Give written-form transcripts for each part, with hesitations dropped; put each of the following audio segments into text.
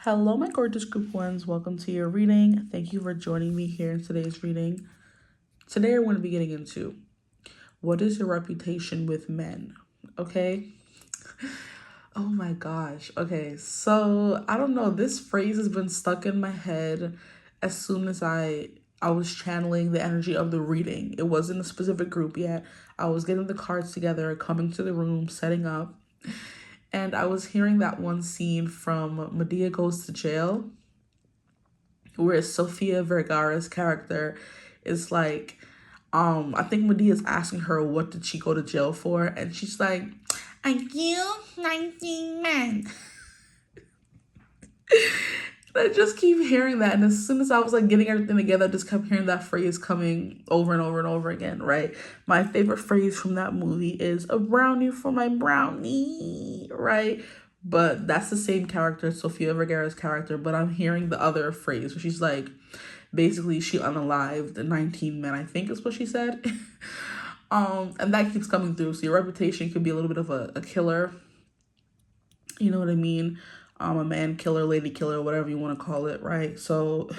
Hello, my gorgeous group ones. Welcome to your reading. Thank you for joining me here in today's reading. Today, we're going to be getting into what is your reputation with men? Okay. Oh my gosh. Okay. So I don't know. This phrase has been stuck in my head as soon as I was channeling the energy of the reading. It wasn't a specific group yet. I was getting the cards together, coming to the room, setting up. And I was hearing that one scene from Medea Goes to Jail, where Sofia Vergara's character is like, I think Medea's asking her what did she go to jail for, and she's like, I killed 19 men. I just keep hearing that, and as soon as I was like getting everything together, I just kept hearing that phrase coming over and over and over again, right? My favorite phrase from that movie is a brownie for my brownie, right? But that's the same character, Sofia Vergara's character, but I'm hearing the other phrase where she's like, basically she unalived 19 men, I think is what she said. And that keeps coming through. So your reputation could be a little bit of a killer. You know what I mean? A man killer, lady killer, whatever you want to call it, right? So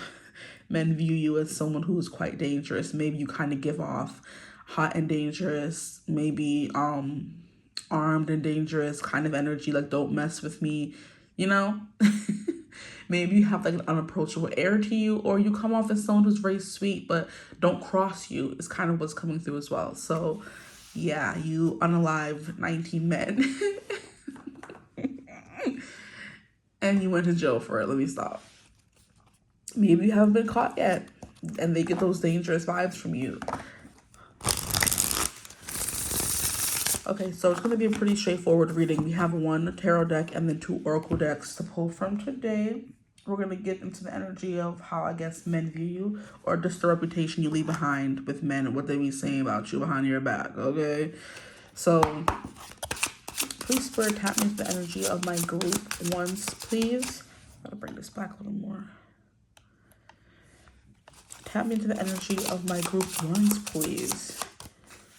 men view you as someone who is quite dangerous. Maybe you kind of give off hot and dangerous, maybe armed and dangerous kind of energy, like don't mess with me, you know? Maybe you have like an unapproachable air to you, or you come off as someone who's very sweet but don't cross you is kind of what's coming through as well. So yeah, you unalive 19 men. And you went to jail for it. Let me stop. Maybe you haven't been caught yet, and they get those dangerous vibes from you. Okay, so it's going to be a pretty straightforward reading. We have one tarot deck and then two oracle decks to pull from today. We're going to get into the energy of how, I guess, men view you, or just the reputation you leave behind with men and what they be saying about you behind your back, okay? So please, Spirit, tap me into the energy of my group once, please. Gotta bring this back a little more. Tap me into the energy of my group once, please.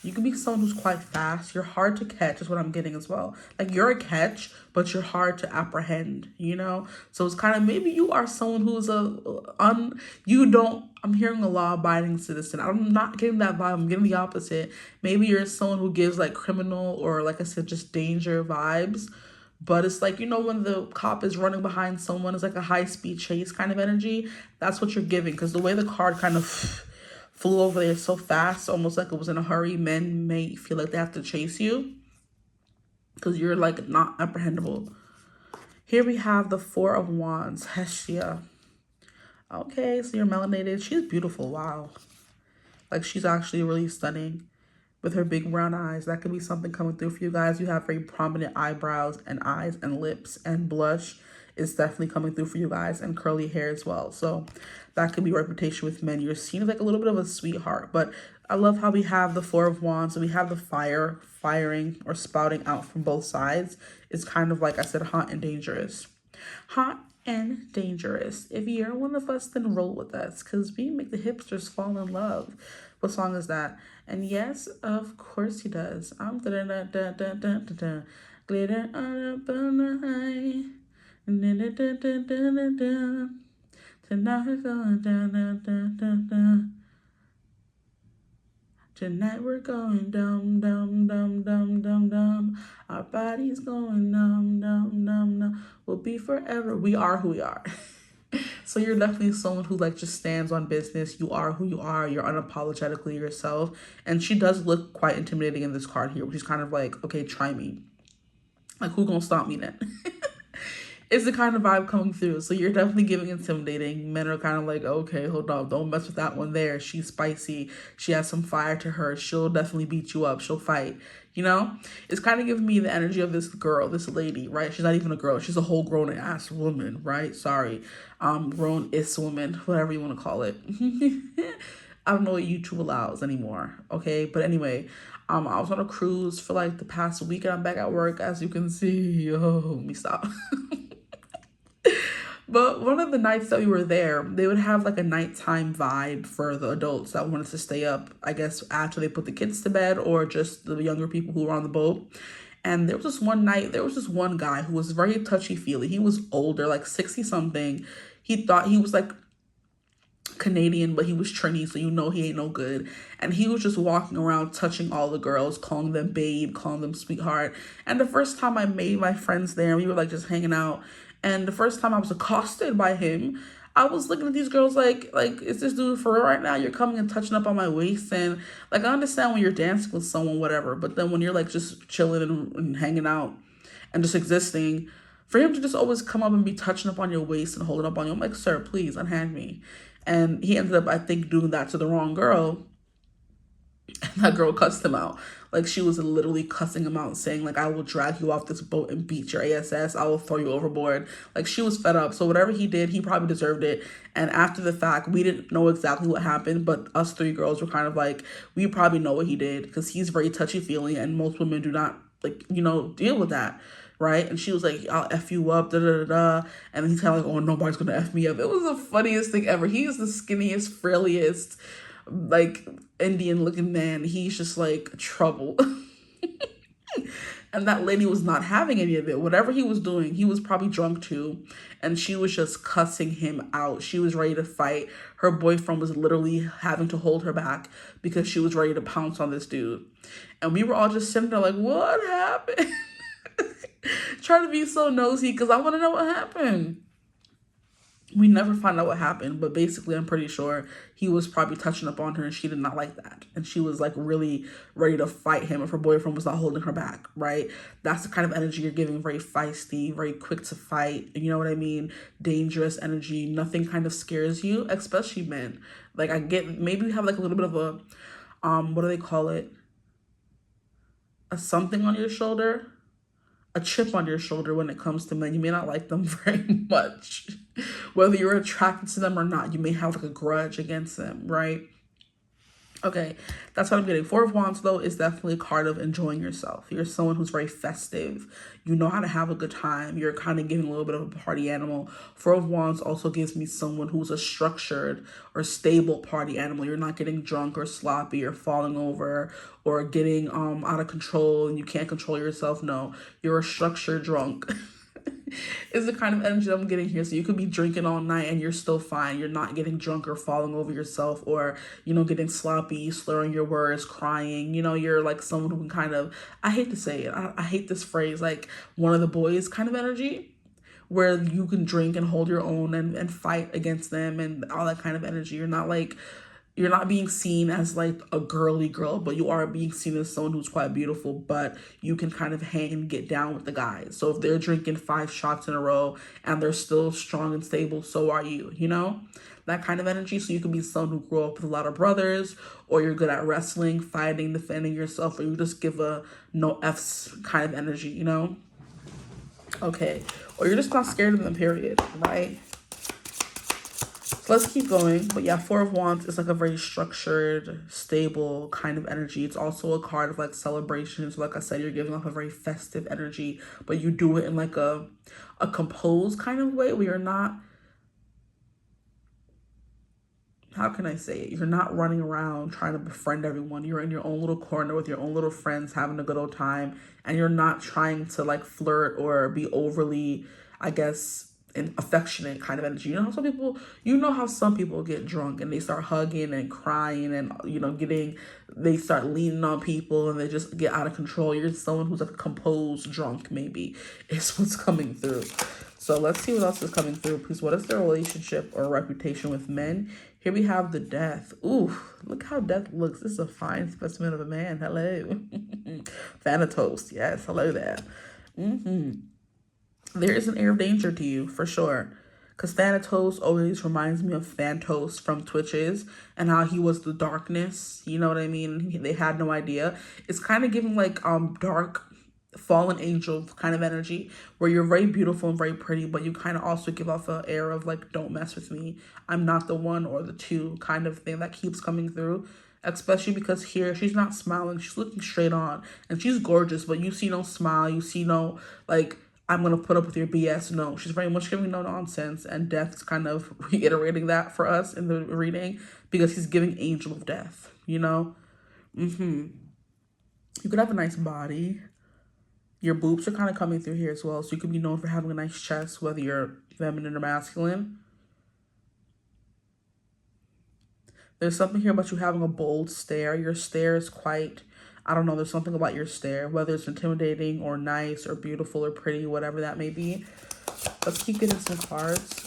You can be someone who's quite fast. You're hard to catch is what I'm getting as well. Like, you're a catch, but you're hard to apprehend, you know? So it's kind of, maybe you are someone who's I'm hearing a law-abiding citizen. I'm not getting that vibe. I'm getting the opposite. Maybe you're someone who gives like criminal or, like I said, just danger vibes. But it's like, you know, when the cop is running behind someone, it's like a high-speed chase kind of energy. That's what you're giving, because the way the card kind of flew over there so fast, almost like it was in a hurry. Men may feel like they have to chase you because you're like not apprehendable. Here we have the Four of Wands, Hestia. Okay, so you're melanated. She's beautiful. Wow. Like, she's actually really stunning with her big brown eyes. That could be something coming through for you guys. You have very prominent eyebrows and eyes and lips, and blush is definitely coming through for you guys, and curly hair as well. So that could be reputation with men. You're seen as like a little bit of a sweetheart, but I love how we have the Four of Wands, and we have the firing or spouting out from both sides. It's kind of like I said, hot and dangerous. Hot and dangerous. If you're one of us, then roll with us, because we make the hipsters fall in love. What song is that? And yes, of course he does. I'm glitter on up on the high. Tonight we're going down. Tonight we're going dum dum dum dum dum dum. Our body's going dum dum dum dum. We'll be forever. We are who we are. So you're definitely someone who like just stands on business. You are who you are. You're unapologetically yourself. And she does look quite intimidating in this card here. She's kind of like, okay, try me. Like, who gonna stop me then? It's the kind of vibe coming through. So you're definitely giving intimidating. Men are kind of like, okay, hold on, don't mess with that one there. She's spicy. She has some fire to her. She'll definitely beat you up. She'll fight. You know? It's kind of giving me the energy of this girl, this lady, right? She's not even a girl. She's a whole grown-ass woman, right? Sorry. Grown-ish woman, whatever you want to call it. I don't know what YouTube allows anymore, okay? But anyway, I was on a cruise for like the past week, and I'm back at work, as you can see. Oh, let me stop. But one of the nights that we were there, they would have like a nighttime vibe for the adults that wanted to stay up, I guess, after they put the kids to bed, or just the younger people who were on the boat. And there was this one night, there was this one guy who was very touchy-feely. He was older, like 60 something. He thought he was like Canadian, but he was Trini, so you know he ain't no good. And he was just walking around touching all the girls, calling them babe, calling them sweetheart. And the first time I made my friends there, we were like just hanging out. And the first time I was accosted by him, I was looking at these girls like, is this dude for real right now? You're coming and touching up on my waist. And like, I understand when you're dancing with someone, whatever. But then when you're like just chilling and hanging out and just existing, for him to just always come up and be touching up on your waist and holding up on you, I'm like, sir, please unhand me. And he ended up, I think, doing that to the wrong girl. And that girl cussed him out. Like, she was literally cussing him out, saying, like, I will drag you off this boat and beat your ass. I will throw you overboard. Like, she was fed up. So whatever he did, he probably deserved it. And after the fact, we didn't know exactly what happened, but us three girls were kind of like, we probably know what he did, because he's very touchy-feely, and most women do not, like, you know, deal with that. Right? And she was like, I'll F you up, da da da da. And then he's kind of like, oh, nobody's gonna F me up. It was the funniest thing ever. He is the skinniest, frilliest, like, Indian looking man. He's just like trouble. And that lady was not having any of it. Whatever he was doing, he was probably drunk too. And she was just cussing him out. She was ready to fight. Her boyfriend was literally having to hold her back because she was ready to pounce on this dude. And we were all just sitting there like, what happened? Trying to be so nosy because I want to know what happened. We never find out what happened, but basically I'm pretty sure he was probably touching up on her and she did not like that. And she was like really ready to fight him if her boyfriend was not holding her back, right? That's the kind of energy you're giving, very feisty, very quick to fight. You know what I mean? Dangerous energy. Nothing kind of scares you, especially men. Like, I get, maybe you have like a little bit of a, what do they call it? A something on your shoulder. A chip on your shoulder when it comes to men. You may not like them very much. Whether you're attracted to them or not, you may have like a grudge against them, right? Okay, that's what I'm getting. Four of Wands, though, is definitely a card of enjoying yourself. You're someone who's very festive. You know how to have a good time. You're kind of giving a little bit of a party animal. Four of Wands also gives me someone who's a structured or stable party animal. You're not getting drunk or sloppy or falling over or getting out of control and you can't control yourself. No, you're a structured drunk. Is the kind of energy I'm getting here. So you could be drinking all night and you're still fine. You're not getting drunk or falling over yourself or, you know, getting sloppy, slurring your words, crying. You know, you're like someone who can kind of, I hate to say it, I hate this phrase, like one of the boys kind of energy, where you can drink and hold your own and fight against them and all that kind of energy. You're not like, you're not being seen as like a girly girl, but you are being seen as someone who's quite beautiful, but you can kind of hang and get down with the guys. So if they're drinking 5 shots in a row and they're still strong and stable, so are you, you know? That kind of energy. So you can be someone who grew up with a lot of brothers, or you're good at wrestling, fighting, defending yourself, or you just give a no F's kind of energy, you know? Okay. Or you're just not scared of them, period, right? Let's keep going. But yeah, Four of Wands is like a very structured, stable kind of energy. It's also a card of like celebration. So like I said, you're giving off a very festive energy, but you do it in like a composed kind of way where you're not, how can I say it? You're not running around trying to befriend everyone. You're in your own little corner with your own little friends having a good old time. And you're not trying to like flirt or be overly, I guess, an affectionate kind of energy. You know how some people get drunk and they start hugging and crying and, you know, they start leaning on people and they just get out of control. You're someone who's like a composed drunk, maybe, is what's coming through. So let's see what else is coming through. Please, what is their relationship or reputation with men? Here we have the Death. Ooh, look how Death looks. This is a fine specimen of a man. Hello. Thanatos. Yes, hello there. There is an air of danger to you, for sure. Because Thanatos always reminds me of Phantos from Twitches and how he was the darkness. You know what I mean? They had no idea. It's kind of giving like dark fallen angel kind of energy where you're very beautiful and very pretty, but you kind of also give off an air of like, don't mess with me. I'm not the one or the two kind of thing that keeps coming through. Especially because here she's not smiling. She's looking straight on and she's gorgeous, but you see no smile. You see no like, I'm going to put up with your BS. No, she's very much giving no nonsense. And Death's kind of reiterating that for us in the reading because he's giving angel of death, you know? You could have a nice body. Your boobs are kind of coming through here as well. So you could be known for having a nice chest, whether you're feminine or masculine. There's something here about you having a bold stare. Your stare is quite, I don't know, there's something about your stare, whether it's intimidating or nice or beautiful or pretty, whatever that may be. Let's keep getting some cards.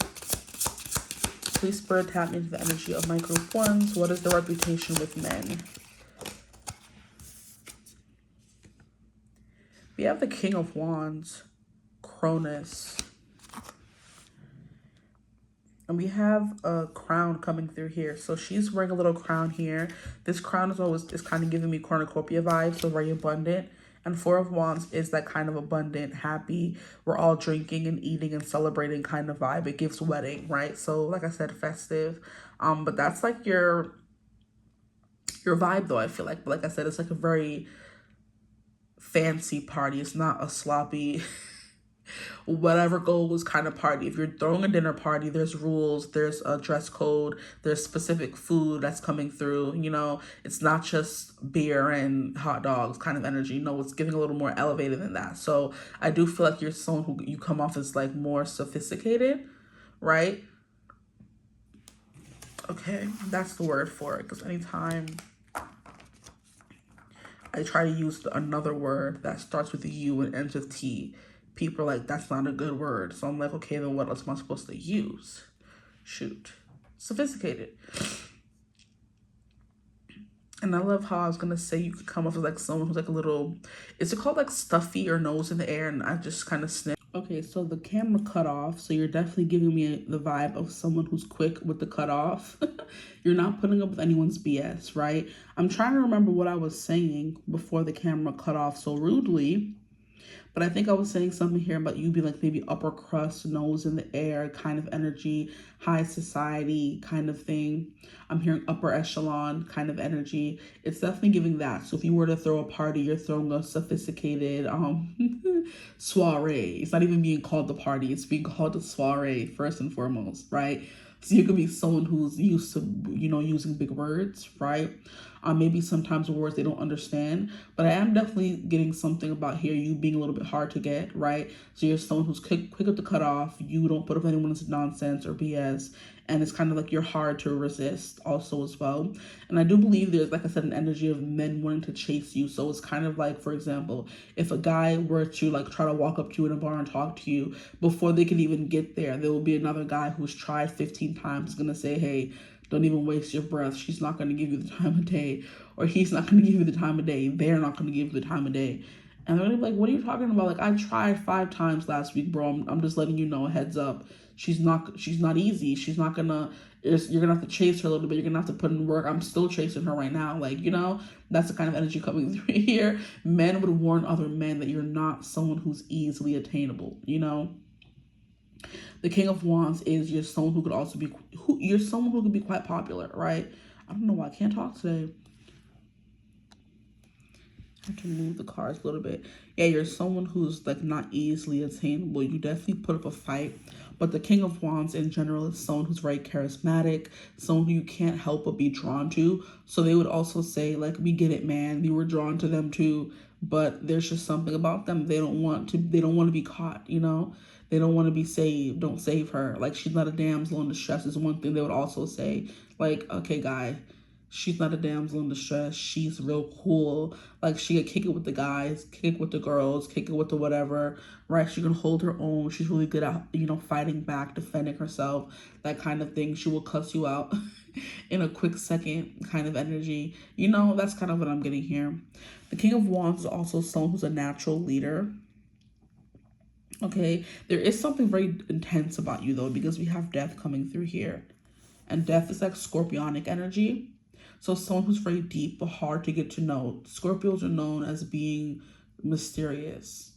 Please, Spirit, tap me into the energy of my group ones. What is the reputation with men? We have the King of Wands, Cronus. And we have a crown coming through here. So she's wearing a little crown here. This crown is kind of giving me cornucopia vibes, so very abundant. And Four of Wands is that kind of abundant, happy, we're all drinking and eating and celebrating kind of vibe. It gives wedding, right? So like I said, festive. But that's like your vibe though, I feel like. But like I said, it's like a very fancy party. It's not a sloppy whatever goes kind of party. If you're throwing a dinner party, there's rules, there's a dress code, there's specific food that's coming through, you know. It's not just beer and hot dogs kind of energy. No, it's giving a little more elevated than that. So I do feel like you're someone who you come off as like more sophisticated, right? Okay, that's the word for it, because anytime I try to use another word that starts with a U and ends with T, people are like, that's not a good word. So I'm like, okay, then what else am I supposed to use? Shoot. Sophisticated. And I love how I was going to say you could come off as like someone who's like a little, is it called like stuffy or nose in the air? And I just kind of sniffed. Okay, so the camera cut off. So you're definitely giving me the vibe of someone who's quick with the cut off. You're not putting up with anyone's BS, right? I'm trying to remember what I was saying before the camera cut off so rudely. But I think I was saying something here about you being like maybe upper crust, nose in the air kind of energy, high society kind of thing. I'm hearing upper echelon kind of energy. It's definitely giving that. So if you were to throw a party, you're throwing a sophisticated soiree. It's not even being called the party. It's being called a soiree first and foremost, right? So you could be someone who's used to, you know, using big words, right? Maybe sometimes words they don't understand, but I am definitely getting something about here, you being a little bit hard to get, right? So you're someone who's quick up to cut off. You don't put up anyone's nonsense or BS. And it's kind of like you're hard to resist also as well. And I do believe there's, like I said, an energy of men wanting to chase you. So it's kind of like, for example, if a guy were to like try to walk up to you in a bar and talk to you, before they can even get there will be another guy who's tried 15 times going to say, hey, don't even waste your breath. She's not going to give you the time of day. Or he's not going to give you the time of day. They're not going to give you the time of day. And they're going to be like, what are you talking about? Like, I tried 5 times last week, bro. I'm just letting you know, heads up. She's not easy. She's not going to, you're going to have to chase her a little bit. You're going to have to put in work. I'm still chasing her right now. Like, you know, that's the kind of energy coming through here. Men would warn other men that you're not someone who's easily attainable, you know? The King of Wands is you're someone who could also be, you're someone who could be quite popular, right? I don't know why I can't talk today. I have to move the cards a little bit. Yeah, you're someone who's like not easily attainable. You definitely put up a fight. But the King of Wands in general is someone who's very charismatic, someone who you can't help but be drawn to. So they would also say, like, we get it, man. You were drawn to them too. But there's just something about them. They don't want to be caught, you know? They don't want to be saved. Don't save her. Like, she's not a damsel in distress is one thing they would also say. Like, okay, guy, she's not a damsel in distress. She's real cool. Like, she could kick it with the guys, kick it with the girls, kick it with the whatever, right? She can hold her own. She's really good at, you know, fighting back, defending herself, that kind of thing. She will cuss you out in a quick second kind of energy. You know, that's kind of what I'm getting here. The King of Wands is also someone who's a natural leader. Okay, there is something very intense about you though, because we have death coming through here. And death is like scorpionic energy. So someone who's very deep but hard to get to know. Scorpios are known as being mysterious,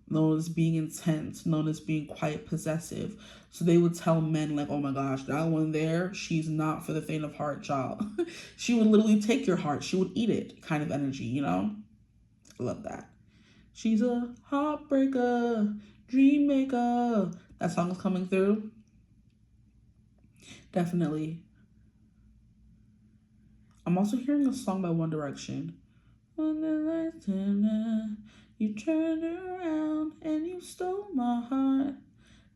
known as being intense, known as being quite possessive. So they would tell men like, oh my gosh, that one there, she's not for the faint of heart, child. She would literally take your heart. She would eat it kind of energy, you know? I love that. She's a heartbreaker, dream maker. That song is coming through. Definitely. I'm also hearing a song by One Direction. When the lights turned on, you turned around and you stole my heart.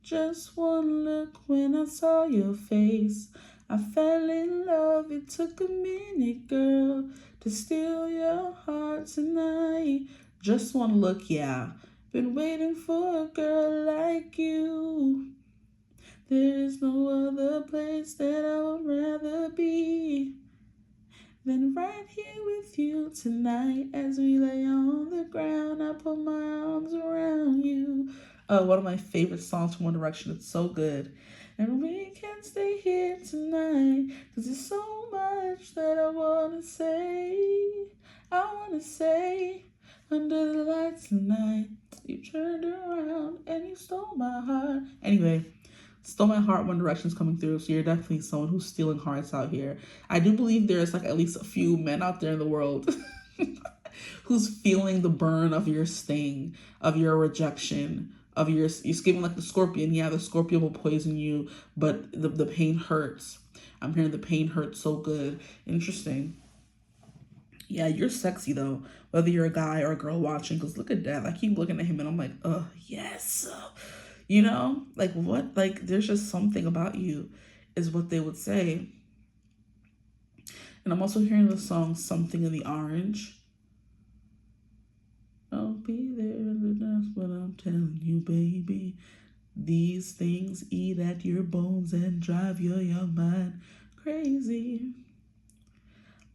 Just one look when I saw your face, I fell in love. It took a minute, girl, to steal your heart tonight. Just one look, yeah. Been waiting for a girl like you. There is no other place that I would rather be than right here with you tonight. As we lay on the ground, I put my arms around you. Oh, one of my favorite songs from One Direction. It's so good. And we can stay here tonight, 'cause there's so much that I wanna say. I wanna say, under the lights tonight, you turned around and you stole my heart. Anyway, Stole My Heart, One Direction's coming through, so you're definitely someone who's stealing hearts out here. I do believe there's like at least a few men out there in the world who's feeling the burn of your sting, of your rejection, of your, you're giving like the scorpion. Yeah, the scorpion will poison you, but the pain hurts. I'm hearing the pain hurts so good. Interesting. Yeah, you're sexy though, whether you're a guy or a girl watching, because look at that. I keep looking at him and I'm like, yes. You know, like what? Like there's just something about you, is what they would say. And I'm also hearing the song Something in the Orange. I'll be there in the dance, but I'm telling you, baby, these things eat at your bones and drive your young mind crazy.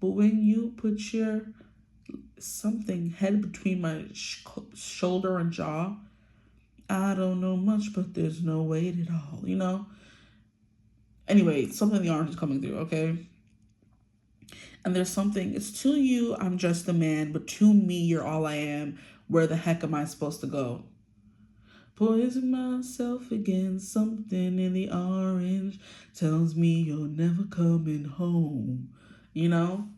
But when you put your something head between my shoulder and jaw, I don't know much, but there's no weight at all, you know? Anyway, Something in the Orange is coming through, okay? And there's something, it's to you, I'm just a man, but to me, you're all I am. Where the heck am I supposed to go? Poison myself again, something in the orange tells me you're never coming home, you know?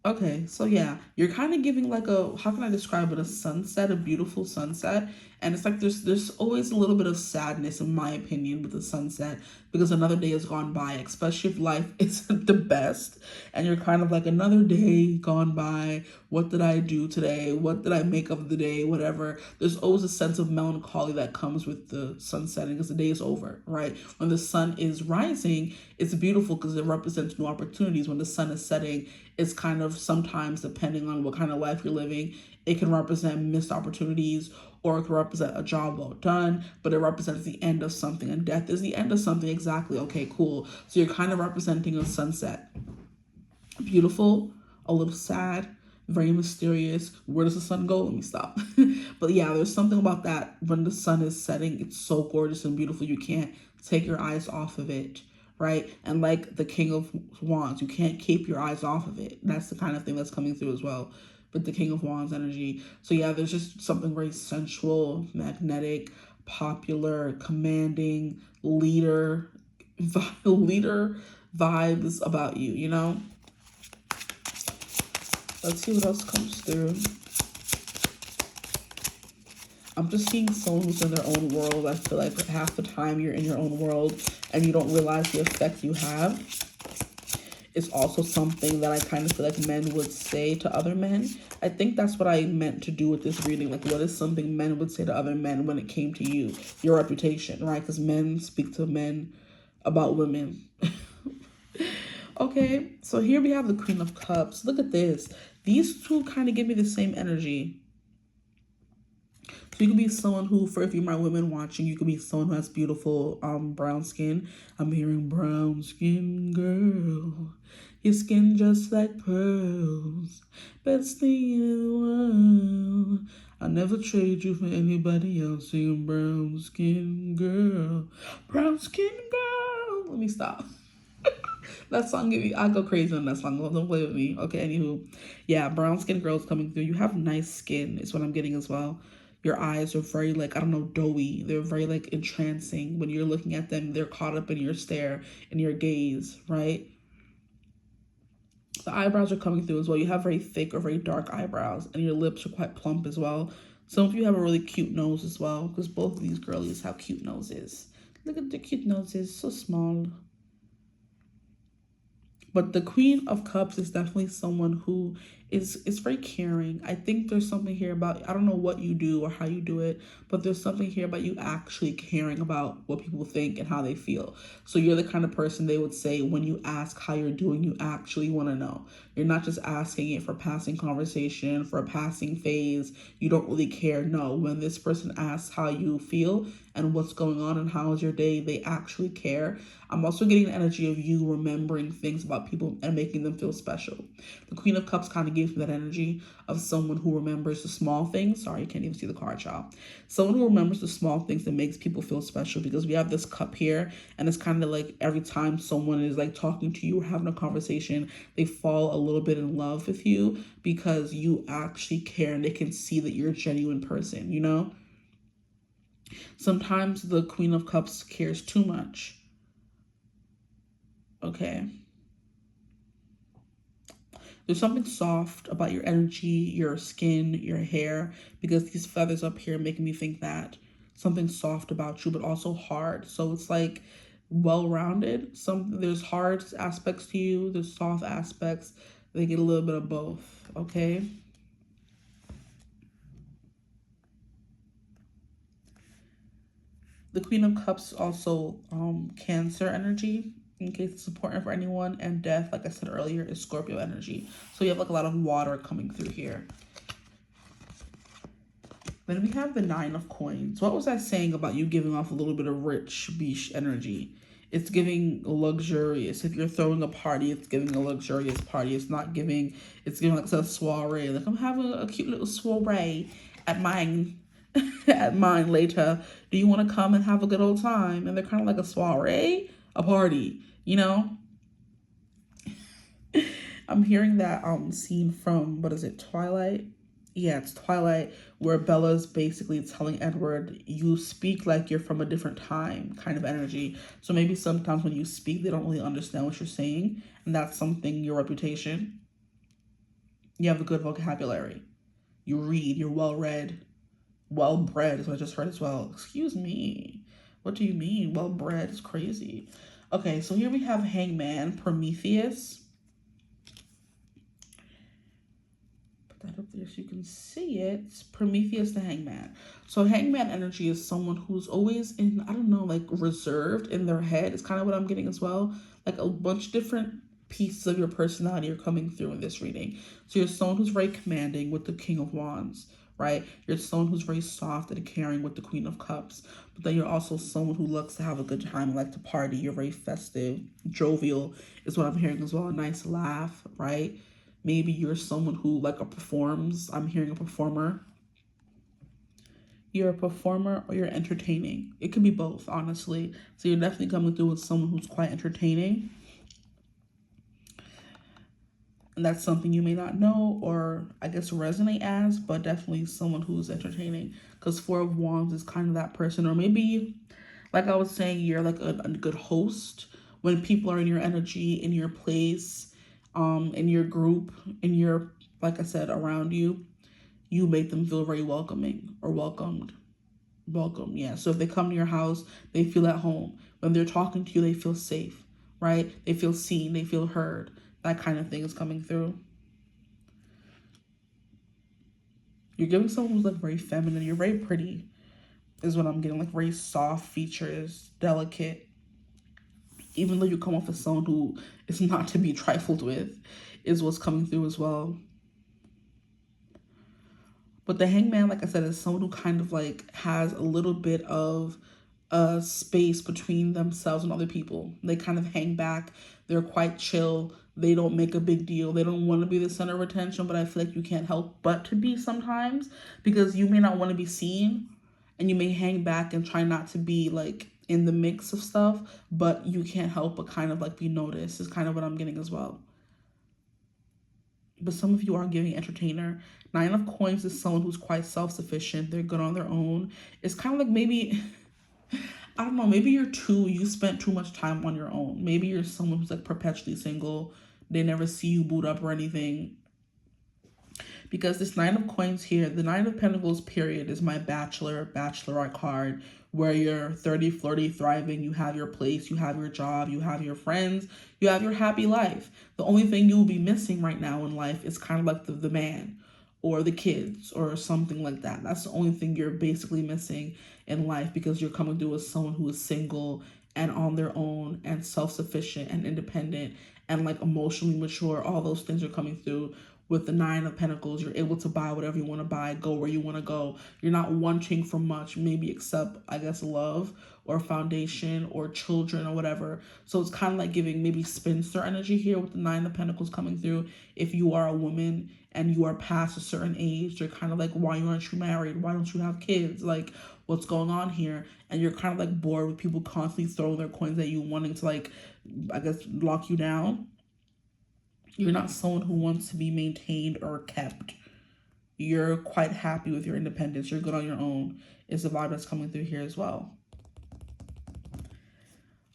Okay, so yeah, you're kind of giving like a, how can I describe it? A sunset, a beautiful sunset. And it's like there's always a little bit of sadness, in my opinion, with the sunset, because another day has gone by, especially if life isn't the best. And you're kind of like, another day gone by. What did I do today? What did I make of the day? Whatever. There's always a sense of melancholy that comes with the sun setting, because the day is over, right? When the sun is rising, it's beautiful because it represents new opportunities. When the sun is setting, it's kind of, sometimes, depending on what kind of life you're living, it can represent missed opportunities, or it can represent a job well done, but it represents the end of something. And death is the end of something. Exactly. Okay, cool. So you're kind of representing a sunset. Beautiful, a little sad, very mysterious. Where does the sun go? Let me stop. But yeah, there's something about that. When the sun is setting, it's so gorgeous and beautiful. You can't take your eyes off of it, right? And like the King of Wands, you can't keep your eyes off of it. That's the kind of thing that's coming through as well, with the King of Wands energy. So yeah, there's just something very sensual, magnetic, popular, commanding, leader vibes about you, you know? Let's see what else comes through. I'm just seeing someone who's in their own world. I feel like half the time you're in your own world and you don't realize the effect you have. It's also something that I kind of feel like men would say to other men. I think that's what I meant to do with this reading. Like, what is something men would say to other men when it came to you? Your reputation, right? Because men speak to men about women. Okay, so here we have the Queen of Cups. Look at this. These two kind of give me the same energy. So you can be someone who, for if you're my women watching, you can be someone who has beautiful brown skin. I'm hearing brown skin girl. Your skin just like pearls. Best thing in the world. I'll never trade you for anybody else. Singing brown skin girl. Brown skin girl. Let me stop. That song, I go crazy on that song. Don't play with me. Okay, anywho. Yeah, brown skin girls coming through. You have nice skin is what I'm getting as well. Your eyes are very, like, I don't know, doughy. They're very, like, entrancing. When you're looking at them, they're caught up in your stare, in your gaze, right? The eyebrows are coming through as well. You have very thick or very dark eyebrows, and your lips are quite plump as well. Some of you have a really cute nose as well, because both of these girlies have cute noses. Look at the cute noses, so small. But the Queen of Cups is definitely someone who is very caring. I think there's something here about, I don't know what you do or how you do it, but there's something here about you actually caring about what people think and how they feel. So you're the kind of person they would say when you ask how you're doing, you actually want to know. You're not just asking it for passing conversation, for a passing phase. You don't really care. No, when this person asks how you feel and what's going on and how is your day, they actually care. I'm also getting an energy of you remembering things about people and making them feel special. The Queen of Cups kind of gives me that energy of someone who remembers the small things. Sorry, you can't even see the card, y'all. Someone who remembers the small things that makes people feel special, because we have this cup here and it's kind of like every time someone is like talking to you or having a conversation, they fall a little bit in love with you because you actually care and they can see that you're a genuine person, you know? Sometimes the Queen of Cups cares too much. Okay. There's something soft about your energy, your skin, your hair, because these feathers up here make me think that something soft about you, but also hard. So it's like well-rounded. There's hard aspects to you, there's soft aspects. They get a little bit of both, okay? The Queen of Cups also Cancer energy, in case it's important for anyone, and Death, like I said earlier, is Scorpio energy. So you have like a lot of water coming through here. Then we have the Nine of Coins. What was I saying about you giving off a little bit of rich beach energy? It's giving luxurious. If you're throwing a party, it's giving a luxurious party. It's giving like a soiree. Like, I'm having a cute little soiree at mine. At mine later. Do you want to come and have a good old time? And they're kind of like a soiree, a party, you know? I'm hearing that scene from, what is it, Twilight? Yeah, it's Twilight, where Bella's basically telling Edward, you speak like you're from a different time, kind of energy. So maybe sometimes when you speak, they don't really understand what you're saying. And that's something, your reputation. You have a good vocabulary. You read, you're well-read. Well-bred is what I just heard as well. Excuse me. What do you mean? Well-bred is crazy. Okay, so here we have Hangman, Prometheus. Put that up there so you can see it. It's Prometheus the Hangman. So Hangman energy is someone who's always in, I don't know, like reserved in their head. It's kind of what I'm getting as well. Like a bunch of different pieces of your personality are coming through in this reading. So you're someone who's very commanding with the King of Wands, right? You're someone who's very soft and caring with the Queen of Cups. But then you're also someone who loves to have a good time, like to party. You're very festive, jovial is what I'm hearing as well. A nice laugh, right? Maybe you're someone who like performs. I'm hearing a performer. You're a performer or you're entertaining. It could be both, honestly. So you're definitely coming through with someone who's quite entertaining. And that's something you may not know or I guess resonate as, but definitely someone who's entertaining. Because Four of Wands is kind of that person. Or maybe, like I was saying, you're like a good host. When people are in your energy, in your place, in your group, in your, like I said, around you, you make them feel very welcoming or welcomed. Welcome, yeah. So if they come to your house, they feel at home. When they're talking to you, they feel safe, right? They feel seen, they feel heard. That kind of thing is coming through. You're giving someone who's like very feminine. You're very pretty is what I'm getting. Like very soft features, delicate. Even though you come off as someone who is not to be trifled with is what's coming through as well. But the Hangman, like I said, is someone who kind of like has a little bit of a space between themselves and other people. They kind of hang back. They're quite chill. They don't make a big deal. They don't want to be the center of attention, but I feel like you can't help but to be sometimes because you may not want to be seen and you may hang back and try not to be like in the mix of stuff, but you can't help but kind of like be noticed is kind of what I'm getting as well. But some of you are giving entertainer. Nine of Coins is someone who's quite self-sufficient. They're good on their own. It's kind of like maybe, I don't know, maybe you spent too much time on your own. Maybe you're someone who's like perpetually single. They never see you boot up or anything. because this Nine of Coins here, the Nine of Pentacles period, is my bachelorette card, where you're 30, flirty, thriving, you have your place, you have your job, you have your friends, you have your happy life. The only thing you'll be missing right now in life is kind of like the man or the kids or something like that. That's the only thing you're basically missing in life, because you're coming through as someone who is single and on their own and self-sufficient and independent and like emotionally mature. All those things are coming through with the Nine of Pentacles. You're able to buy whatever you want to buy, go where you want to go. You're not wanting for much, maybe except, I guess, love or foundation or children or whatever. So it's kind of like giving maybe spinster energy here with the Nine of Pentacles coming through. If you are a woman and you are past a certain age, you're kind of like, why aren't you married? Why don't you have kids? Like, what's going on here? And you're kind of like bored with people constantly throwing their coins at you, wanting to, like, I guess, lock you down. You're not someone who wants to be maintained or kept. You're quite happy with your independence. You're good on your own. Is the vibe that's coming through here as well.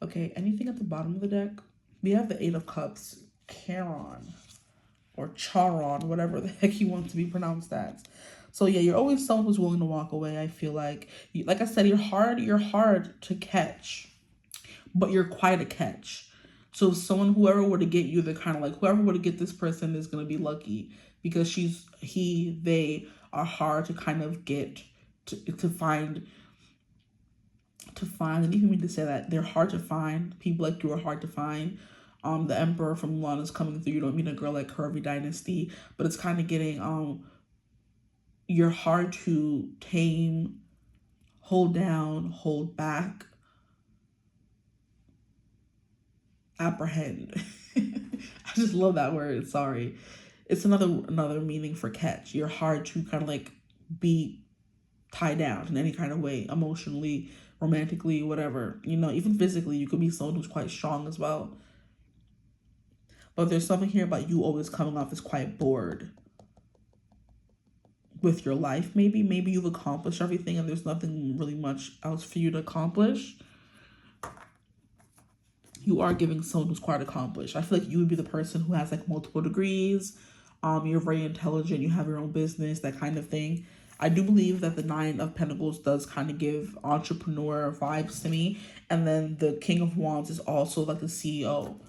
Okay, anything at the bottom of the deck? We have the Eight of Cups, Charon, or Charon, whatever the heck you want to be pronounced as. So yeah, you're always someone who's willing to walk away. I feel like I said, you're hard to catch, but you're quite a catch. So if whoever were to get you, they're kind of like, whoever were to get this person is going to be lucky, because they are hard to kind of get, to find. I didn't even mean to say that. They're hard to find. People like you are hard to find. The Emperor from Mulan is coming through. You don't mean a girl like Curvy Dynasty, but it's kind of getting, you're hard to tame, hold down, hold back, apprehend. I just love that word. Sorry. It's another meaning for catch. You're hard to kind of like be tied down in any kind of way, emotionally, romantically, whatever. You know, even physically, you could be someone who's quite strong as well. But there's something here about you always coming off as quite bored with your life. Maybe you've accomplished everything and there's nothing really much else for you to accomplish. You are giving someone who's quite accomplished. I feel like you would be the person who has like multiple degrees. You're very intelligent. You have your own business, that kind of thing. I do believe that the Nine of Pentacles does kind of give entrepreneur vibes to me. And then the King of Wands is also like the CEO.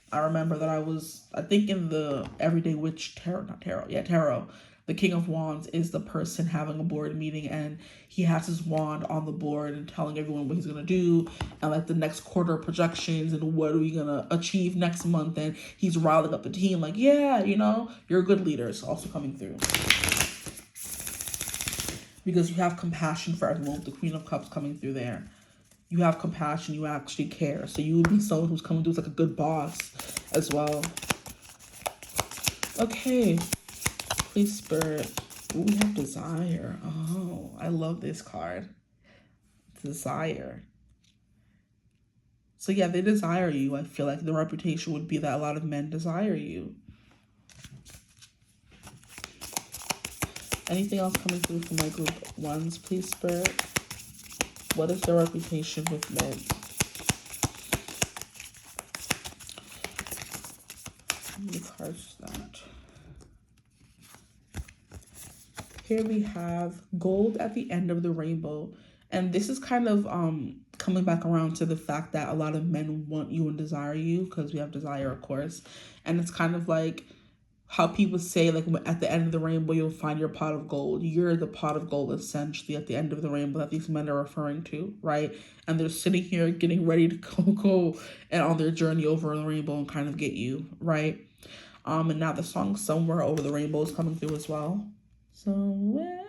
I remember that I think in the Everyday Witch Tarot. The King of Wands is the person having a board meeting and he has his wand on the board and telling everyone what he's going to do and like the next quarter projections and what are we going to achieve next month. And he's riling up the team like, yeah, you know, you're a good leader. It's also coming through. Because you have compassion for everyone with the Queen of Cups coming through there. You have compassion. You actually care. So you would be someone who's coming through as like a good boss as well. Okay. Please, Spirit. Ooh, we have Desire. Oh, I love this card. Desire. So yeah, they desire you. I feel like the reputation would be that a lot of men desire you. Anything else coming through from my group ones, please, Spirit? What is their reputation with men? How many cards is that? Here we have gold at the end of the rainbow. And this is kind of coming back around to the fact that a lot of men want you and desire you, because we have desire, of course. And it's kind of like how people say, like, at the end of the rainbow, you'll find your pot of gold. You're the pot of gold, essentially, at the end of the rainbow that these men are referring to, right? And they're sitting here getting ready to go and on their journey over the rainbow and kind of get you, right? And now the song Somewhere Over the Rainbow is coming through as well. Somewhere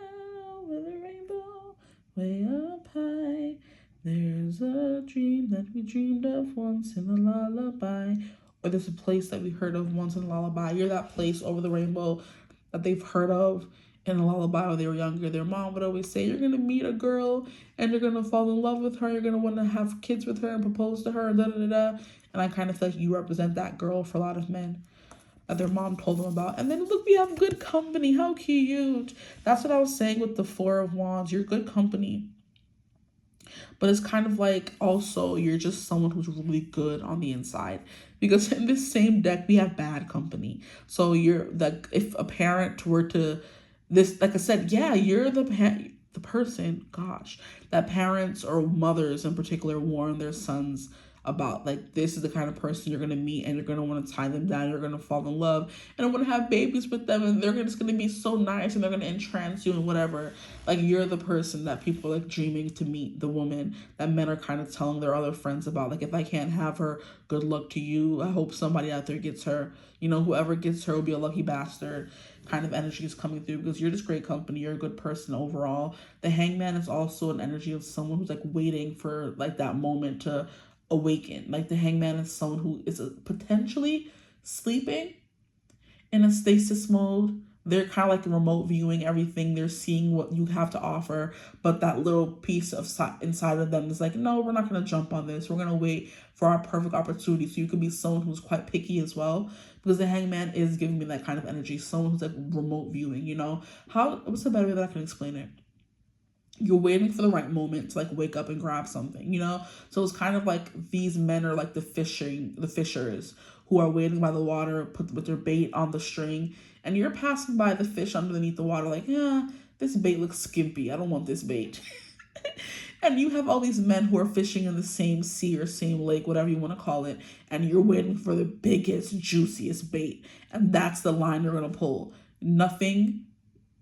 over the rainbow, way up high, there's a dream that we dreamed of once in a lullaby. Or there's a place that we heard of once in a lullaby. You're that place over the rainbow that they've heard of in a lullaby when they were younger. Their mom would always say, you're going to meet a girl and you're going to fall in love with her. You're going to want to have kids with her and propose to her and da-da-da-da. And I kind of feel like you represent that girl for a lot of men that their mom told them about. And then look, we have good company. How cute. That's what I was saying with the Four of Wands. You're good company. But it's kind of like also you're just someone who's really good on the inside. Because in this same deck, we have bad company. So you're like, if a parent were to, this, like I said, yeah, you're the person, gosh, that parents or mothers in particular warn their sons about, like, this is the kind of person you're going to meet and you're going to want to tie them down, you're going to fall in love and want to have babies with them, and they're just going to be so nice and they're going to entrance you and whatever. Like, you're the person that people are like dreaming to meet, the woman that men are kind of telling their other friends about, like, if I can't have her, good luck to you, I hope somebody out there gets her, you know, whoever gets her will be a lucky bastard kind of energy is coming through, because you're just great company, you're a good person overall. The Hangman is also an energy of someone who's like waiting for like that moment to awaken. Like, the Hangman is someone who is potentially sleeping in a stasis mode. They're kind of like remote viewing everything. They're seeing what you have to offer, but that little piece of inside of them is like, no, we're not going to jump on this. We're going to wait for our perfect opportunity. So you could be someone who's quite picky as well, because the Hangman is giving me that kind of energy. Someone who's like remote viewing, you know? What's the better way that I can explain it? You're waiting for the right moment to like wake up and grab something, you know? So it's kind of like these men are like the fishers who are waiting by the water, with their bait on the string, and you're passing by the fish underneath the water like, yeah, this bait looks skimpy, I don't want this bait. And you have all these men who are fishing in the same sea or same lake, whatever you want to call it, and you're waiting for the biggest, juiciest bait, and that's the line you're going to pull. Nothing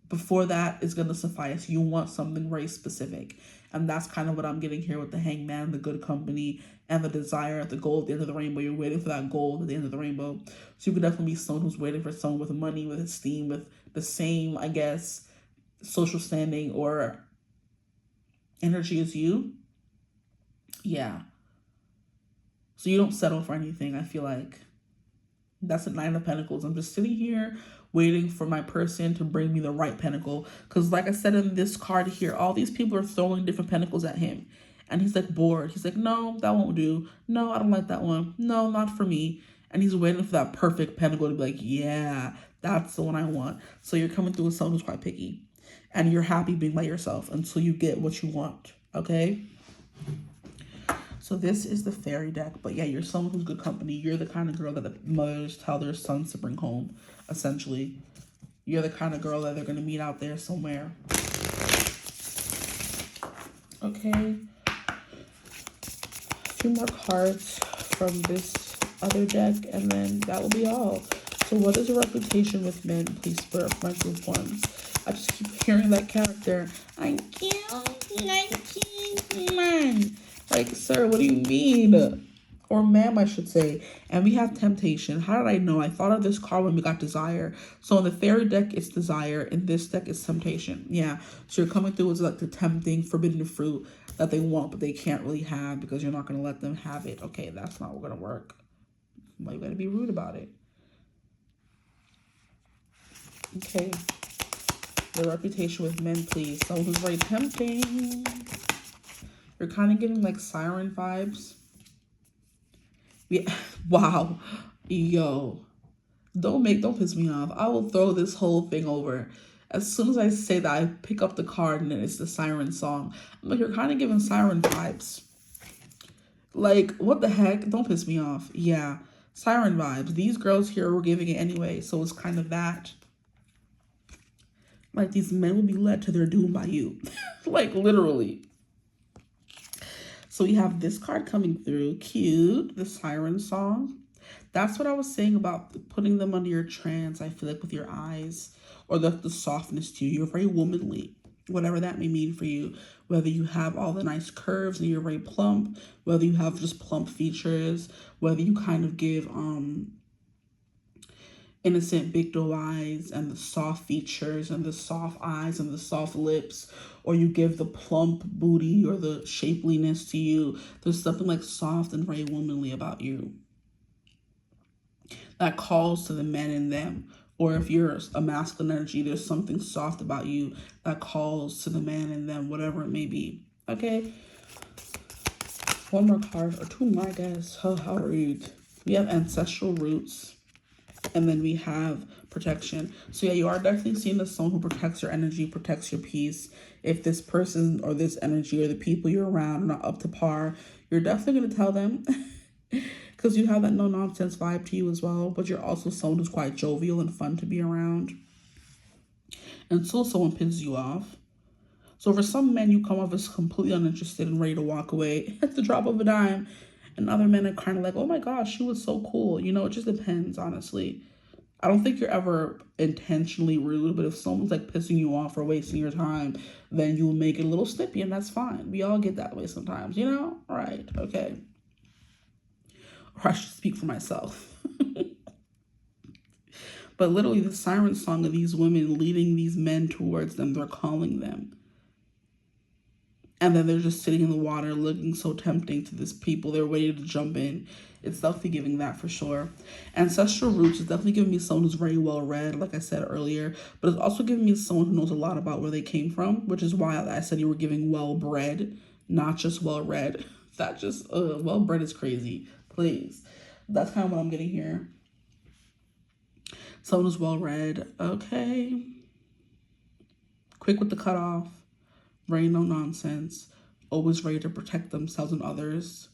before that is going to suffice. You want something very specific. And that's kind of what I'm getting here with the Hangman, the good company, and the desire, the goal at the end of the rainbow. You're waiting for that goal at the end of the rainbow. So you could definitely be someone who's waiting for someone with money, with esteem, with the same, I guess, social standing or energy as you. Yeah. So you don't settle for anything, I feel like. That's a Nine of Pentacles. I'm just sitting here waiting for my person to bring me the right pentacle. Because like I said in this card here, all these people are throwing different pentacles at him. And he's like bored. He's like, no, that won't do. No, I don't like that one. No, not for me. And he's waiting for that perfect pentacle to be like, yeah, that's the one I want. So you're coming through with someone who's quite picky. And you're happy being by yourself until you get what you want. Okay? So this is the fairy deck. But yeah, you're someone who's good company. You're the kind of girl that the mothers tell their sons to bring home, essentially. You're the kind of girl that they're going to meet out there somewhere. Okay. 2 more cards from this other deck, and then that will be all. So what is your reputation with men? Please spur up my group ones. I just keep hearing that character. I can't like man. Like, sir, what do you mean? Or ma'am, I should say. And we have temptation. How did I know? I thought of this card when we got desire. So in the fairy deck, it's desire. In this deck, it's temptation. Yeah. So you're coming through with like the tempting, forbidden fruit that they want, but they can't really have because you're not going to let them have it. Okay, that's not going to work. Why you got to be rude about it? Okay. Your reputation with men, please. Someone who's very tempting. You're kind of getting like siren vibes. Yeah. Wow. Yo. Don't piss me off. I will throw this whole thing over. As soon as I say that, I pick up the card and it's the siren song. I'm like, you're kind of giving siren vibes. Like, what the heck? Don't piss me off. Yeah. Siren vibes. These girls here were giving it anyway. So it's kind of that. Like, these men will be led to their doom by you. Like, literally. So we have this card coming through. Cute. The siren song. That's what I was saying about putting them under your trance. I feel like with your eyes or the softness to you. You're very womanly. Whatever that may mean for you. Whether you have all the nice curves and you're very plump. Whether you have just plump features. Whether you kind of give innocent big doe eyes and the soft features and the soft eyes and the soft lips, or you give the plump booty or the shapeliness to you. There's something like soft and very womanly about you that calls to the men in them. Or if you're a masculine energy, there's something soft about you that calls to the man in them, whatever it may be. Okay, 1 more card, or 2 more, I guess. How rude. We have ancestral roots. And then we have protection. So yeah, you are definitely seeing as someone who protects your energy, protects your peace. If this person or this energy or the people you're around are not up to par, you're definitely going to tell them. Because you have that no-nonsense vibe to you as well. But you're also someone who's quite jovial and fun to be around. Until someone pisses you off. So for some men, you come off as completely uninterested and ready to walk away at the drop of a dime. And other men are kind of like, oh my gosh, she was so cool. You know, it just depends, honestly. I don't think you're ever intentionally rude, but if someone's like pissing you off or wasting your time, then you'll make it a little snippy, and that's fine. We all get that way sometimes, you know? All right, okay. Or I should speak for myself. But literally the siren song of these women leading these men towards them, they're calling them. And then they're just sitting in the water looking so tempting to these people. They're ready to jump in. It's definitely giving that for sure. Ancestral roots is definitely giving me someone who's very well read, like I said earlier. But it's also giving me someone who knows a lot about where they came from, which is why I said you were giving well-bred, not just well-read. That just, well-bred is crazy. Please. That's kind of what I'm getting here. Someone who's well-read. Okay. Quick with the cutoff. Very no nonsense. Always ready to protect themselves and others.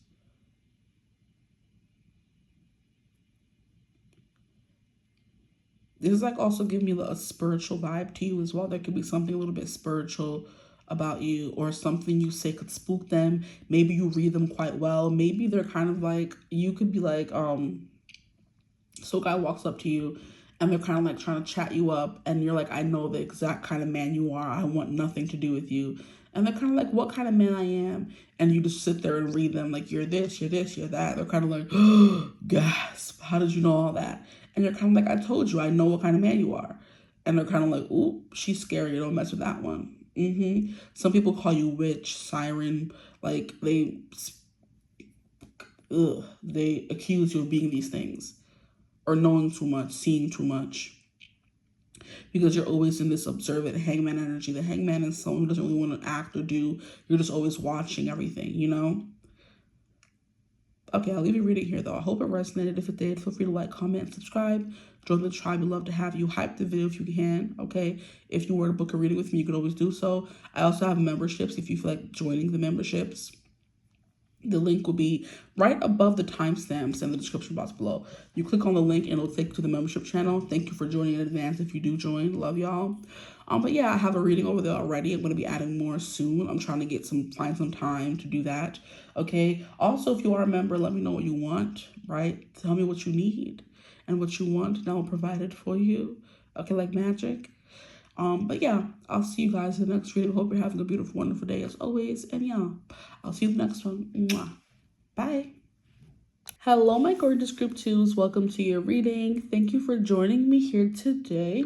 This is like also giving me a spiritual vibe to you as well. There could be something a little bit spiritual about you, or something you say could spook them. Maybe you read them quite well. Maybe they're kind of like, you could be like, so a guy walks up to you and they're kind of like trying to chat you up, and you're like, I know the exact kind of man you are. I want nothing to do with you. And they're kind of like, what kind of man I am? And you just sit there and read them like, you're this, you're this, you're that. They're kind of like, oh, gasp, how did you know all that? And you're kind of like, I told you, I know what kind of man you are. And they're kind of like, ooh, she's scary, don't mess with that one. Some people call you witch, siren, like they accuse you of being these things, or knowing too much, seeing too much, because you're always in this observant hangman energy. The hangman is someone who doesn't really want to act or do. You're just always watching everything, you know? Okay, I'll leave you reading here, though. I hope it resonated. If it did, feel free to like, comment, and subscribe. Join the tribe. We'd love to have you. Hype the video if you can, okay? If you were to book a reading with me, you could always do so. I also have memberships if you feel like joining the memberships. The link will be right above the timestamps in the description box below. You click on the link and it'll take you to the membership channel. Thank you for joining in advance if you do join. Love y'all. But yeah, I have a reading over there already. I'm going to be adding more soon. I'm trying to find some time to do that. Okay. Also, if you are a member, let me know what you want, right? Tell me what you need and what you want, and I'll provide it for you. Okay, like magic. But yeah, I'll see you guys in the next video. Hope you're having a beautiful, wonderful day as always. And yeah, I'll see you in the next one. Mwah. Bye. Hello, my gorgeous group 2s. Welcome to your reading. Thank you for joining me here today.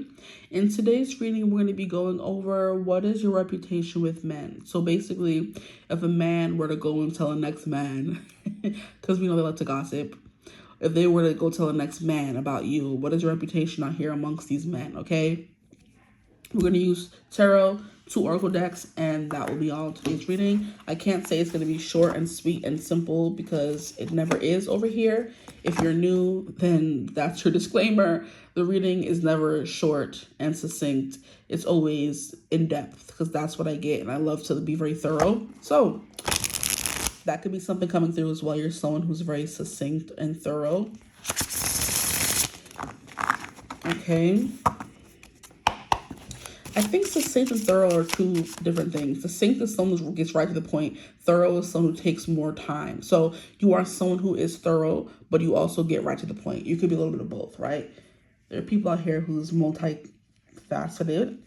In today's reading, we're going to be going over what is your reputation with men. So basically, if a man were to go and tell a next man, because we know they like to gossip, if they were to go tell the next man about you, what is your reputation out here amongst these men, okay? We're going to use tarot, 2 oracle decks, and that will be all today's reading. I can't say it's going to be short and sweet and simple because it never is over here. If you're new, then that's your disclaimer. The reading is never short and succinct. It's always in depth because that's what I get, and I love to be very thorough. So that could be something coming through as well. You're someone who's very succinct and thorough. Okay. I think succinct and thorough are 2 different things. Succinct is someone who gets right to the point. Thorough is someone who takes more time. So you are someone who is thorough, but you also get right to the point. You could be a little bit of both, right? There are people out here who's multifaceted.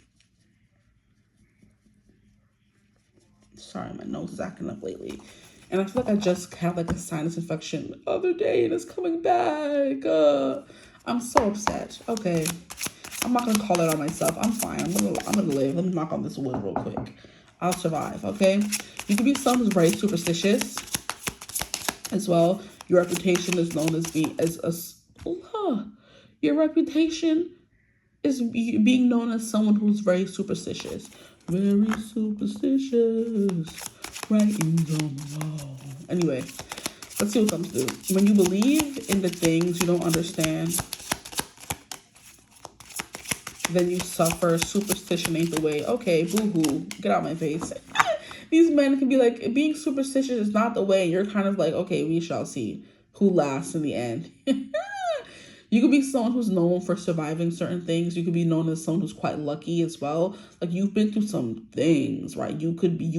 Sorry, my nose is acting up lately. And I feel like I just had like a sinus infection the other day and it's coming back. I'm so upset. Okay. I'm not gonna call it on myself. I'm fine. I'm gonna live. Let me knock on this wood real quick. I'll survive, okay? You can be someone who's very superstitious as well. Your reputation is known as your reputation is being known as someone who's very superstitious. Very superstitious. Writings on the wall. Anyway, let's see what comes through. When you believe in the things you don't understand, then you suffer. Superstition ain't the way. Okay, boo-hoo, get out my face. These men can be like, being superstitious is not the way. You're kind of like, okay, we shall see who lasts in the end. You could be someone who's known for surviving certain things. You could be known as someone who's quite lucky as well. Like, you've been through some things, right? You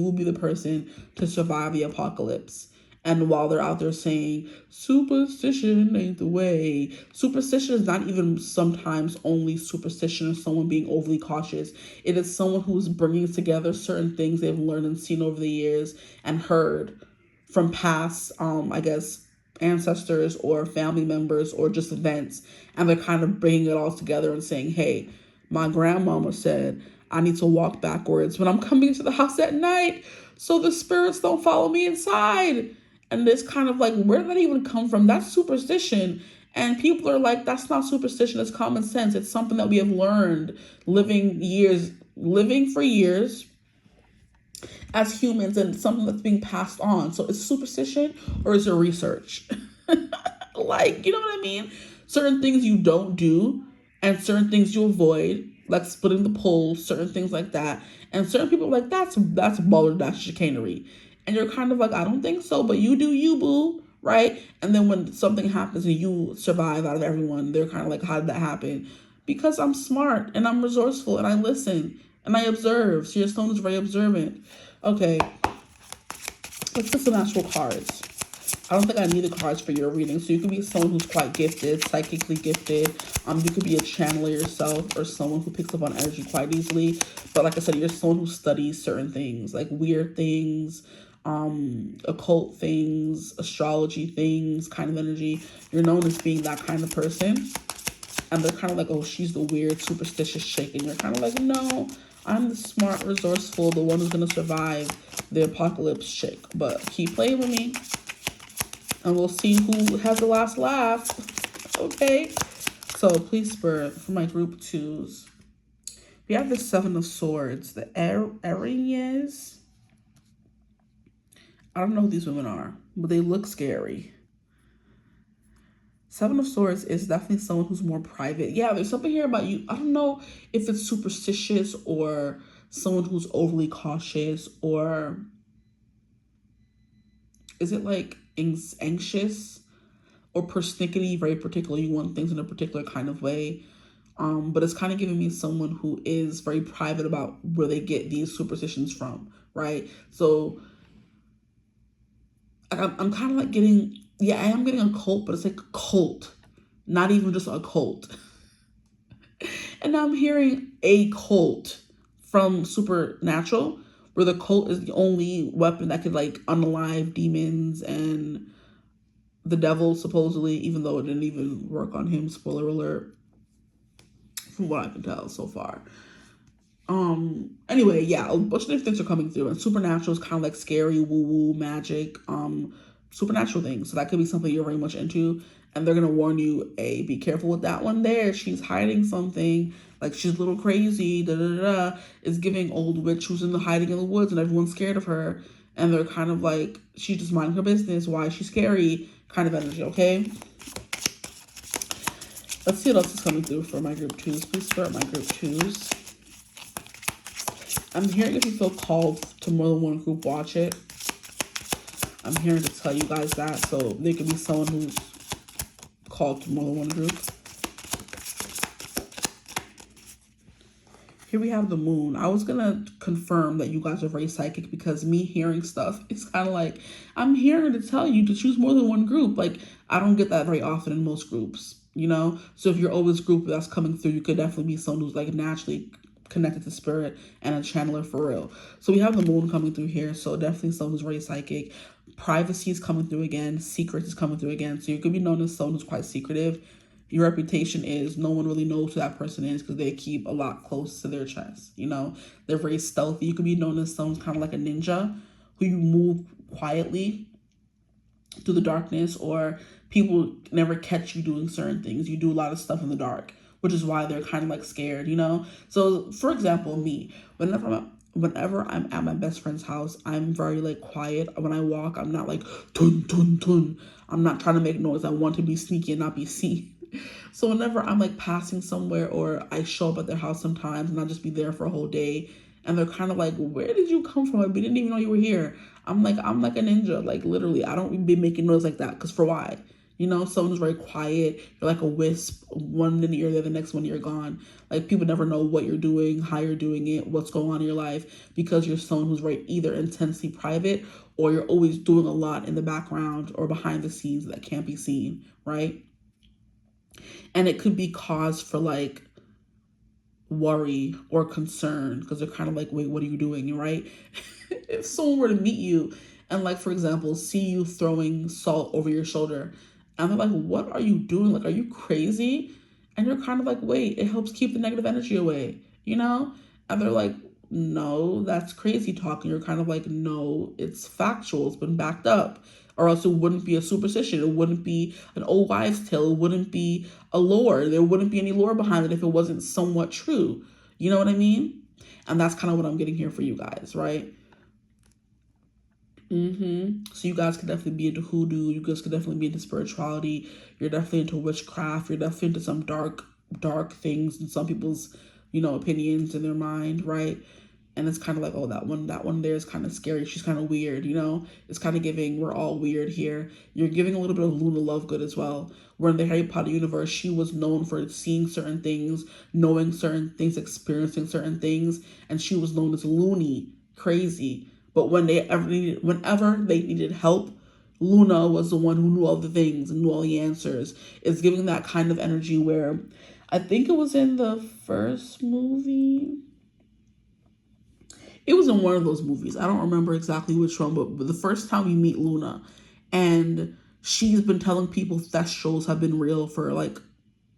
will be the person to survive the apocalypse. And while they're out there saying, superstition ain't the way, superstition is not even sometimes only superstition of someone being overly cautious. It is someone who's bringing together certain things they've learned and seen over the years and heard from past, I guess, ancestors or family members or just events. And they're kind of bringing it all together and saying, hey, my grandmama said I need to walk backwards when I'm coming to the house at night so the spirits don't follow me inside. And this kind of like, where did that even come from? That's superstition. And people are like, that's not superstition. It's common sense. It's something that we have learned living for years as humans, and something that's being passed on. So is superstition or is it research? Like, you know what I mean? Certain things you don't do and certain things you avoid, like splitting the poles, certain things like that. And certain people are like, that's baller, that's chicanery. And you're kind of like, I don't think so, but you do you, boo, right? And then when something happens and you survive out of everyone, they're kind of like, how did that happen? Because I'm smart and I'm resourceful and I listen and I observe. So your stone is very observant. Okay, let's get some actual cards. I don't think I need the cards for your reading. So you could be someone who's quite gifted, psychically gifted. You could be a channeler yourself or someone who picks up on energy quite easily. But like I said, you're someone who studies certain things, like weird things, occult things, astrology things, kind of energy. You're known as being that kind of person. And they're kind of like, oh, she's the weird, superstitious chick. And you're kind of like, no, I'm the smart, resourceful, the one who's going to survive the apocalypse chick. But keep playing with me. And we'll see who has the last laugh. Okay? So please, Spirit, for my group twos. We have the Seven of Swords. The Aries. I don't know who these women are, but they look scary. Seven of Swords is definitely someone who's more private. Yeah, there's something here about you. I don't know if it's superstitious or someone who's overly cautious, or is it like anxious or persnickety, very particular. You want things in a particular kind of way. But it's kind of giving me someone who is very private about where they get these superstitions from, right? So I'm kind of like getting, yeah, I am getting a cult, but it's like a cult, not even just a cult. And now I'm hearing a cult from Supernatural, where the cult is the only weapon that could like unalive demons and the devil, supposedly, even though it didn't even work on him. Spoiler alert, from what I can tell so far. Anyway, yeah, a bunch of different things are coming through, and Supernatural is kind of like scary, woo-woo, magic, supernatural things. So that could be something you're very much into, and they're gonna warn you, hey, be careful with that one there. She's hiding something, like she's a little crazy, da-da-da-da. It's giving old witch who's hiding in the woods and everyone's scared of her, and they're kind of like, she's just minding her business, why is she scary, kind of energy, okay? Let's see what else is coming through for my group twos. Please start my group twos. I'm hearing if you feel called to more than one group, watch it. I'm hearing to tell you guys that. So there could be someone who's called to more than one group. Here we have the moon. I was going to confirm that you guys are very psychic, because me hearing stuff, it's kind of like, I'm hearing to tell you to choose more than one group. Like, I don't get that very often in most groups, you know? So if you're always group that's coming through, you could definitely be someone who's like naturally connected to spirit and a channeler for real. So we have the moon coming through here. So definitely someone who's very psychic. Privacy is coming through again. Secrets is coming through again. So you could be known as someone who's quite secretive. Your reputation is no one really knows who that person is, because they keep a lot close to their chest. You know, they're very stealthy. You could be known as someone kind of like a ninja, who you move quietly through the darkness, or people never catch you doing certain things. You do a lot of stuff in the dark, which is why they're kind of like scared, you know? So for example, me, whenever I'm at my best friend's house, I'm very like quiet. When I walk, I'm not like tun tun tun. I'm not trying to make noise. I want to be sneaky and not be seen. So whenever I'm like passing somewhere or I show up at their house sometimes and I'll just be there for a whole day and they're kind of like, where did you come from? We didn't even know you were here. I'm like a ninja. Like literally, I don't be making noise like that because for why? You know, someone's very quiet. You're like a wisp. One minute you're there, the next one you're gone. Like people never know what you're doing, how you're doing it, what's going on in your life because you're someone who's very either intensely private or you're always doing a lot in the background or behind the scenes that can't be seen, right? And it could be cause for like worry or concern because they're kind of like, wait, what are you doing, right? If someone were to meet you and like, for example, see you throwing salt over your shoulder and they're like, what are you doing? Like, are you crazy? And you're kind of like, wait, it helps keep the negative energy away, you know? And they're like, no, that's crazy talk. And you're kind of like, no, it's factual. It's been backed up. Or else it wouldn't be a superstition. It wouldn't be an old wives' tale. It wouldn't be a lore. There wouldn't be any lore behind it if it wasn't somewhat true. You know what I mean? And that's kind of what I'm getting here for you guys, right? So you guys could definitely be into hoodoo. You guys could definitely be into spirituality. You're definitely into witchcraft. You're definitely into some dark things in some people's, opinions in their mind, right? And it's kind of like, oh, that one there is kind of scary. She's kind of weird, It's kind of giving, we're all weird here. You're giving a little bit of Luna Lovegood as well. Where in the Harry Potter universe, she was known for seeing certain things, knowing certain things, experiencing certain things. And she was known as loony, crazy. But whenever they needed help, Luna was the one who knew all the things and knew all the answers. It's giving that kind of energy where I think it was in the first movie. It was in one of those movies. I don't remember exactly which one, but the first time we meet Luna, and she's been telling people thestrals have been real for like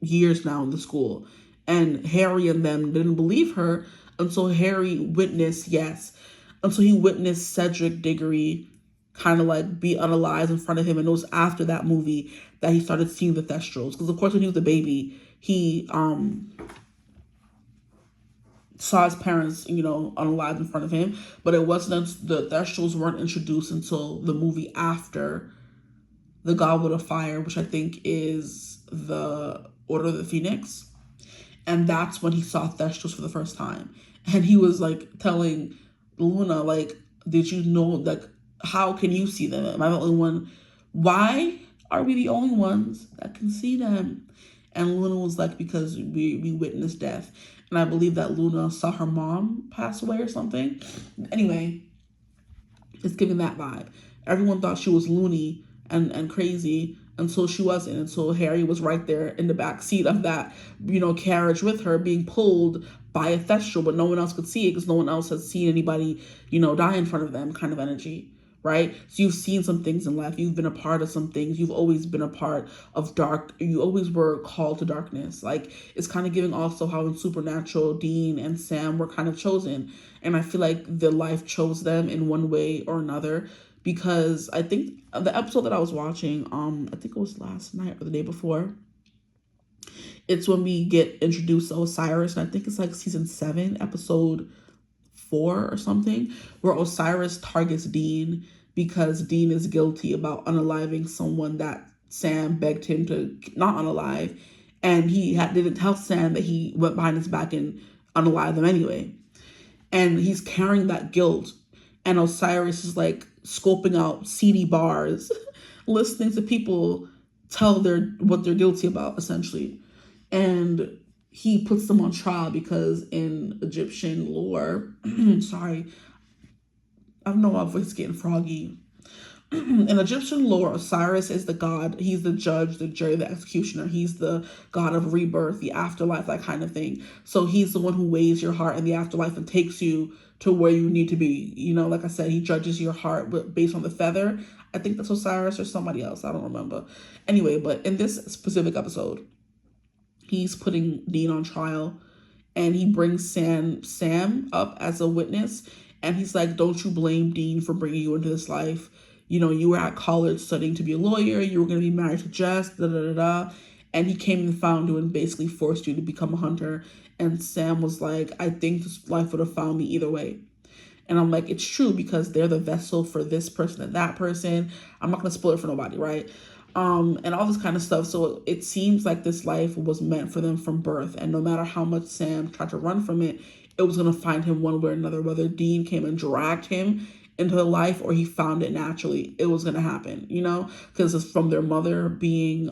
years now in the school. And Harry and them didn't believe her until Harry witnessed, until he witnessed Cedric Diggory kind of like be unalive in front of him. And it was after that movie that he started seeing the thestrals. Because of course when he was a baby, he saw his parents, unalive in front of him. But it wasn't, the thestrals weren't introduced until the movie after the Goblet of Fire, which I think is the Order of the Phoenix. And that's when he saw thestrals for the first time. And he was like telling Luna, like, did you know, like, how can you see them? Am I the only one? Why are we the only ones that can see them? And Luna was like, because we witnessed death. And I believe that Luna saw her mom pass away or something. Anyway, it's giving that vibe. Everyone thought she was loony and crazy until she wasn't, until Harry was right there in the back seat of that, carriage with her being pulled by a thestral, but no one else could see it because no one else has seen anybody, die in front of them kind of energy, right? So you've seen some things in life. You've been a part of some things. You've always been a part of dark. You always were called to darkness. Like, it's kind of giving also how in Supernatural, Dean and Sam were kind of chosen. And I feel like the life chose them in one way or another. Because I think the episode that I was watching, I think it was last night or the day before, it's when we get introduced to Osiris, and I think it's like season 7, episode 4 or something, where Osiris targets Dean because Dean is guilty about unaliving someone that Sam begged him to not unalive, and he didn't tell Sam that he went behind his back and unalived them anyway. And he's carrying that guilt, and Osiris is like scoping out seedy bars, listening to people tell what they're guilty about, essentially. And he puts them on trial because in Egyptian lore, sorry, I don't know why my voice is getting froggy. In Egyptian lore, Osiris is the god. He's the judge, the jury, the executioner. He's the god of rebirth, the afterlife, that kind of thing. So he's the one who weighs your heart in the afterlife and takes you to where you need to be. Like I said, he judges your heart based on the feather. I think that's Osiris or somebody else. I don't remember. Anyway, but in this specific episode, he's putting Dean on trial, and he brings Sam up as a witness. And he's like, don't you blame Dean for bringing you into this life. You were at college studying to be a lawyer. You were going to be married to Jess, da-da-da-da. And he came and found you and basically forced you to become a hunter. And Sam was like, I think this life would have found me either way. And I'm like, it's true because they're the vessel for this person and that person. I'm not going to spoil it for nobody, right? and all this kind of stuff. So it seems like this life was meant for them from birth, and no matter how much Sam tried to run from it, it was going to find him one way or another. Whether Dean came and dragged him into the life or he found it naturally, it was going to happen, you know, because it's from their mother being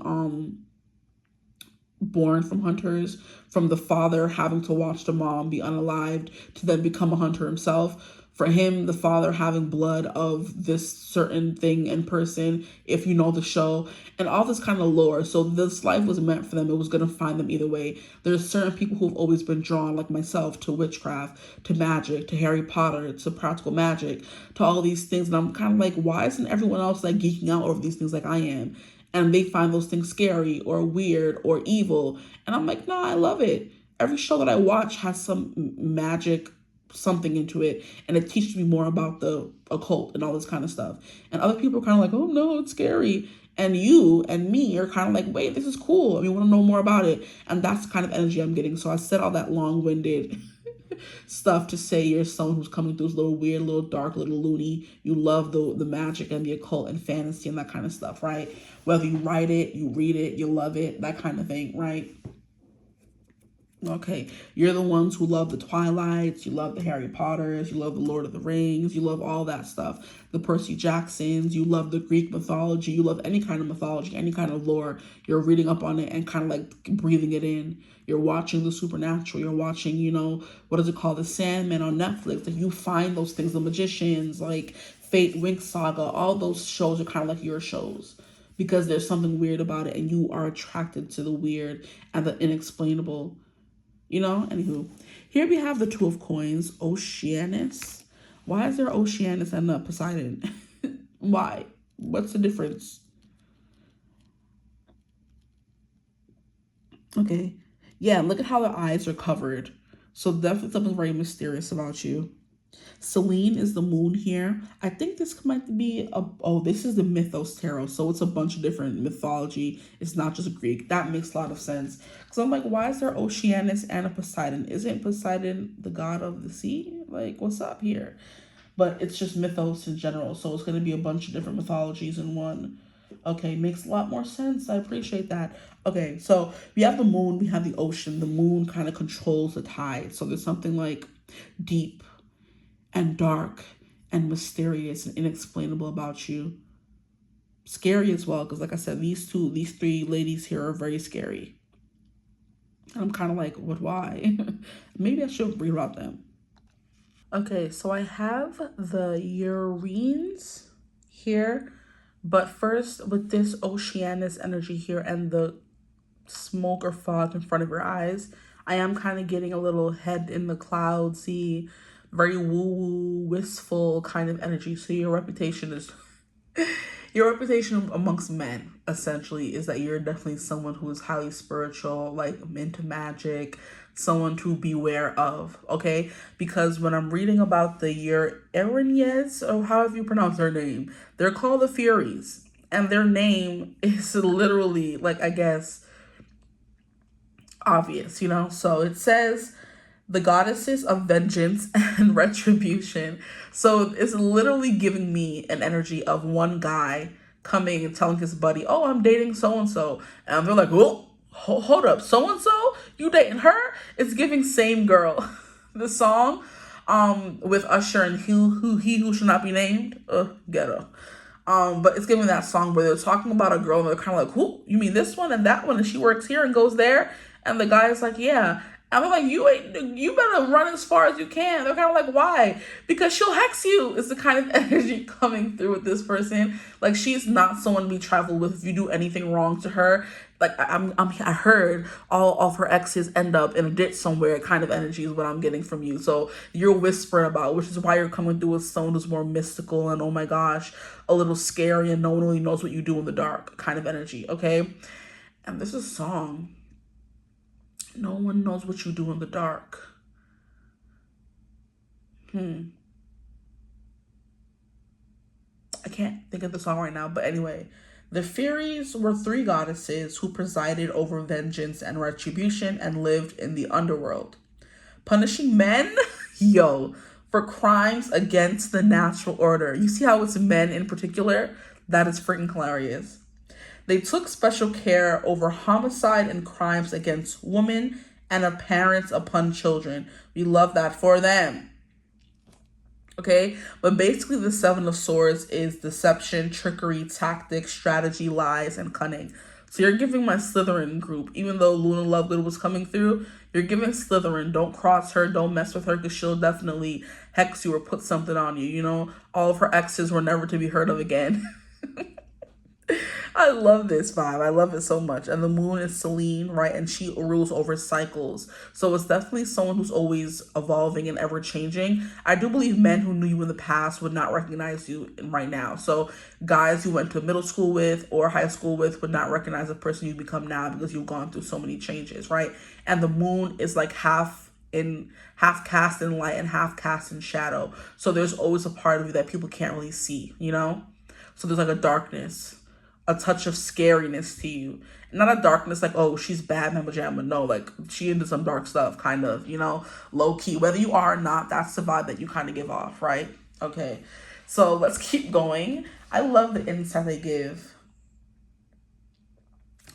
born from hunters, from the father having to watch the mom be unalived to then become a hunter himself. For him, the father having blood of this certain thing and person, if you know the show, and all this kind of lore. So this life was meant for them. It was going to find them either way. There's certain people who've always been drawn, like myself, to witchcraft, to magic, to Harry Potter, to practical magic, to all these things. And I'm kind of like, why isn't everyone else like geeking out over these things like I am? And they find those things scary or weird or evil. And I'm like, no, I love it. Every show that I watch has some magic something into it, and it teaches me more about the occult and all this kind of stuff. And other people are kind of like, oh no, it's scary. And you and me are kind of like, wait, this is cool. I mean, want to know more about it. And that's the kind of energy I'm getting. So I said all that long-winded stuff to say you're someone who's coming through this little weird, little dark, little loony. You love the magic and the occult and fantasy and that kind of stuff, right? Whether you write it, you read it, you love it, that kind of thing, right? Okay, you're the ones who love the Twilights, you love the Harry Potters, you love the Lord of the Rings, you love all that stuff. The Percy Jacksons, you love the Greek mythology, you love any kind of mythology, any kind of lore. You're reading up on it and kind of like breathing it in. You're watching the supernatural. You're watching, you know, what is it called? The Sandman on Netflix. Like you find those things, the Magicians, like Fate, Winx Saga, all those shows are kind of like your shows because there's something weird about it and you are attracted to the weird and the inexplainable. You know, anywho, here we have the Two of Coins, Oceanus. Why is there Oceanus and not Poseidon? Why? What's the difference? Okay. Yeah, look at how the eyes are covered. So definitely something very mysterious about you. Selene is the moon here. I think this might be this is the Mythos Tarot. So it's a bunch of different mythology. It's not just Greek. That makes a lot of sense. Because I'm like, why is there Oceanus and a Poseidon? Isn't Poseidon the god of the sea? Like, what's up here? But it's just mythos in general. So it's going to be a bunch of different mythologies in one. Okay, makes a lot more sense. I appreciate that. Okay, so we have the moon, we have the ocean. The moon kind of controls the tide. So there's something like deep and dark and mysterious and inexplainable about you. Scary as well, because like I said, these three ladies here are very scary. And I'm kind of like, what, why? Maybe I should read about them. Okay, so I have the Urines here, but first with this Oceanus energy here and the smoke or fog in front of your eyes, I am kind of getting a little head in the cloudsy, very woo-woo, wistful kind of energy. So your reputation is your reputation amongst men essentially is that you're definitely someone who is highly spiritual, like into magic, someone to beware of, okay? Because when I'm reading about the Urines, or however you pronounce their name, they're called the Furies, and their name is literally, like, I guess, obvious, you know? So it says the goddesses of vengeance and retribution. So it's literally giving me an energy of one guy coming and telling his buddy, oh, I'm dating so-and-so. And they're like, oh, hold up, so-and-so? You dating her? It's giving Same Girl. The song with Usher and He Who Should Not Be Named. Ghetto. But it's giving that song where they're talking about a girl and they're kind of like, who? You mean this one and that one? And she works here and goes there? And the guy is like, yeah. And I'm like, you better run as far as you can. They're kind of like, why? Because she'll hex you. It's the kind of energy coming through with this person. Like, she's not someone to be trifled with if you do anything wrong to her. Like, I heard all of her exes end up in a ditch somewhere. Kind of energy is what I'm getting from you. So you're whispering about, which is why you're coming through with someone who's more mystical and, oh my gosh, a little scary and no one really knows what you do in the dark kind of energy, okay? And this is a song. No one knows what you do in the dark. I can't think of the song right now, but anyway. The Furies were three goddesses who presided over vengeance and retribution and lived in the underworld, punishing men, for crimes against the natural order. You see how it's men in particular? That is freaking hilarious. They took special care over homicide and crimes against women and of parents upon children. We love that for them. Okay, but basically the Seven of Swords is deception, trickery, tactics, strategy, lies, and cunning. So you're giving my Slytherin group, even though Luna Lovegood was coming through, you're giving Slytherin. Don't cross her, don't mess with her, because she'll definitely hex you or put something on you, you know? All of her exes were never to be heard of again. I love this vibe. I love it so much. And the moon is Selene, right? And she rules over cycles. So it's definitely someone who's always evolving and ever changing. I do believe men who knew you in the past would not recognize you right now. So guys you went to middle school with or high school with would not recognize the person you become now because you've gone through so many changes, right? And the moon is like half cast in light and half cast in shadow. So there's always a part of you that people can't really see, you know? So there's like a darkness, a touch of scariness to you. Not a darkness like, oh, she's bad, mamma jamma. No, like she into some dark stuff, kind of, you know, low key. Whether you are or not, that's the vibe that you kind of give off, right? Okay, so let's keep going. I love the insight they give.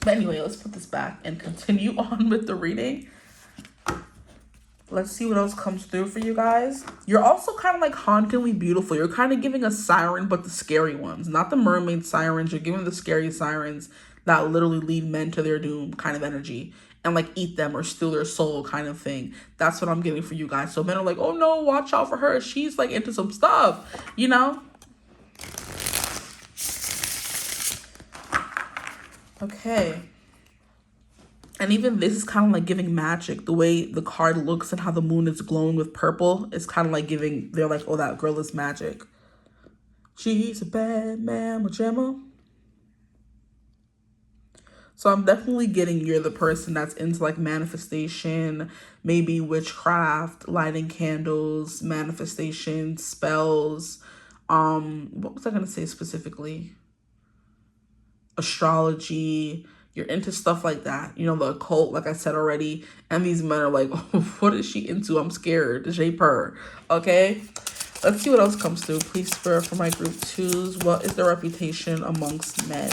But anyway, let's put this back and continue on with the reading. Let's see what else comes through for you guys. You're also kind of like hauntingly beautiful. You're kind of giving a siren, but the scary ones. Not the mermaid sirens. You're giving the scary sirens that literally lead men to their doom kind of energy. And like eat them or steal their soul kind of thing. That's what I'm getting for you guys. So men are like, oh no, watch out for her. She's like into some stuff, you know? Okay. And even this is kind of like giving magic. The way the card looks and how the moon is glowing with purple is kind of like giving, they're like, oh, that girl is magic. She's a bad mamma jamma. So I'm definitely getting you're the person that's into like manifestation, maybe witchcraft, lighting candles, manifestation, spells. What was I going to say specifically? Astrology. You're into stuff like that, you know, the occult, like I said already. And these men are like, oh, what is she into? I'm scared. J per. Okay, let's see what else comes through. Please spare for my group twos. What is their reputation amongst men?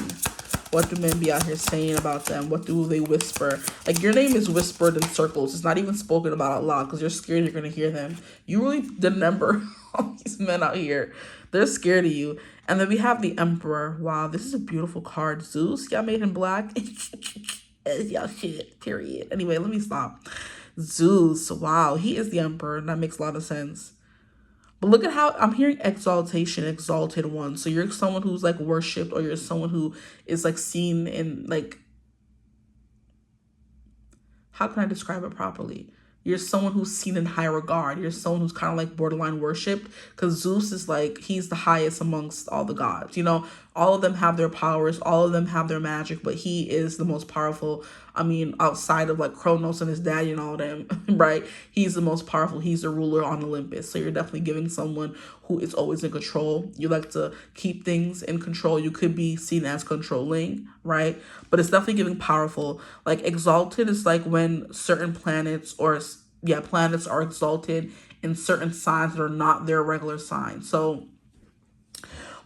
What do men be out here saying about them? What do they whisper? Like your name is whispered in circles. It's not even spoken about out loud because you're scared you're going to hear them. You really remember all these men out here. They're scared of you. And then we have the Emperor. Wow, this is a beautiful card. Zeus, y'all made him black. Y'all shit, period. Anyway, let me stop. Zeus, wow, he is the Emperor. And that makes a lot of sense. But look at how I'm hearing exaltation, exalted one. So you're someone who's like worshipped, or you're someone who is like seen in like, how can I describe it properly? You're someone who's seen in high regard. You're someone who's kind of like borderline worshipped, because Zeus is like, he's the highest amongst all the gods. You know, all of them have their powers. All of them have their magic, but he is the most powerful. I mean, outside of like Kronos and his daddy and all them, right? He's the most powerful. He's the ruler on Olympus. So you're definitely giving someone who is always in control. You like to keep things in control. You could be seen as controlling, right? But it's definitely giving powerful. Like exalted is like when certain planets planets are exalted in certain signs that are not their regular signs. So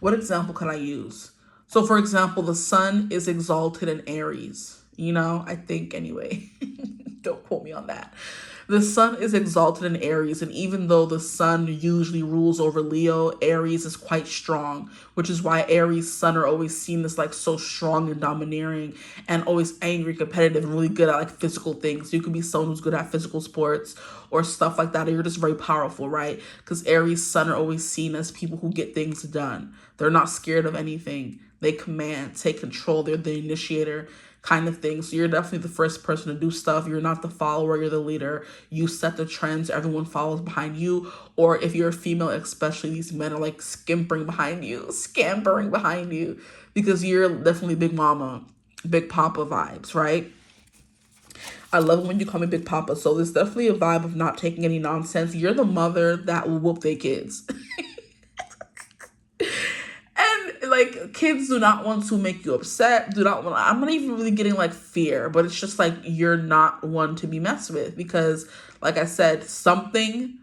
what example can I use? So for example, the sun is exalted in Aries. You know, I think anyway, don't quote me on that. The sun is exalted in Aries, and even though the sun usually rules over Leo, Aries is quite strong, which is why Aries sun are always seen as like so strong and domineering and always angry, competitive, and really good at like physical things. You could be someone who's good at physical sports or stuff like that, or you're just very powerful, right? Because Aries sun are always seen as people who get things done. They're not scared of anything. They command, take control. They're the initiator kind of thing. So you're definitely the first person to do stuff. You're not the follower, you're the leader. You set the trends, everyone follows behind you. Or if you're a female, especially, these men are like scampering behind you, because you're definitely big mama, big papa vibes, right? I love it when you call me Big Papa. So there's definitely a vibe of not taking any nonsense. You're the mother that will whoop their kids. Like, kids do not want to make you upset. I'm not even really getting like fear, but it's just like you're not one to be messed with, because like I said, something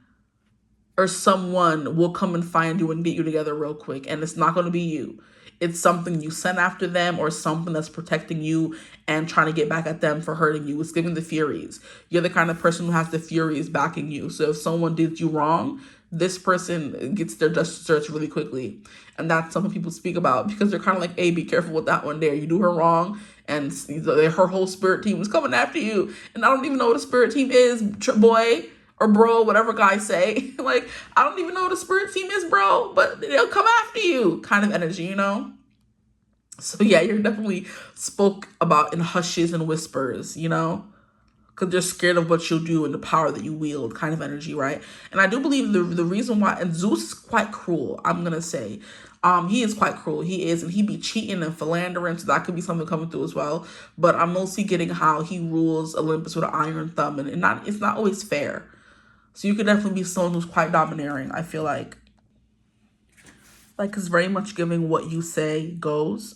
or someone will come and find you and get you together real quick, and it's not going to be you. it's something you sent after them or something that's protecting you and trying to get back at them for hurting you. It's giving the Furies. You're the kind of person who has the Furies backing you. So if someone did you wrong, this person gets their just desserts really quickly. And that's something people speak about because they're kind of like, hey, be careful with that one there. You do her wrong and her whole spirit team is coming after you. And I don't even know what a spirit team is, boy or bro, whatever guys say. Like, I don't even know what a spirit team is, bro, but they'll come after you kind of energy, you know? So yeah, you're definitely spoke about in hushes and whispers, you know? Because they're scared of what you'll do and the power that you wield kind of energy, right? And I do believe the reason why, and Zeus is quite cruel, I'm going to say. He is quite cruel. He is, and he be cheating and philandering, so that could be something coming through as well. But I'm mostly getting how he rules Olympus with an iron thumb, and it's not always fair. So you could definitely be someone who's quite domineering, I feel like. Like, it's very much giving what you say goes.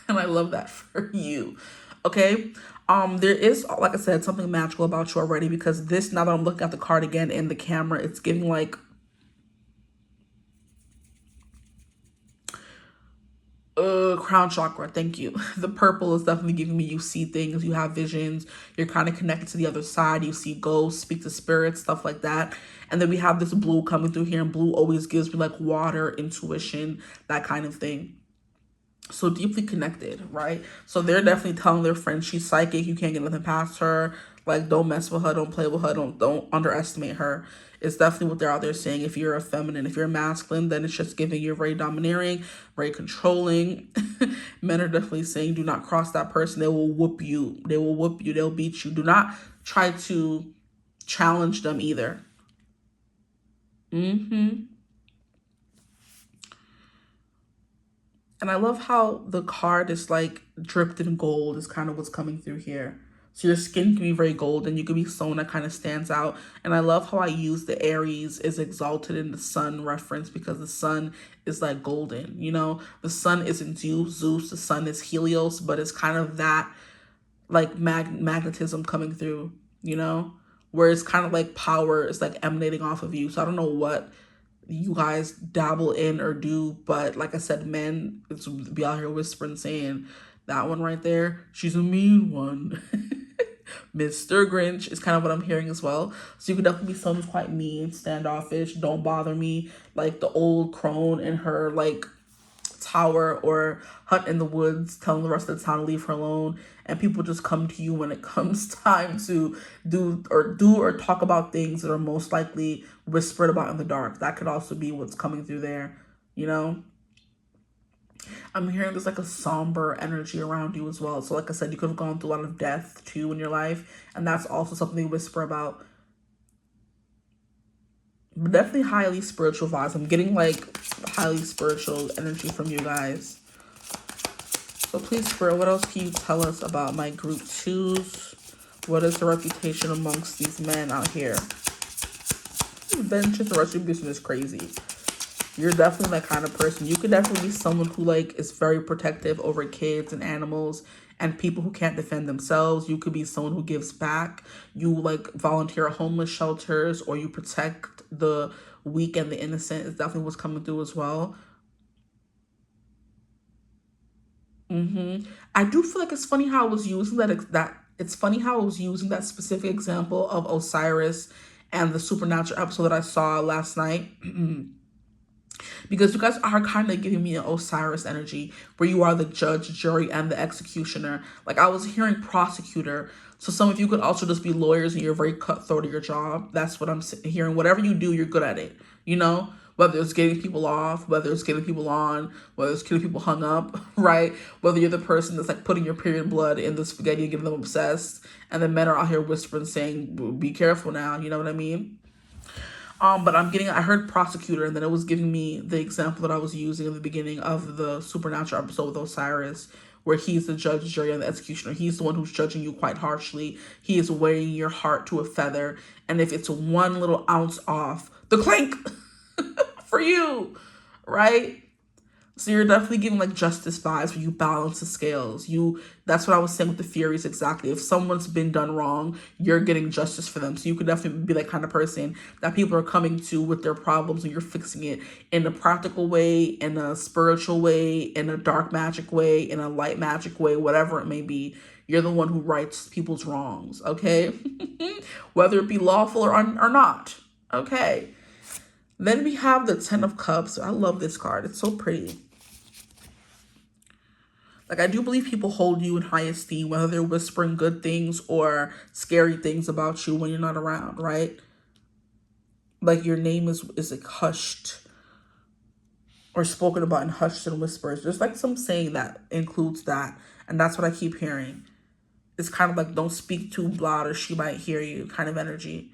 And I love that for you. Okay? There is, like I said, something magical about you already because this, now that I'm looking at the card again in the camera, it's giving like crown chakra. Thank you. The purple is definitely giving me you see things, you have visions, you're kind of connected to the other side, you see ghosts, speak to spirits, stuff like that. And then we have this blue coming through here, and blue always gives me like water, intuition, that kind of thing. So deeply connected, right? So they're definitely telling their friend she's psychic, you can't get nothing past her, like don't mess with her, don't play with her, don't underestimate her. It's definitely what they're out there saying. If you're a feminine, if you're a masculine, then it's just giving you're very domineering, very controlling. Men are definitely saying do not cross that person. They will whoop you. They will whoop you. They'll beat you. Do not try to challenge them either. And I love how the card is like dripped in gold is kind of what's coming through here. So your skin can be very golden. You can be someone that kind of stands out. And I love how I use the Aries is exalted in the sun reference because the sun is like golden, you know? The sun isn't Zeus, the sun is Helios, but it's kind of that like magnetism coming through, you know? Where it's kind of like power is like emanating off of you. So I don't know what you guys dabble in or do, but like I said, men, it's be out here whispering saying that one right there, she's a mean one. Mr. Grinch is kind of what I'm hearing as well. So you could definitely be someone who's quite mean, standoffish, don't bother me, like the old crone in her like tower or hut in the woods telling the rest of the town to leave her alone, and people just come to you when it comes time to do or talk about things that are most likely whispered about in the dark. That could also be what's coming through there, you know? I'm hearing there's like a somber energy around you as well. So like I said, you could have gone through a lot of death too in your life, and that's also something they whisper about. But definitely highly spiritual vibes. I'm getting like highly spiritual energy from you guys. So please, Spirit, what else can you tell us about my group twos? What is the reputation amongst these men out here? Vengeance and retribution is crazy. You're definitely that kind of person. You could definitely be someone who like is very protective over kids and animals and people who can't defend themselves. You could be someone who gives back. You like volunteer at homeless shelters, or you protect the weak and the innocent. Is definitely what's coming through as well. I do feel like it's funny how I was using it's funny how I was using that specific example of Osiris and the supernatural episode that I saw last night. Because you guys are kind of giving me an Osiris energy where you are the judge, jury, and the executioner. Like I was hearing prosecutor. So some of you could also just be lawyers and you're very cutthroat at your job. That's what I'm hearing. Whatever you do, you're good at it. You know, whether it's getting people off, whether it's getting people on, whether it's getting people hung up, right? Whether you're the person that's like putting your period blood in the spaghetti and getting them obsessed. And then men are out here whispering saying, be careful now. You know what I mean? But I heard prosecutor, and then it was giving me the example that I was using in the beginning of the supernatural episode with Osiris, where he's the judge, jury, and the executioner. He's the one who's judging you quite harshly. He is weighing your heart to a feather. And if it's one little ounce off, the clink for you, right? So you're definitely giving like justice vibes where you balance the scales. That's what I was saying with the Furies exactly. If someone's been done wrong, you're getting justice for them. So you could definitely be that kind of person that people are coming to with their problems and you're fixing it in a practical way, in a spiritual way, in a dark magic way, in a light magic way, whatever it may be. You're the one who rights people's wrongs, okay? Whether it be lawful or not, okay? Then we have the Ten of Cups. I love this card. It's so pretty. Like, I do believe people hold you in high esteem, whether they're whispering good things or scary things about you when you're not around, right? Like, your name is like hushed or spoken about in hushed and whispers. There's like some saying that includes that. And that's what I keep hearing. It's kind of like, don't speak too loud or she might hear you kind of energy.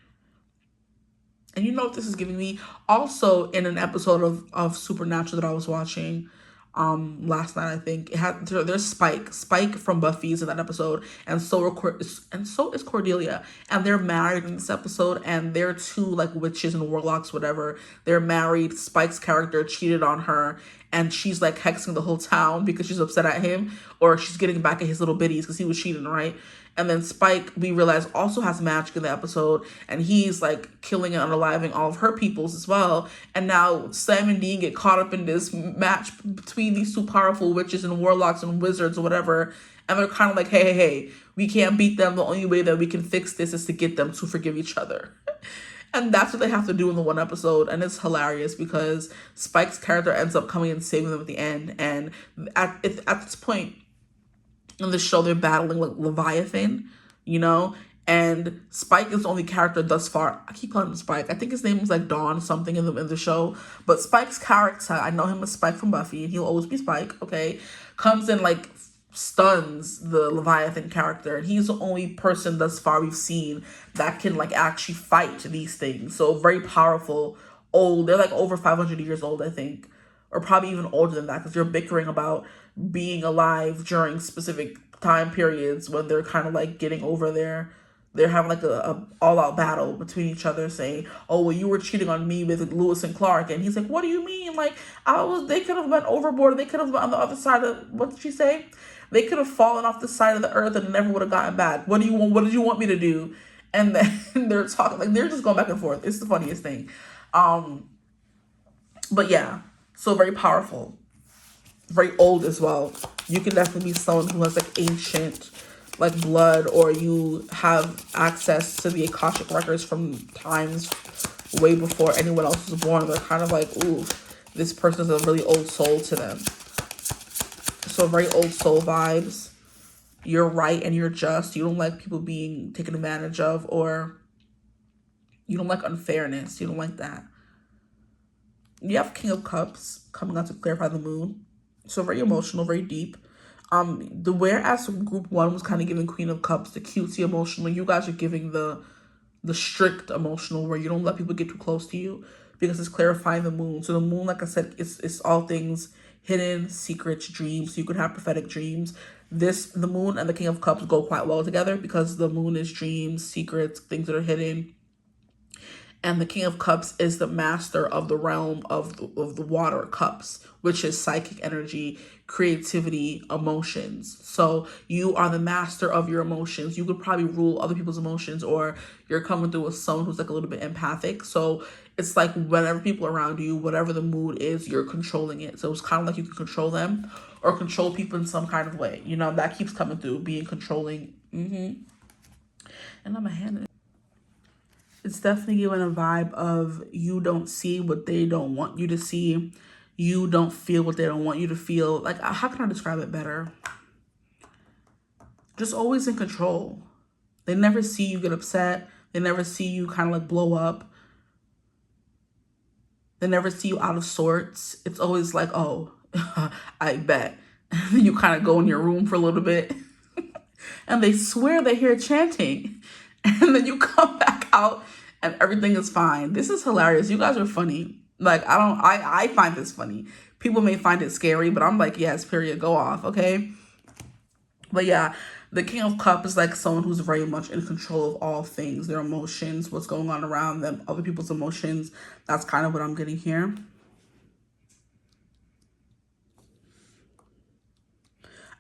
And you know what this is giving me? Also, in an episode of Supernatural that I was watching last night, I think, there's Spike from Buffy's in that episode, and so is Cordelia, and they're married in this episode, and they're two like witches and warlocks, whatever. They're married. Spike's character cheated on her, and she's like hexing the whole town because she's upset at him, or she's getting back at his little biddies because he was cheating, right? And then Spike, we realize, also has magic in the episode, and he's like killing and unaliving all of her peoples as well. And now Sam and Dean get caught up in this match between these two powerful witches and warlocks and wizards or whatever. And they're kind of like, hey, we can't beat them. The only way that we can fix this is to get them to forgive each other. And that's what they have to do in the one episode. And it's hilarious because Spike's character ends up coming and saving them at the end. And at this point in the show, they're battling like Leviathan, you know? And Spike is the only character thus far. I keep calling him Spike. I think his name was like Dawn something in the show. But Spike's character, I know him as Spike from Buffy, and he'll always be Spike, okay? Comes and like stuns the Leviathan character. And he's the only person thus far we've seen that can like actually fight these things. So very powerful, old. They're like over 500 years old, I think. Or probably even older than that because they're bickering about being alive during specific time periods when they're kind of like getting over there. They're having like a all-out battle between each other saying, oh, well, you were cheating on me with Lewis and Clark. And he's like, what do you mean? Like, they could have went overboard. They could have been on the other side of, what did she say? They could have fallen off the side of the earth and never would have gotten back. What did you want me to do? And then they're talking, like, they're just going back and forth. It's the funniest thing. But yeah, so very powerful. Very old as well. You can definitely be someone who has like ancient like blood, or you have access to the Akashic records from times way before anyone else was born. They're kind of like, ooh, this person is a really old soul to them. So very old soul vibes. You're right and you're just. You don't like people being taken advantage of, or you don't like unfairness. You don't like that. You have King of Cups coming out to clarify the moon. So very emotional, very deep. Whereas group one was kind of giving Queen of Cups, the cutesy emotional, you guys are giving the strict emotional, where you don't let people get too close to you because it's clarifying the moon. So the moon, like I said, it's all things hidden, secrets, dreams. So you could have prophetic dreams. The moon and the King of Cups go quite well together because the moon is dreams, secrets, things that are hidden. And the King of Cups is the master of the realm of the water cups, which is psychic energy, creativity, emotions. So you are the master of your emotions. You could probably rule other people's emotions, or you're coming through with someone who's like a little bit empathic. So it's like whenever people around you, whatever the mood is, you're controlling it. So it's kind of like you can control them or control people in some kind of way. You know, that keeps coming through, being controlling. And I'm a hand. It's definitely giving a vibe of you don't see what they don't want you to see. You don't feel what they don't want you to feel. Like, how can I describe it better? Just always in control. They never see you get upset. They never see you kind of like blow up. They never see you out of sorts. It's always like, oh, I bet. And then you kind of go in your room for a little bit. And they swear they hear chanting. And then you come back out and everything is fine. This is hilarious. You guys are funny. Like, I find this funny. People may find it scary, but I'm like, yes, period, go off, okay? But yeah, the King of Cups is like someone who's very much in control of all things, their emotions, what's going on around them, other people's emotions. That's kind of what I'm getting here.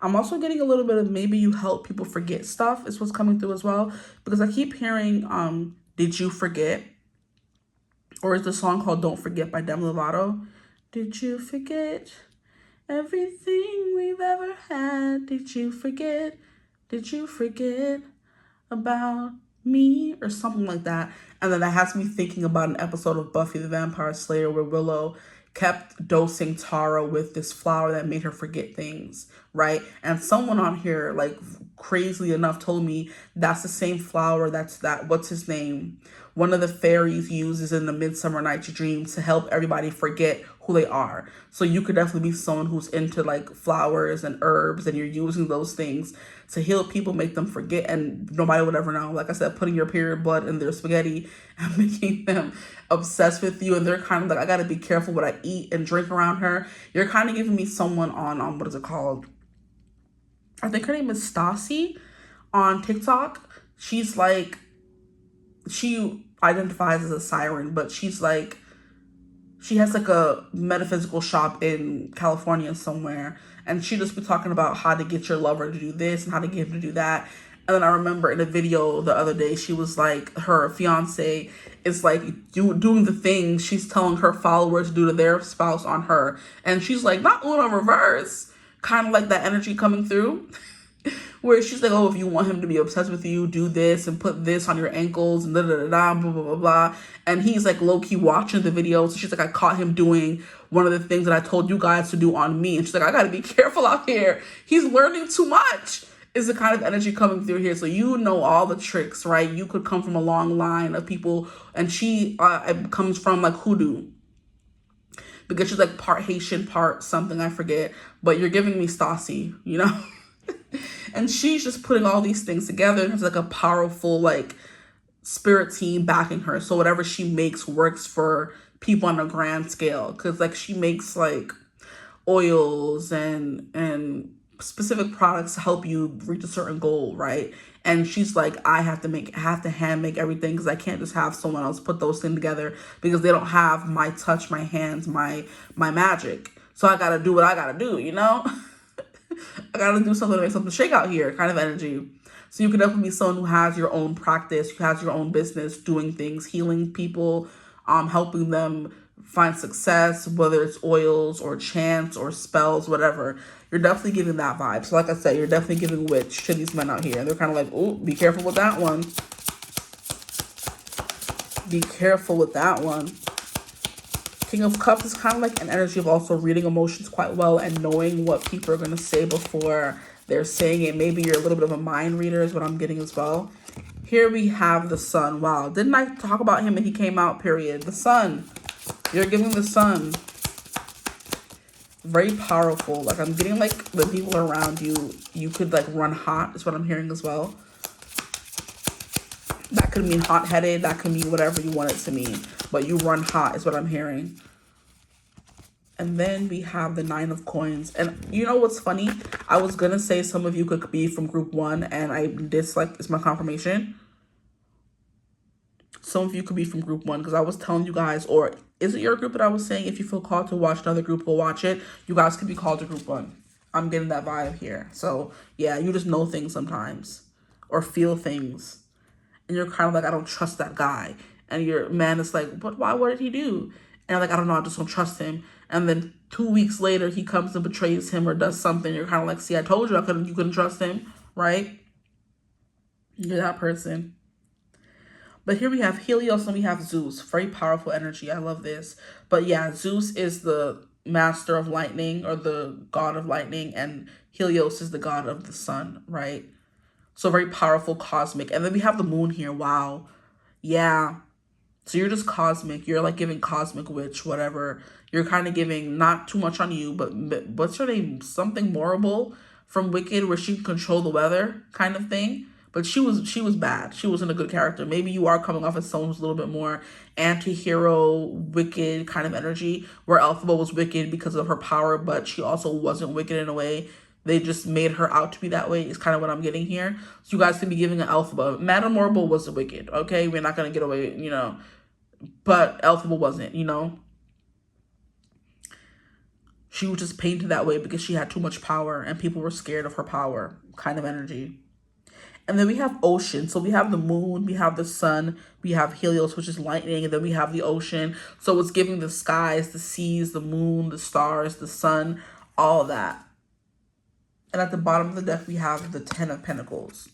I'm also getting a little bit of maybe you help people forget stuff is what's coming through as well. Because I keep hearing, did you forget? Or is the song called Don't Forget by Demi Lovato? Did you forget everything we've ever had? Did you forget? Did you forget about me? Or something like that. And then that has me thinking about an episode of Buffy the Vampire Slayer where Willow kept dosing Tara with this flower that made her forget things, right? And someone on here, like, crazily enough told me that's the same flower what's his name? One of the fairies uses in the Midsummer Night's Dream to help everybody forget who they are. So you could definitely be someone who's into like flowers and herbs and you're using those things to heal people, make them forget, and nobody would ever know. Like I said, putting your period blood in their spaghetti and making them obsessed with you. And they're kind of like, I got to be careful what I eat and drink around her. You're kind of giving me someone on what is it called? I think her name is Stassi on TikTok. She's like, she identifies as a siren, but she's like, she has like a metaphysical shop in California somewhere, and she just be talking about how to get your lover to do this and how to get him to do that. And then I remember in a video the other day, she was like, her fiance is like doing the things she's telling her followers to do to their spouse on her. And she's like, not Uno reverse, kind of like that energy coming through. Where she's like, oh, if you want him to be obsessed with you, do this and put this on your ankles and da da da da, blah, blah, blah, blah. And he's like low-key watching the video. So she's like, I caught him doing one of the things that I told you guys to do on me. And she's like, I gotta be careful out here. He's learning too much, is the kind of energy coming through here. So you know all the tricks, right? You could come from a long line of people. And she comes from like hoodoo. Because she's like part Haitian, part something, I forget. But you're giving me Stassi, you know? And she's just putting all these things together and has like a powerful like spirit team backing her. So whatever she makes works for people on a grand scale. Cause like she makes like oils and specific products to help you reach a certain goal, right? And she's like, I have to hand make everything because I can't just have someone else put those things together because they don't have my touch, my hands, my magic. So I gotta do what I gotta do, you know? I gotta do something to make something shake out here, kind of energy. So you could definitely be someone who has your own practice, who has your own business, doing things, healing people, helping them find success, whether it's oils or chants or spells, whatever. You're definitely giving that vibe. So like I said, you're definitely giving witch to these men out here. And they're kind of like, oh, be careful with that one. Be careful with that one. King of Cups is kind of like an energy of also reading emotions quite well and knowing what people are going to say before they're saying it. Maybe you're a little bit of a mind reader is what I'm getting as well. Here we have the Sun. Wow. Didn't I talk about him and he came out, period. The Sun. You're giving the Sun. Very powerful. Like I'm getting like the people around you, you could like run hot is what I'm hearing as well. That could mean hot-headed. That could mean whatever you want it to mean. But you run hot is what I'm hearing. And then we have the Nine of Coins. And you know what's funny? I was going to say some of you could be from group 1. And I dislike, it's my confirmation. Some of you could be from group 1. Because I was telling you guys, or is it your group that I was saying? If you feel called to watch another group, go watch it. You guys could be called to group 1. I'm getting that vibe here. So yeah, you just know things sometimes. Or feel things. And you're kind of like, I don't trust that guy. And your man is like, but why? What did he do? And like, I don't know, I just don't trust him. And then 2 weeks later, he comes and betrays him or does something. You're kind of like, see, I told you you couldn't trust him, right? You're that person. But here we have Helios and we have Zeus. Very powerful energy. I love this. But yeah, Zeus is the master of lightning or the god of lightning. And Helios is the god of the sun, right? So very powerful, cosmic. And then we have the moon here. Wow. Yeah. So you're just cosmic. You're like giving cosmic witch, whatever. You're kind of giving not too much on you, but what's her name? Something Morrible from Wicked where she can control the weather kind of thing. But she was bad. She wasn't a good character. Maybe you are coming off as someone who's a little bit more anti-hero, wicked kind of energy, where Elphaba was wicked because of her power, but she also wasn't wicked in a way. They just made her out to be that way is kind of what I'm getting here. So you guys could be giving an Elphaba. Madame Morrible was the wicked, okay? We're not going to get away, you know. But Elphaba wasn't, you know. She was just painted that way because she had too much power and people were scared of her power kind of energy. And then we have ocean. So we have the moon, we have the sun, we have Helios, which is lightning, and then we have the ocean. So it's giving the skies, the seas, the moon, the stars, the sun, all of that. And at the bottom of the deck, we have the 10 of Pentacles.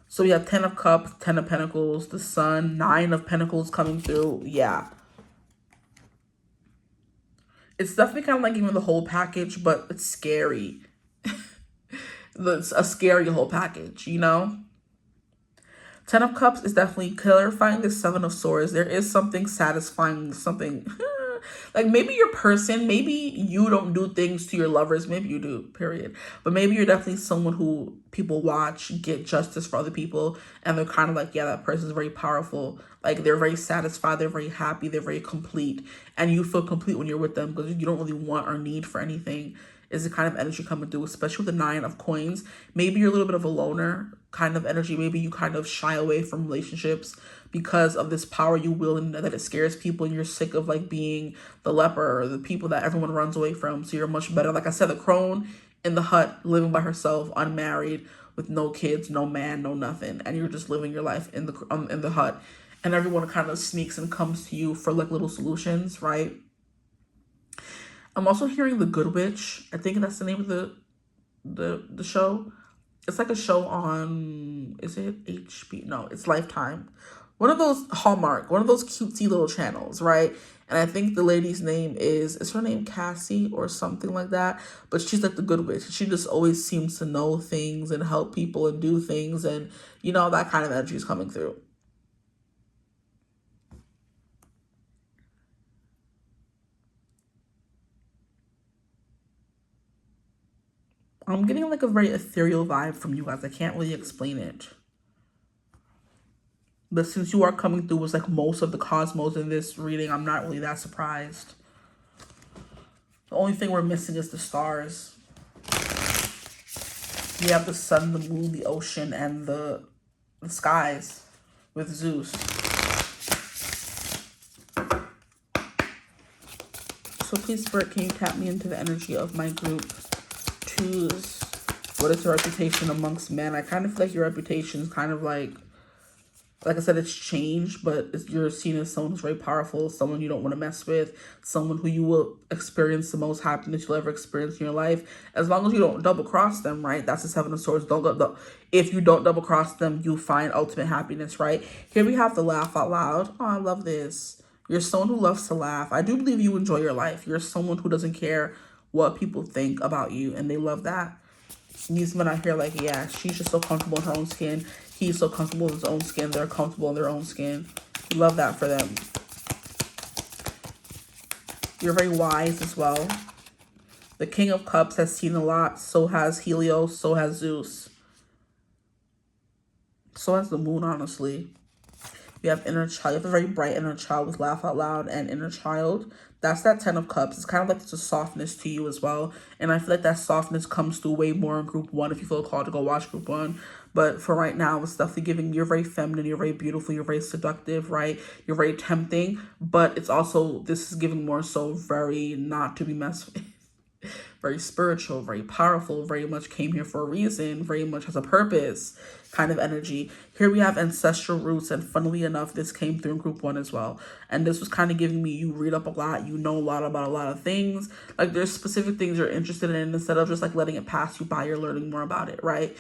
So we have 10 of Cups, 10 of Pentacles, the sun, 9 of Pentacles coming through. Yeah. It's definitely kind of like giving the whole package, but it's scary. It's a scary whole package, you know? 10 of Cups is definitely clarifying the 7 of Swords. There is something satisfying, something like maybe your person, maybe you don't do things to your lovers. Maybe you do, period. But maybe you're definitely someone who people watch get justice for other people. And they're kind of like, yeah, that person's very powerful. Like they're very satisfied. They're very happy. They're very complete. And you feel complete when you're with them because you don't really want or need for anything. Is the kind of energy coming through, especially with the 9 of Coins. Maybe you're a little bit of a loner kind of energy. Maybe you kind of shy away from relationships because of this power you will and that it scares people, and you're sick of like being the leper or the people that everyone runs away from. So you're much better. Like I said, the crone in the hut, living by herself, unmarried, with no kids, no man, no nothing. And you're just living your life in the hut. And everyone kind of sneaks and comes to you for like little solutions, right? I'm also hearing The Good Witch. I think that's the name of the show. It's like a show on, is it HB? No, it's Lifetime. One of those Hallmark, one of those cutesy little channels, right? And I think the lady's name is her name Cassie or something like that? But she's like the Good Witch. She just always seems to know things and help people and do things. And, you know, that kind of energy is coming through. I'm getting like a very ethereal vibe from you guys. I can't really explain it. But since you are coming through with like most of the cosmos in this reading, I'm not really that surprised. The only thing we're missing is the stars. We have the sun, the moon, the ocean, and the skies with Zeus. So please, Spirit, can you tap me into the energy of my group? What is your reputation amongst men? I kind of feel like your reputation is kind of like I said, it's changed, but you're seen as someone who's very powerful, someone you don't want to mess with, someone who you will experience the most happiness you'll ever experience in your life, as long as you don't double cross them, right? That's the 7 of Swords. If you don't double cross them, you find ultimate happiness, right? Here we have the laugh out loud. Oh, I love this. You're someone who loves to laugh. I do believe you enjoy your life. You're someone who doesn't care what people think about you, and they love that. These men out here like, yeah, she's just so comfortable in her own skin. He's so comfortable in his own skin. They're comfortable in their own skin. Love that for them. You're very wise as well. The King of Cups has seen a lot. So has Helios. So has Zeus. So has the moon, honestly. We have inner child. You have a very bright inner child with laugh out loud and inner child. That's that 10 of Cups. It's kind of like it's a softness to you as well. And I feel like that softness comes through way more in group 1 if you feel called to go watch group 1. But for right now, it's definitely giving you're very feminine, you're very beautiful, you're very seductive, right? You're very tempting. But it's also, this is giving more so very not to be messed with. Very spiritual, very powerful, very much came here for a reason, very much has a purpose kind of energy. Here we have ancestral roots, and funnily enough, this came through in group 1 as well. And this was kind of giving me, you read up a lot, you know a lot about a lot of things. Like there's specific things you're interested in, instead of just like letting it pass you by, you're learning more about it, right?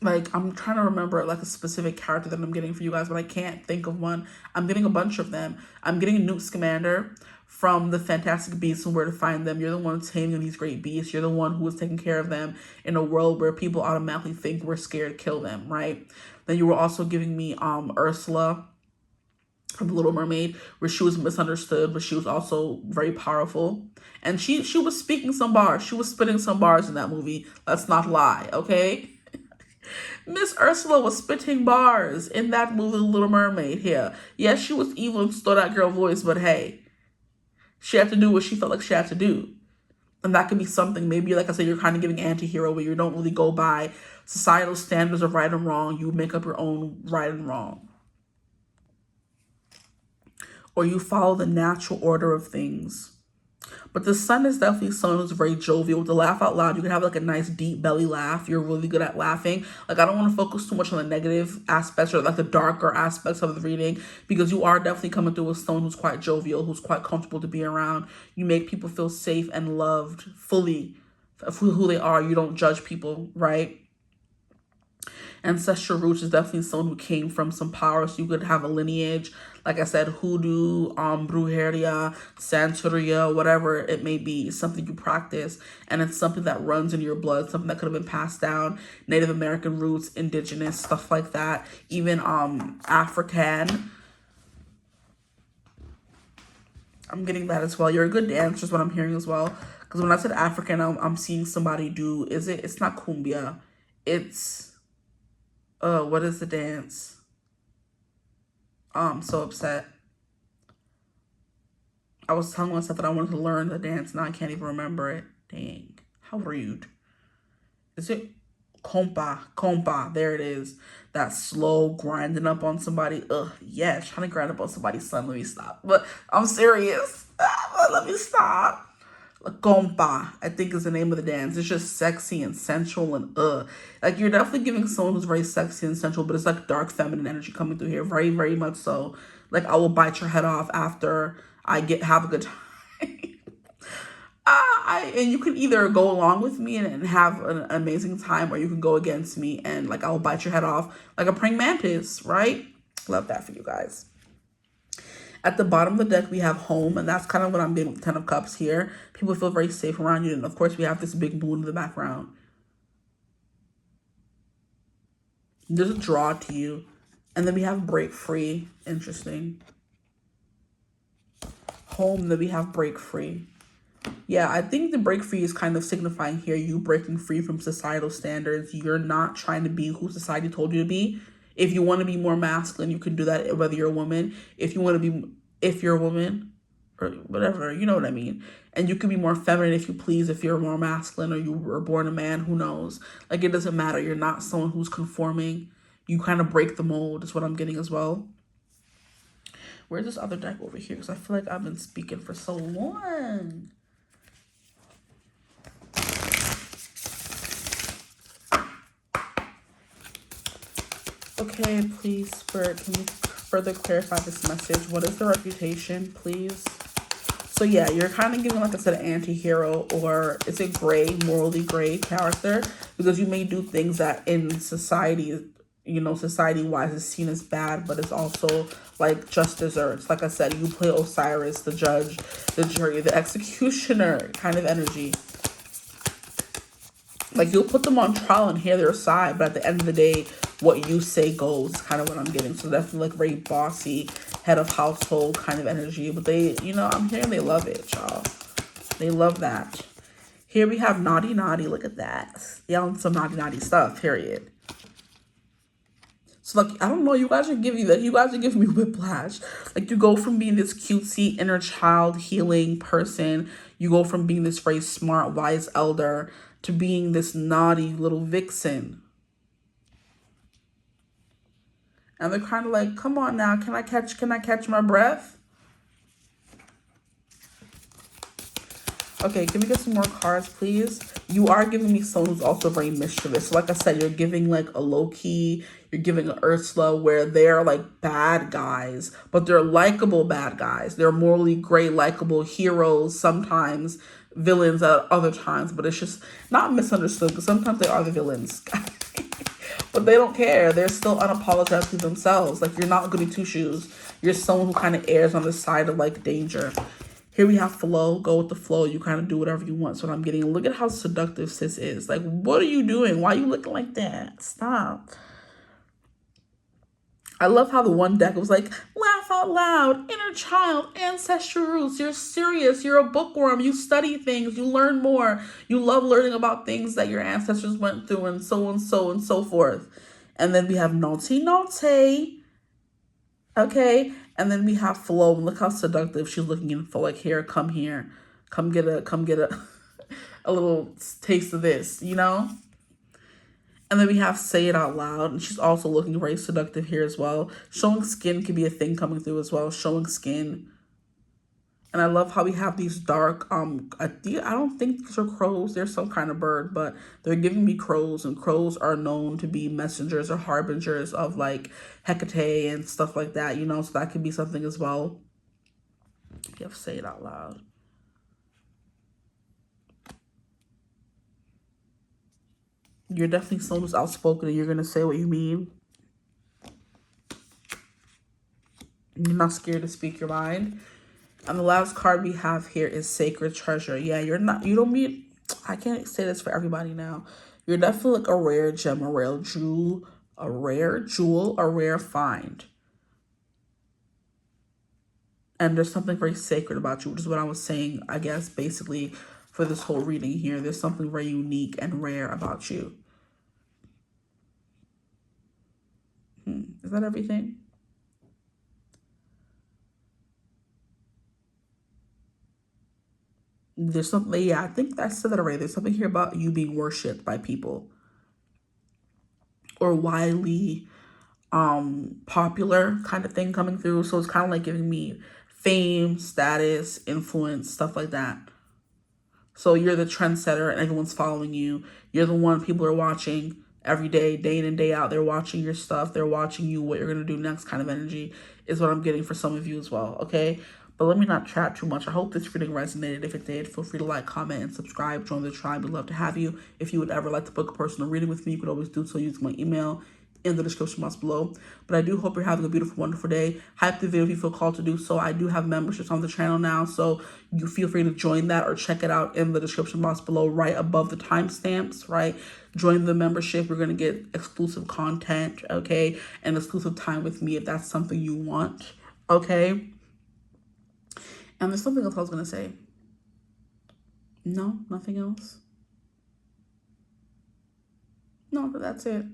Like, I'm trying to remember like a specific character that I'm getting for you guys, but I can't think of one. I'm getting a bunch of them. I'm getting Newt Scamander from the Fantastic Beasts and Where to Find Them. You're the one taming these great beasts. You're the one who is taking care of them in a world where people automatically think we're scared to kill them, right? Then you were also giving me Ursula from The Little Mermaid, where she was misunderstood, but she was also very powerful. And she was speaking some bars. She was spitting some bars in that movie. Let's not lie, okay? Miss Ursula was spitting bars in that movie, The Little Mermaid here. Yes, she was evil and stole that girl voice, but hey, she had to do what she felt like she had to do. And that could be something, maybe, like I said, you're kind of giving anti-hero where you don't really go by societal standards of right and wrong. You make up your own right and wrong. or you follow the natural order of things. But the sun is definitely someone who's very jovial. With the laugh out loud, you can have like a nice deep belly laugh. You're really good at laughing. Like, I don't want to focus too much on the negative aspects or like the darker aspects of the reading, because you are definitely coming through with someone who's quite jovial, who's quite comfortable to be around. You make people feel safe and loved fully for who they are. You don't judge people, right? Ancestral roots is definitely someone who came from some power, so you could have a lineage. Like I said, hoodoo, brujeria, santeria, whatever it may be, something you practice, and it's something that runs in your blood, something that could have been passed down. Native American roots, indigenous, stuff like that, even African. I'm getting that as well. You're a good dancer is what I'm hearing as well. Because when I said African, I'm seeing somebody do, it's not cumbia, it's... what is the dance? Oh, I'm so upset. I was telling myself that I wanted to learn the dance. Now I can't even remember it. Dang. How rude. Is it compa? There it is. That slow grinding up on somebody. Ugh, yeah, trying to grind up on somebody's son. Let me stop. But I'm serious. Let me stop. Compa, I think is the name of the dance. It's just sexy and sensual and like, you're definitely giving someone who's very sexy and sensual, but it's like dark feminine energy coming through here, very, very much so. Like, I will bite your head off after I have a good time. And you can either go along with me and have an amazing time, or you can go against me and like, I will bite your head off like a praying mantis, right? Love that for you guys. At the bottom of the deck, we have home, and that's kind of what I'm getting with 10 of Cups here. People feel very safe around you, and of course, we have this big moon in the background. There's a draw to you, and then we have break free. Interesting. Home, then we have break free. Yeah, I think the break free is kind of signifying here you breaking free from societal standards. You're not trying to be who society told you to be. If you want to be more masculine, you can do that, whether you're a woman. If you're a woman, or whatever, you know what I mean. And you can be more feminine if you please, if you're more masculine, or you were born a man, who knows? Like, it doesn't matter. You're not someone who's conforming. You kind of break the mold is what I'm getting as well. Where's this other deck over here? Because I feel like I've been speaking for so long. Okay, please, Spirit, can you further clarify this message? What is the reputation, please? So yeah, you're kind of giving, like I said, an anti-hero, or it's a gray, morally gray character, because you may do things that in society, you know, society-wise is seen as bad, but it's also like just desserts. Like I said, you play Osiris, the judge, the jury, the executioner kind of energy. Like, you'll put them on trial and hear their side, but at the end of the day, what you say goes, kind of what I'm getting. So definitely like very bossy, head of household kind of energy. But they, you know, I'm hearing they love it, y'all. They love that. Here we have naughty. Look at that. Y'all on some naughty stuff, period. So like, I don't know, you guys are giving me whiplash. Like, you go from being this cutesy inner child healing person, you go from being this very smart, wise elder to being this naughty little vixen. And they're kind of like, come on now, can I catch my breath? Okay, can we get some more cards, please? You are giving me someone who's also very mischievous. So like I said, you're giving like a low-key, you're giving an Ursula, where they're like bad guys, but they're likable bad guys. They're morally great, likable heroes, sometimes villains at other times, but it's just not misunderstood, because sometimes they are the villains. But they don't care. They're still unapologetically themselves. Like, you're not goody two-shoes. You're someone who kind of errs on the side of like danger. Here we have flow. Go with the flow. You kind of do whatever you want. So what I'm getting, look at how seductive sis is. Like, what are you doing? Why are you looking like that? Stop. I love how the one deck was like, laugh out loud, inner child, ancestral roots. You're serious. You're a bookworm. You study things. You learn more. You love learning about things that your ancestors went through, and so and so and so forth. And then we have naughty. Okay. And then we have flow. And look how seductive she's looking in for. Like, here, come here. Come get a a little taste of this, you know? And then we have say it out loud. And she's also looking very seductive here as well. Showing skin can be a thing coming through as well. Showing skin. And I love how we have these dark, I don't think these are crows. They're some kind of bird, but they're giving me crows. And crows are known to be messengers or harbingers of like Hecate and stuff like that, you know. So that could be something as well. You have to say it out loud. You're definitely someone who's outspoken and you're going to say what you mean. You're not scared to speak your mind. And the last card we have here is Sacred Treasure. Yeah, you don't mean, I can't say this for everybody now. You're definitely like a rare gem, a rare jewel, a rare find. And there's something very sacred about you, which is what I was saying, I guess, basically for this whole reading here. There's something very unique and rare about you. Is that everything? There's something, yeah, I think I said that already. There's something here about you being worshipped by people. Or widely popular kind of thing coming through. So it's kind of like giving me fame, status, influence, stuff like that. So you're the trendsetter and everyone's following you. You're the one people are watching every day, day in and day out. They're watching your stuff. They're watching you, what you're going to do next kind of energy is what I'm getting for some of you as well, okay? But let me not chat too much. I hope this reading resonated. If it did, feel free to like, comment, and subscribe. Join the tribe. We'd love to have you. If you would ever like to book a personal reading with me, you could always do so using my email in the description box below. But I do hope you're having a beautiful, wonderful day. Hype the video if you feel called to do so. I do have memberships on the channel now, so you feel free to join that or check it out in the description box below right above the timestamps, right? Join the membership. We're going to get exclusive content, okay? And exclusive time with me if that's something you want, okay? And there's something else I was going to say. No, nothing else. No, but that's it.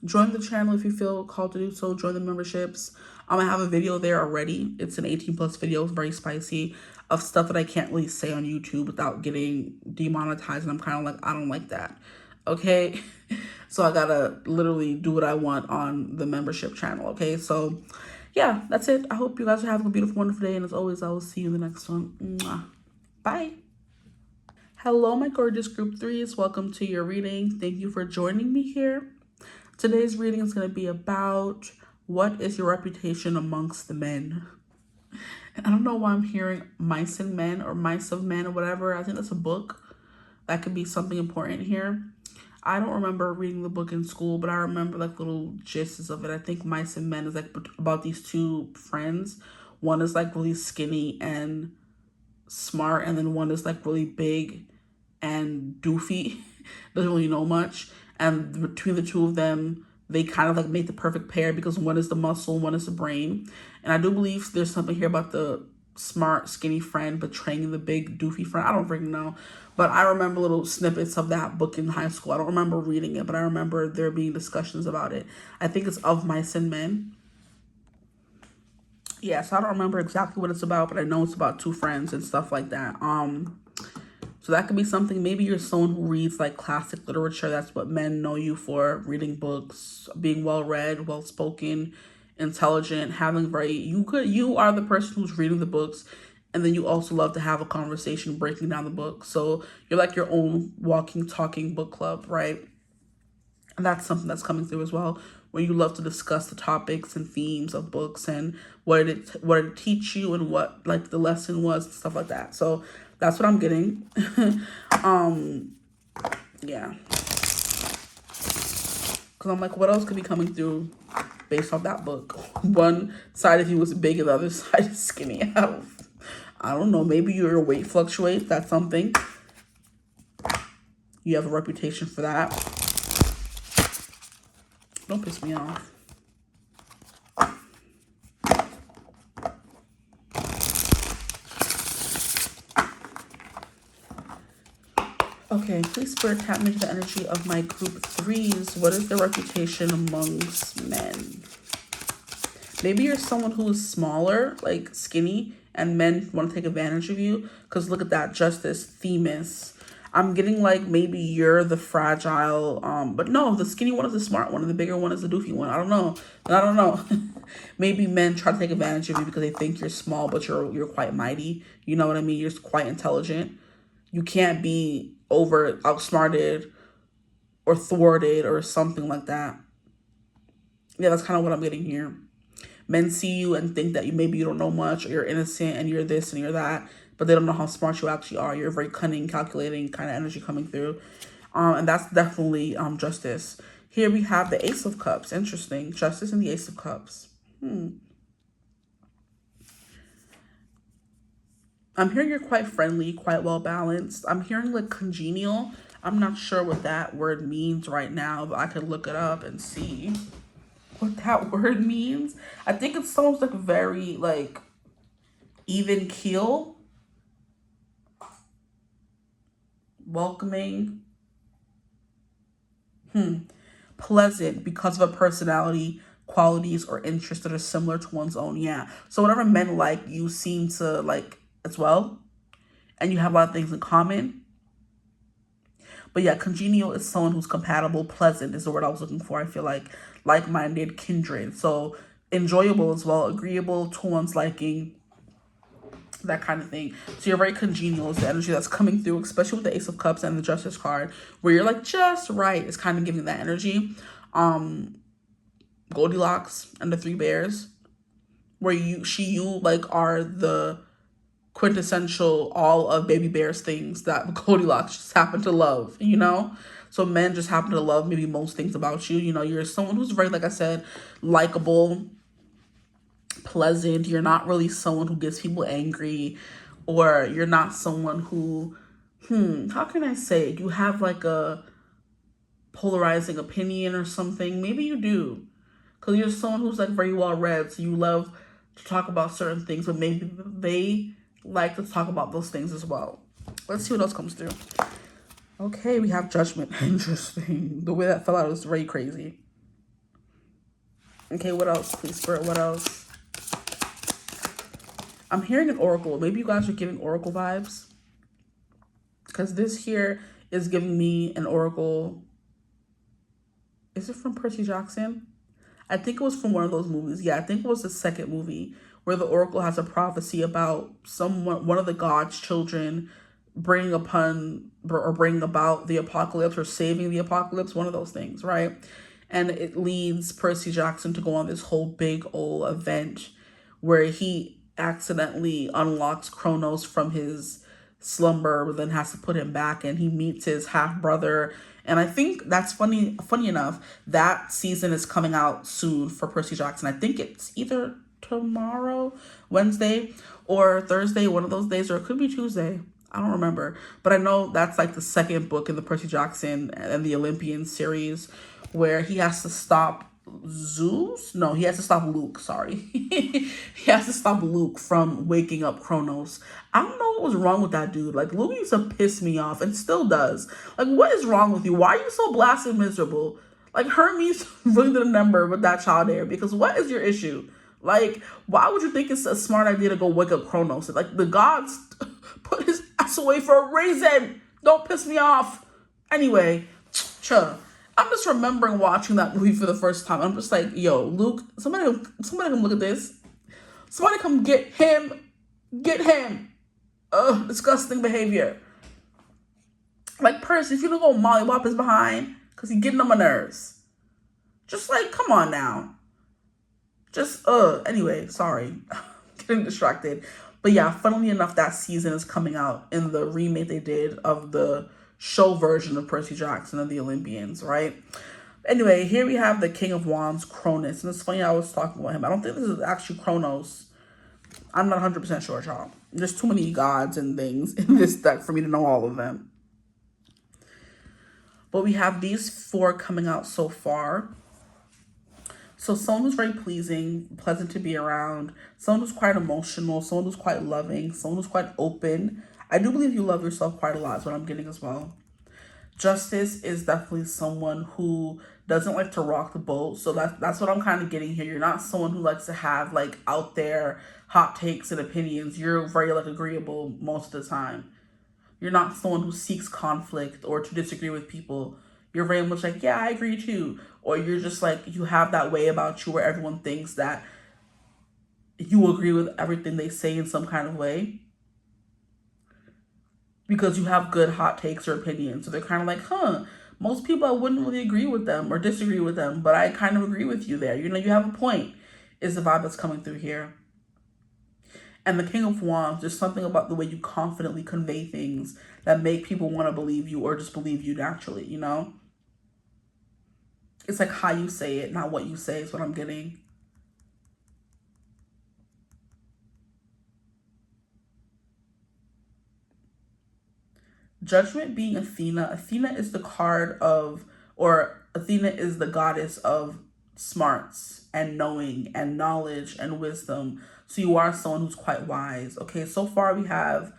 Join the channel if you feel called to do so. Join the memberships. I have a video there already. It's an 18+ video. It's very spicy of stuff that I can't really say on YouTube without getting demonetized. And I'm kind of like, I don't like that. Okay. So I gotta literally do what I want on the membership channel. Okay. So yeah, that's it. I hope you guys are having a beautiful, wonderful day. And as always, I will see you in the next one. Mwah. Bye. Hello, my gorgeous group threes. Welcome to your reading. Thank you for joining me here. Today's reading is going to be about what is your reputation amongst the men. And I don't know why I'm hearing mice and men or mice of men or whatever. I think that's a book. That could be something important here. I don't remember reading the book in school, but I remember like little gists of it. I think Mice and Men is like about these two friends. One is like really skinny and smart, and then one is like really big and doofy. Doesn't really know much. And between the two of them, they kind of like make the perfect pair because one is the muscle, one is the brain. And I do believe there's something here about the smart, skinny friend betraying the big, doofy friend. I don't freaking know. But I remember little snippets of that book in high school. I don't remember reading it, but I remember there being discussions about it. I think it's Of Mice and Men. Yeah, so I don't remember exactly what it's about, but I know it's about two friends and stuff like that. So that could be something. Maybe you're someone who reads like classic literature. That's what men know you for. Reading books, being well-read, well-spoken, intelligent, having you are the person who's reading the books, and then you also love to have a conversation breaking down the book. So you're like your own walking, talking book club, right? And that's something that's coming through as well, where you love to discuss the topics and themes of books and what did it teach you and what like the lesson was and stuff like that. So that's what I'm getting. Yeah. Because I'm like, what else could be coming through based off that book? One side of you was big and the other side is skinny. I don't know. Maybe your weight fluctuates. That's something. You have a reputation for that. Don't piss me off. Okay, please Spirit tap me to the energy of my group threes. What is their reputation amongst men? Maybe you're someone who is smaller, like skinny, and men want to take advantage of you. Because look at that, Justice, Themis. I'm getting like maybe you're the fragile, but no, the skinny one is the smart one and the bigger one is the doofy one. I don't know. I don't know. Maybe men try to take advantage of you because they think you're small, but you're quite mighty. You know what I mean? You're quite intelligent. You can't be outsmarted or thwarted or something like that. Yeah, that's kind of what I'm getting here. Men see you and think that maybe you don't know much, or you're innocent and you're this and you're that, but they don't know how smart you actually are. You're very cunning, calculating kind of energy coming through. And that's definitely justice. Here we have the Ace of Cups. Interesting. Justice and the Ace of Cups. I'm hearing you're quite friendly, quite well balanced. I'm hearing like congenial. I'm not sure what that word means right now, but I could look it up and see what that word means. I think it sounds like very like even keel, welcoming, pleasant because of a personality, qualities, or interests that are similar to one's own. Yeah. So whatever men like, you seem to like as well, and you have a lot of things in common. But yeah, congenial is someone who's compatible. Pleasant is the word I was looking for. I feel like-minded, kindred. So enjoyable as well, agreeable to one's liking, that kind of thing. So you're very congenial is the energy that's coming through, especially with the Ace of Cups and the Justice card, where you're like just right. It's kind of giving that energy. Goldilocks and the Three Bears, where you like are the quintessential all of Baby Bear's things that Goldilocks just happen to love, you know? So men just happen to love maybe most things about you. You know, you're someone who's very, like I said, likable, pleasant. You're not really someone who gets people angry, or you're not someone who, how can I say it? You have like a polarizing opinion or something. Maybe you do, because you're someone who's like very well read. So you love to talk about certain things, but maybe they like to talk about those things as well. Let's see what else comes through. Okay, we have Judgment. Interesting. The way that fell out was very crazy. Okay, what else, please, Spirit? What else? I'm hearing an oracle. Maybe you guys are giving oracle vibes, because this here is giving me an oracle. Is it from Percy Jackson? I think it was from one of those movies. Yeah, I think it was the second movie where the oracle has a prophecy about one of the gods' children bringing about the apocalypse or saving the apocalypse, one of those things, right? And it leads Percy Jackson to go on this whole big old event where he accidentally unlocks Kronos from his slumber, but then has to put him back, and he meets his half brother. And I think that's funny enough, that season is coming out soon for Percy Jackson. I think it's either tomorrow, Wednesday, or Thursday, one of those days, or it could be Tuesday. I don't remember. But I know that's like the second book in the Percy Jackson and the Olympian series, where he has to stop Zeus? No, he has to stop Luke, sorry. He has to stop Luke from waking up Kronos. I don't know what was wrong with that dude. Like, Luke used to piss me off and still does. Like, what is wrong with you? Why are you so blasted miserable? Like, Hermes really did a number with that child there, because what is your issue? Like, why would you think it's a smart idea to go wake up Kronos? Like, the gods put his ass away for a reason. Don't piss me off. Anyway, I'm just remembering watching that movie for the first time. I'm just like, yo, Luke, somebody come look at this. Somebody come get him. Get him. Ugh, disgusting behavior. Like, Percy, if you don't go mollywop his behind, because he's getting on my nerves. Just like, come on now. Anyway, sorry. Getting distracted. But yeah, funnily enough, that season is coming out in the remake they did of the show version of Percy Jackson and the Olympians, right? Anyway, here we have the King of Wands, Cronus. And it's funny, I was talking about him. I don't think this is actually Kronos. I'm not 100% sure, y'all. There's too many gods and things in this deck for me to know all of them. But we have these four coming out so far. So someone who's very pleasing, pleasant to be around, someone who's quite emotional, someone who's quite loving, someone who's quite open. I do believe you love yourself quite a lot is what I'm getting as well. Justice is definitely someone who doesn't like to rock the boat. So that's what I'm kind of getting here. You're not someone who likes to have like out there hot takes and opinions. You're very like agreeable most of the time. You're not someone who seeks conflict or to disagree with people. You're very much like, yeah, I agree too. Or you're just like, you have that way about you where everyone thinks that you agree with everything they say in some kind of way. Because you have good hot takes or opinions. So they're kind of like, most people I wouldn't really agree with them or disagree with them, but I kind of agree with you there. You know, you have a point, is the vibe that's coming through here. And the King of Wands, there's something about the way you confidently convey things that make people want to believe you or just believe you naturally, you know? It's like how you say it, not what you say is what I'm getting. Judgment being Athena. Athena is the card of, or Athena is the goddess of smarts and knowing and knowledge and wisdom. So you are someone who's quite wise. Okay, so far we have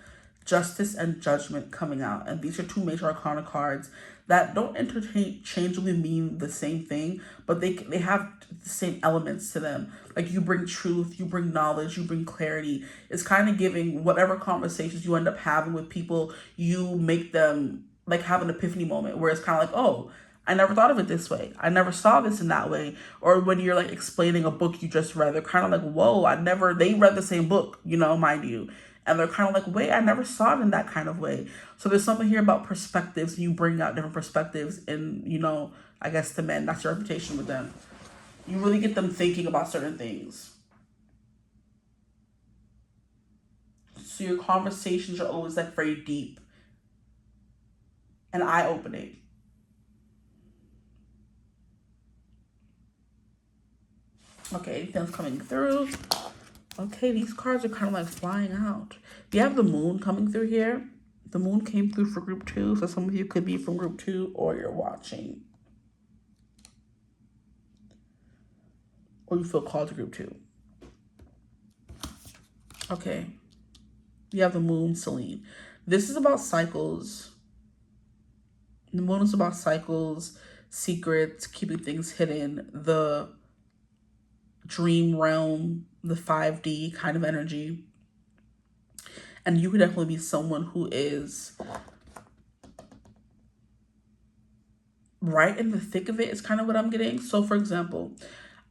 Justice and Judgment coming out. And these are two major arcana cards that don't interchangeably mean the same thing, but they have the same elements to them. Like you bring truth, you bring knowledge, you bring clarity. It's kind of giving whatever conversations you end up having with people, you make them like have an epiphany moment where it's kind of like, oh, I never thought of it this way. I never saw this in that way. Or when you're like explaining a book you just read, they're kind of like, whoa, they read the same book, you know, mind you. And they're kind of like, wait, I never saw it in that kind of way. So there's something here about perspectives. You bring out different perspectives in, you know, I guess the men, that's your reputation with them. You really get them thinking about certain things. So your conversations are always like very deep and eye-opening. Okay, anything else coming through? Okay, these cards are kind of like flying out. You have the moon coming through here. The moon came through for group 2. So some of you could be from group 2 or you're watching. Or you feel called to group 2. Okay. You have the moon, Celine. This is about cycles. The moon is about cycles, secrets, keeping things hidden, the dream realm, the 5D kind of energy. And you could definitely be someone who is right in the thick of it is kind of what I'm getting. So for example,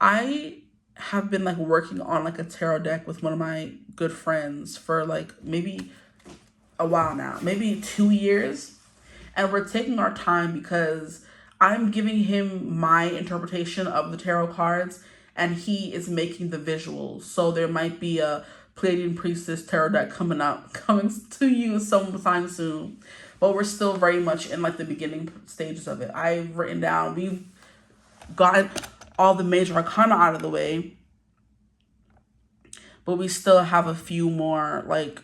I have been like working on like a tarot deck with one of my good friends for like maybe a while now, maybe 2 years. And we're taking our time because I'm giving him my interpretation of the tarot cards and he is making the visuals. So there might be a Pleiadian Priestess tarot deck coming to you sometime soon. But we're still very much in like the beginning stages of it. I've written down, we've gotten all the major arcana out of the way, but we still have a few more like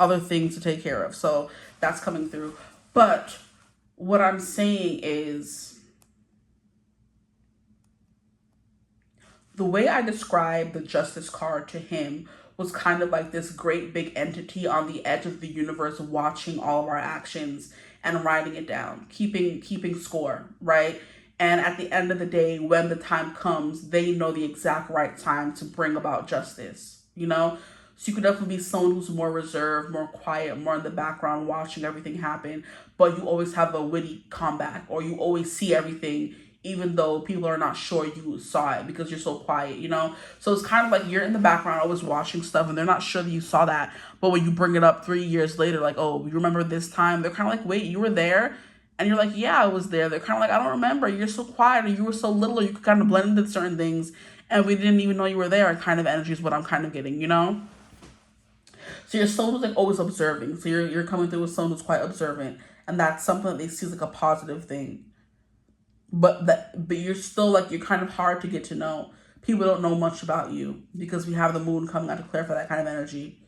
other things to take care of. So that's coming through. But what I'm saying is, the way I described the Justice card to him was kind of like this great big entity on the edge of the universe watching all of our actions and writing it down, keeping score, right? And at the end of the day, when the time comes, they know the exact right time to bring about justice, you know? So you could definitely be someone who's more reserved, more quiet, more in the background, watching everything happen, but you always have a witty comeback, or you always see everything even though people are not sure you saw it because you're so quiet, you know? So it's kind of like you're in the background always watching stuff and they're not sure that you saw that. But when you bring it up 3 years later, like, oh, you remember this time? They're kind of like, wait, you were there? And you're like, yeah, I was there. They're kind of like, I don't remember. You're so quiet, or you were so little, or you could kind of blend into certain things and we didn't even know you were there kind of energy is what I'm kind of getting, you know? So your soul is like always observing. So you're coming through with someone who's quite observant. And that's something that they see as like a positive thing. But you're still like, you're kind of hard to get to know. People don't know much about you because we have the moon coming out to clarify that kind of energy.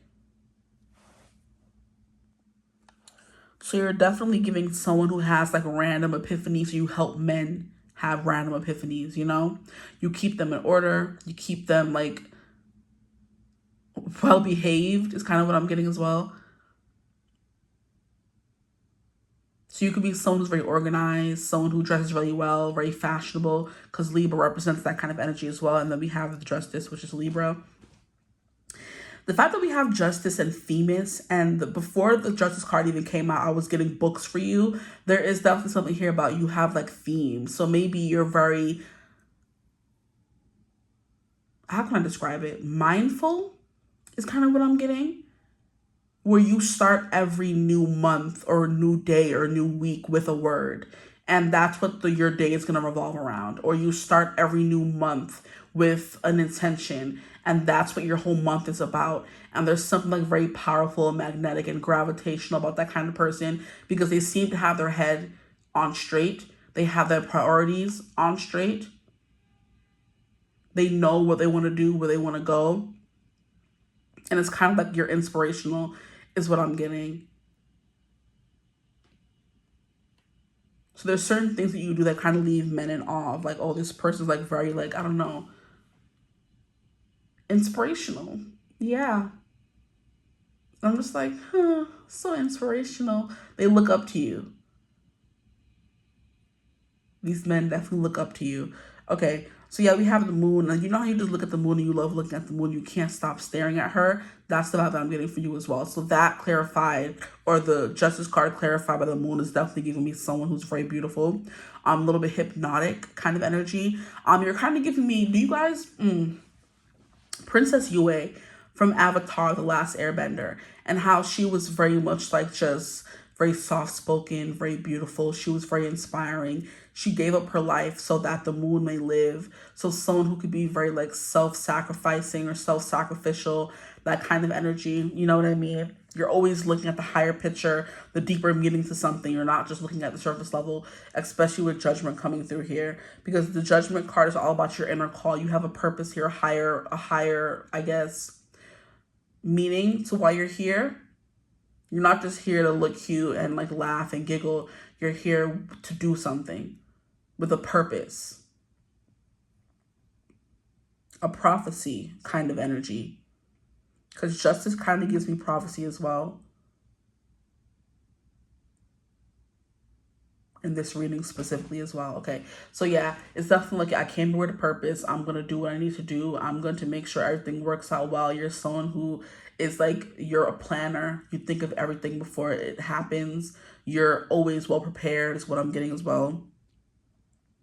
So you're definitely giving someone who has like random epiphanies. You help men have random epiphanies, you know? You keep them in order. You keep them like well behaved is kind of what I'm getting as well. So you could be someone who's very organized, someone who dresses really well, very fashionable, because Libra represents that kind of energy as well. And then we have the Justice, which is Libra. The fact that we have Justice and Themis, and before the Justice card even came out, I was getting books for you. There is definitely something here about you have like themes. So maybe you're very, how can I describe it? Mindful is kind of what I'm getting. Where you start every new month or new day or new week with a word. And that's what your day is going to revolve around. Or you start every new month with an intention, and that's what your whole month is about. And there's something like very powerful and magnetic and gravitational about that kind of person, because they seem to have their head on straight. They have their priorities on straight. They know what they want to do, where they want to go. And it's kind of like you're inspirational is what I'm getting. So there's certain things that you do that kind of leave men in awe of, like, oh, this person's like very, like, I don't know, inspirational. Yeah. I'm just like, huh, so inspirational. They look up to you. These men definitely look up to you. Okay, so yeah, we have the moon. And you know how you just look at the moon and you love looking at the moon, you can't stop staring at her? That's the vibe that I'm getting for you as well. So that clarified, or the Justice card clarified by the moon, is definitely giving me someone who's very beautiful. A little bit hypnotic kind of energy. You're kind of giving me, do you guys, Princess Yue from Avatar, The Last Airbender, and how she was very much like just very soft-spoken, very beautiful. She was very inspiring. She gave up her life so that the moon may live. So someone who could be very like self-sacrificing or self-sacrificial, that kind of energy. You know what I mean? You're always looking at the higher picture, the deeper meaning to something. You're not just looking at the surface level, especially with Judgment coming through here, because the Judgment card is all about your inner call. You have a purpose here, a higher, I guess, meaning to why you're here. You're not just here to look cute and like laugh and giggle. You're here to do something with a purpose. A prophecy kind of energy. Because Justice kind of gives me prophecy as well. In this reading specifically as well. Okay, so yeah, it's definitely like I came here with a purpose. I'm going to do what I need to do. I'm going to make sure everything works out well. You're someone who is like, you're a planner. You think of everything before it happens. You're always well prepared is what I'm getting as well.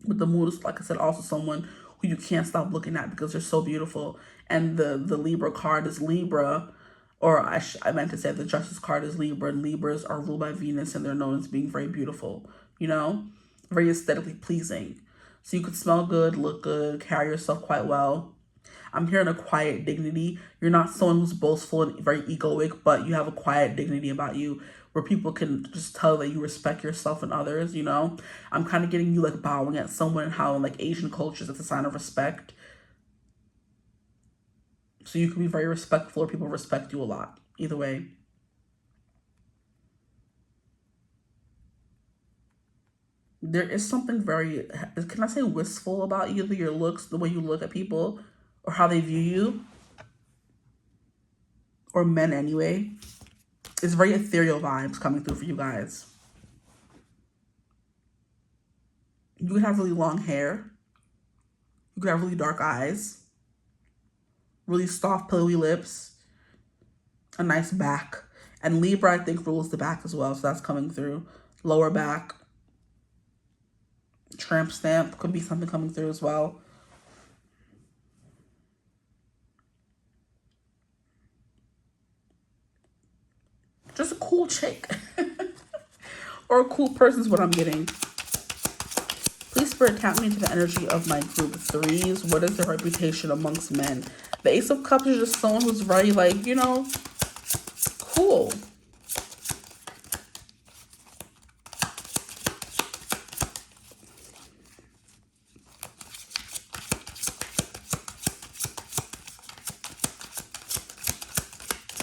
With the moon, like I said, also someone who you can't stop looking at because they're so beautiful. And the Libra card is Libra, or I meant to say the Justice card is Libra, and Libras are ruled by Venus, and they're known as being very beautiful, you know, very aesthetically pleasing. So you could smell good, look good, carry yourself quite well. I'm hearing a quiet dignity. You're not someone who's boastful and very egoic, but you have a quiet dignity about you where people can just tell that you respect yourself and others, you know? I'm kind of getting you like bowing at someone, and how in like Asian cultures it's a sign of respect. So you can be very respectful, or people respect you a lot. Either way. There is something very, can I say wistful about either your looks, the way you look at people, or how they view you, or men anyway. It's very ethereal vibes coming through for you guys. You could have really long hair. You could have really dark eyes. Really soft, pillowy lips. A nice back. And Libra, I think, rules the back as well, so that's coming through. Lower back. Tramp stamp could be something coming through as well. Just a cool chick. Or a cool person is what I'm getting. Please, Spirit, tap me into the energy of my group threes. What is their reputation amongst men? The Ace of Cups is just someone who's very, like, you know, cool.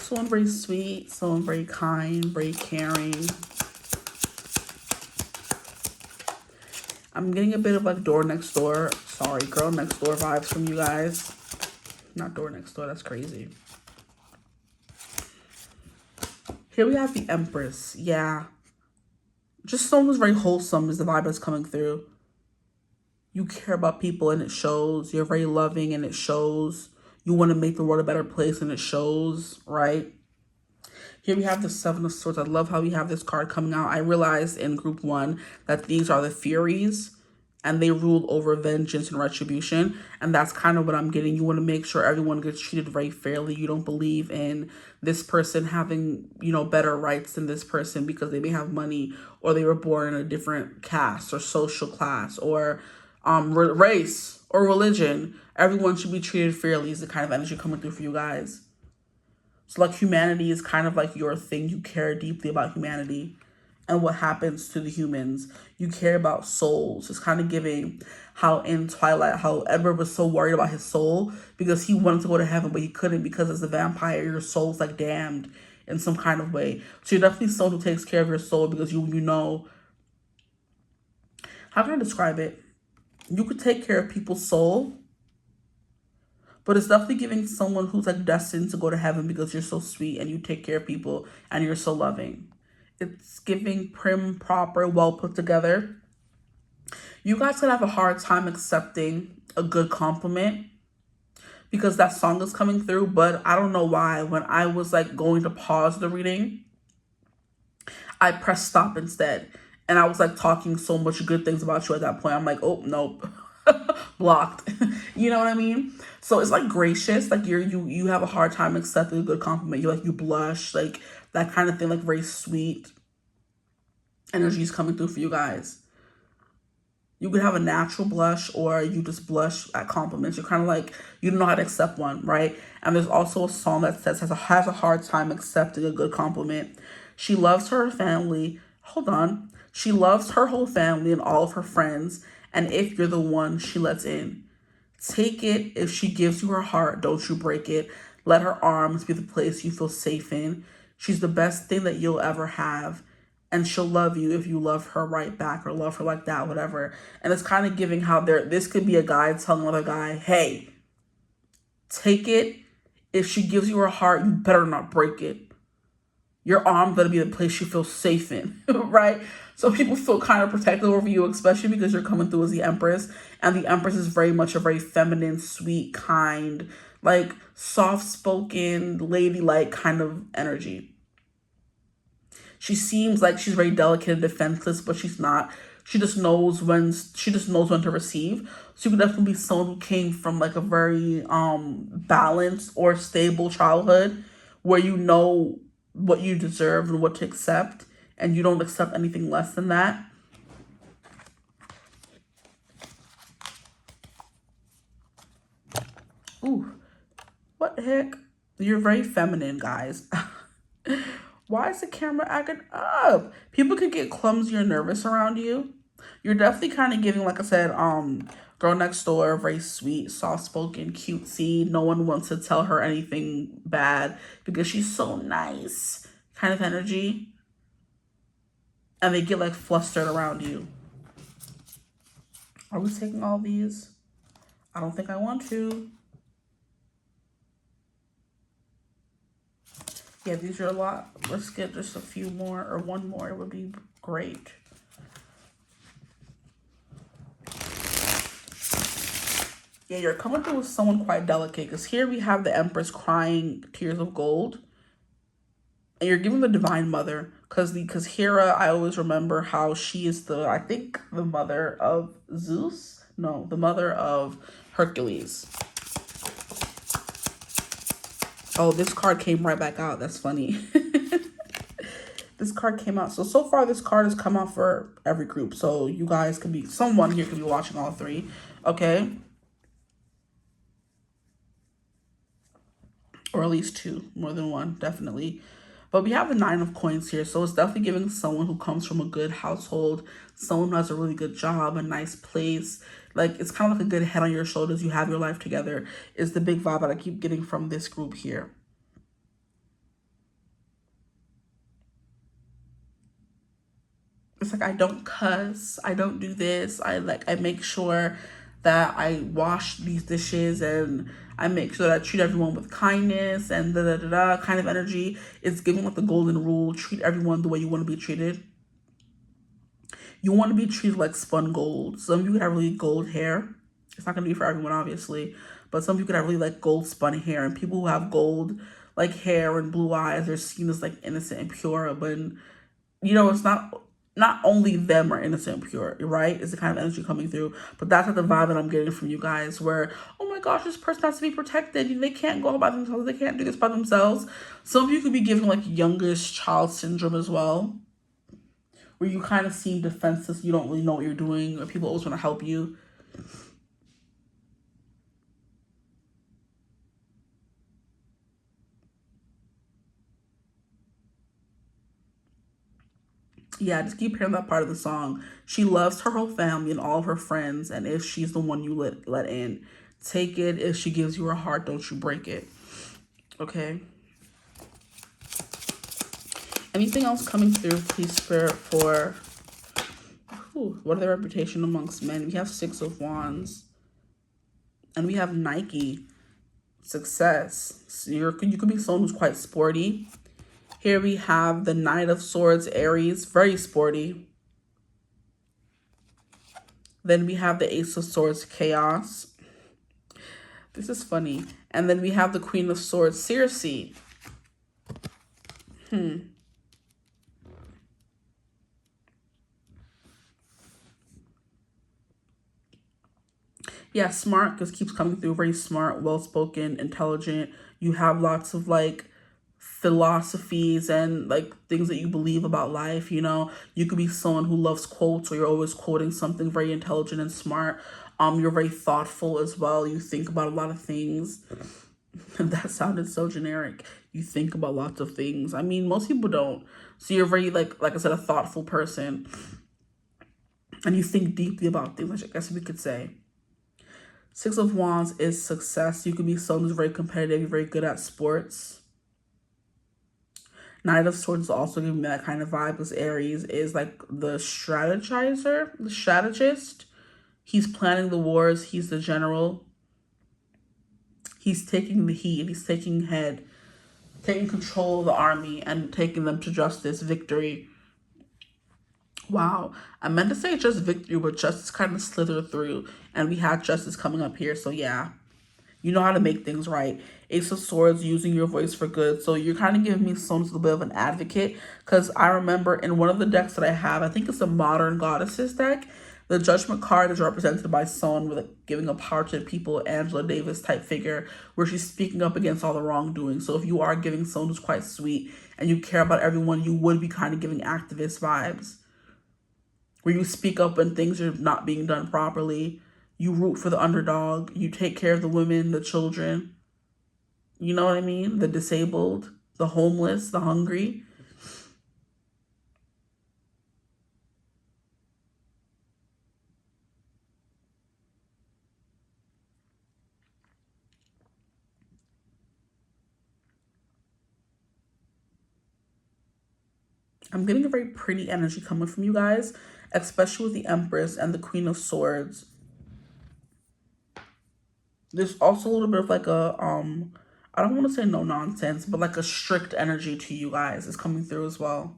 Someone very sweet, someone very kind, very caring. I'm getting a bit of like door next door. Sorry, girl next door vibes from you guys. Not door next door, that's crazy. Here we have the Empress. Yeah. Just someone who's very wholesome is the vibe that's coming through. You care about people and it shows. You're very loving and it shows. You want to make the world a better place, and it shows, right? Here we have the Seven of Swords. I love how we have this card coming out. I realized in group 1 that these are the Furies, and they rule over vengeance and retribution. And that's kind of what I'm getting. You want to make sure everyone gets treated very fairly. You don't believe in this person having, you know, better rights than this person because they may have money, or they were born in a different caste or social class, or race or religion. Everyone should be treated fairly is the kind of energy coming through for you guys. So like humanity is kind of like your thing. You care deeply about humanity and what happens to the humans. You care about souls. It's kind of giving how in Twilight, how Edward was so worried about his soul because he wanted to go to heaven, but he couldn't because as a vampire, your soul's like damned in some kind of way. So you're definitely someone who takes care of your soul because you know, how can I describe it? You could take care of people's soul, but it's definitely giving someone who's like destined to go to heaven because you're so sweet and you take care of people and you're so loving. It's giving prim, proper, well put together. You guys could have a hard time accepting a good compliment because that song is coming through, but I don't know why. When I was like going to pause the reading, I pressed stop instead. And I was like talking so much good things about you at that point. I'm like, oh, nope. Blocked. You know what I mean? So it's like gracious, like you have a hard time accepting a good compliment. You blush, like that kind of thing, like very sweet energy is coming through for you guys. You could have a natural blush, or you just blush at compliments. You're kind of like, you don't know how to accept one, right? And there's also a song that says has a hard time accepting a good compliment. She loves her family. Hold on. She loves her whole family and all of her friends. And if you're the one she lets in, take it. If she gives you her heart, don't you break it. Let her arms be the place you feel safe in. She's the best thing that you'll ever have. And she'll love you if you love her right back, or love her like that, whatever. And it's kind of giving how this could be a guy telling another guy, hey, take it. If she gives you her heart, you better not break it. Your arm better be the place you feel safe in, right? So people feel kind of protective over you, especially because you're coming through as the Empress. And the Empress is very much a very feminine, sweet, kind, like soft-spoken, ladylike kind of energy. She seems like she's very delicate and defenseless, but she's not. She just knows when to receive. So you could definitely be someone who came from like a very balanced or stable childhood where you know what you deserve and what to accept, and you don't accept anything less than that. Ooh, what the heck? You're very feminine, guys. Why is the camera acting up? People could get clumsy or nervous around you. You're definitely kind of giving, like I said, girl next door, very sweet, soft-spoken, cutesy. No one wants to tell her anything bad because she's so nice kind of energy. And they get like flustered around you. Are we taking all these? I don't think I want to. Yeah, these are a lot. Let's get just a few more, or one more. It would be great. Yeah, you're coming through with someone quite delicate, because here we have the Empress crying tears of gold. And you're giving the Divine Mother, because Hera, I always remember how she is I think the mother of Zeus? No, the mother of Hercules. Oh, this card came right back out. That's funny. This card came out. So far, this card has come out for every group. So you guys could be, someone here could be watching all three. Okay. Or at least two. More than one, definitely. But we have the Nine of Coins here. So it's definitely giving someone who comes from a good household. Someone who has a really good job, a nice place. Like, it's kind of like a good head on your shoulders. You have your life together is the big vibe that I keep getting from this group here. It's like, I don't cuss. I don't do this. I make sure that I wash these dishes, and I make sure that I treat everyone with kindness and da-da-da-da kind of energy. It's giving like the golden rule. Treat everyone the way you want to be treated. You want to be treated like spun gold. Some of you have really gold hair. It's not going to be for everyone, obviously. But some people that really like gold spun hair, and people who have gold like hair and blue eyes are seen as like innocent and pure. But you know, it's not only them are innocent and pure, right? It's the kind of energy coming through. But that's not the vibe that I'm getting from you guys, where, oh my gosh, this person has to be protected. They can't go by themselves. They can't do this by themselves. Some of you could be given like youngest child syndrome as well, where you kind of seem defenseless. You don't really know what you're doing, or people always want to help you. Yeah, just keep hearing that part of the song. She loves her whole family and all of her friends, and if she's the one you let in, take it. If she gives you her heart, don't you break it. Okay. Anything else coming through, please, Spirit, for what are their reputation amongst men? We have 6 of Wands, and we have Nike, success. So you could be someone who's quite sporty. Here we have the Knight of Swords, Aries, very sporty. Then we have the Ace of Swords, Chaos. This is funny. And then we have the Queen of Swords, Circe. Yeah, smart, because keeps coming through. Very smart, well-spoken, intelligent. You have lots of like philosophies and like things that you believe about life. You know, you could be someone who loves quotes, or you're always quoting something. Very intelligent and smart. You're very thoughtful as well. You think about a lot of things. That sounded so generic. You think about lots of things. I mean, most people don't. So you're very like I said, a thoughtful person, and you think deeply about things, I guess we could say. 6 of Wands is success. You could be someone who's very competitive. You're very good at sports. Knight of Swords is also giving me that kind of vibe, because Aries is like the strategizer, the strategist. He's planning the wars. He's the general. He's taking the heat. He's taking control of the army and taking them to justice, victory. Wow, I meant to say just victory, but justice kind of slithered through, and we had justice coming up here. So yeah, you know how to make things right. Ace of Swords, using your voice for good. So you're kind of giving me some little bit of an advocate, because I remember in one of the decks that I have, I think it's a Modern Goddesses deck, the Judgment card is represented by someone with like giving a power to the people, Angela Davis type figure, where she's speaking up against all the wrongdoing. So if you are giving someone who's quite sweet and you care about everyone, you would be kind of giving activist vibes, where you speak up when things are not being done properly. You root for the underdog. You take care of the women, the children. You know what I mean? The disabled, the homeless, the hungry. I'm getting a very pretty energy coming from you guys, especially with the Empress and the Queen of Swords. There's also a little bit of like a, I don't want to say no nonsense, but like a strict energy to you guys is coming through as well.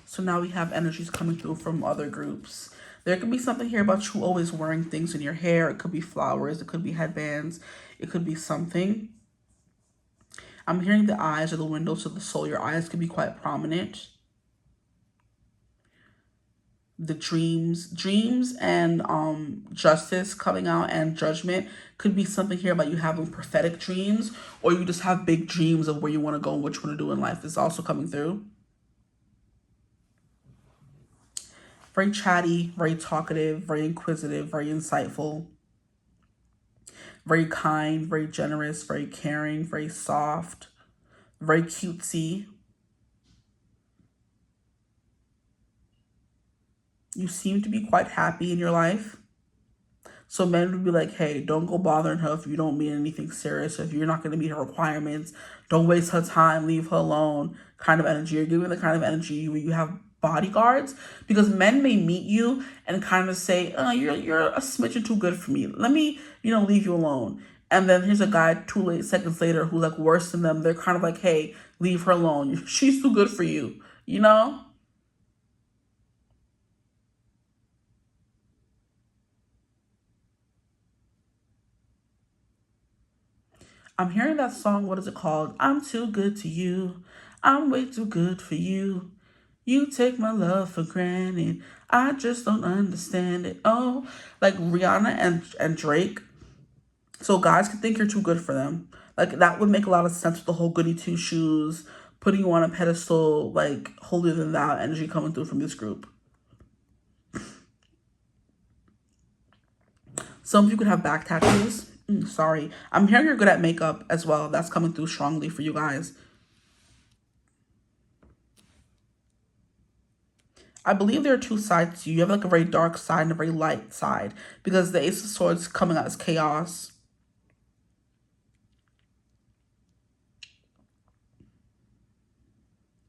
So now we have energies coming through from other groups. There could be something here about you always wearing things in your hair. It could be flowers. It could be headbands. It could be something. I'm hearing the eyes are the windows to the soul. Your eyes could be quite prominent. The dreams and justice coming out, and judgment could be something here about you having prophetic dreams, or you just have big dreams of where you want to go and what you want to do in life is also coming through. Very chatty, very talkative, very inquisitive, very insightful, very kind, very generous, very caring, very soft, very cutesy. You seem to be quite happy in your life. So men would be like, hey, don't go bothering her if you don't mean anything serious. If you're not going to meet her requirements, don't waste her time, leave her alone kind of energy. You're giving the kind of energy where you have bodyguards, because men may meet you and kind of say, you're a smidgen too good for me. Let me, leave you alone. And then here's a guy 2 seconds later who's like worse than them. They're kind of like, hey, leave her alone. She's too good for you, I'm hearing that song. What is it called? I'm too good to you. I'm way too good for you. You take my love for granted. I just don't understand it. Oh, like Rihanna and Drake. So guys can think you're too good for them. Like that would make a lot of sense with the whole goody two shoes, putting you on a pedestal, like holier than thou energy coming through from this group. Some of you could have back tattoos. Sorry. I'm hearing you're good at makeup as well. That's coming through strongly for you guys. I believe there are two sides to you. You have like a very dark side and a very light side, because the Ace of Swords coming out as chaos.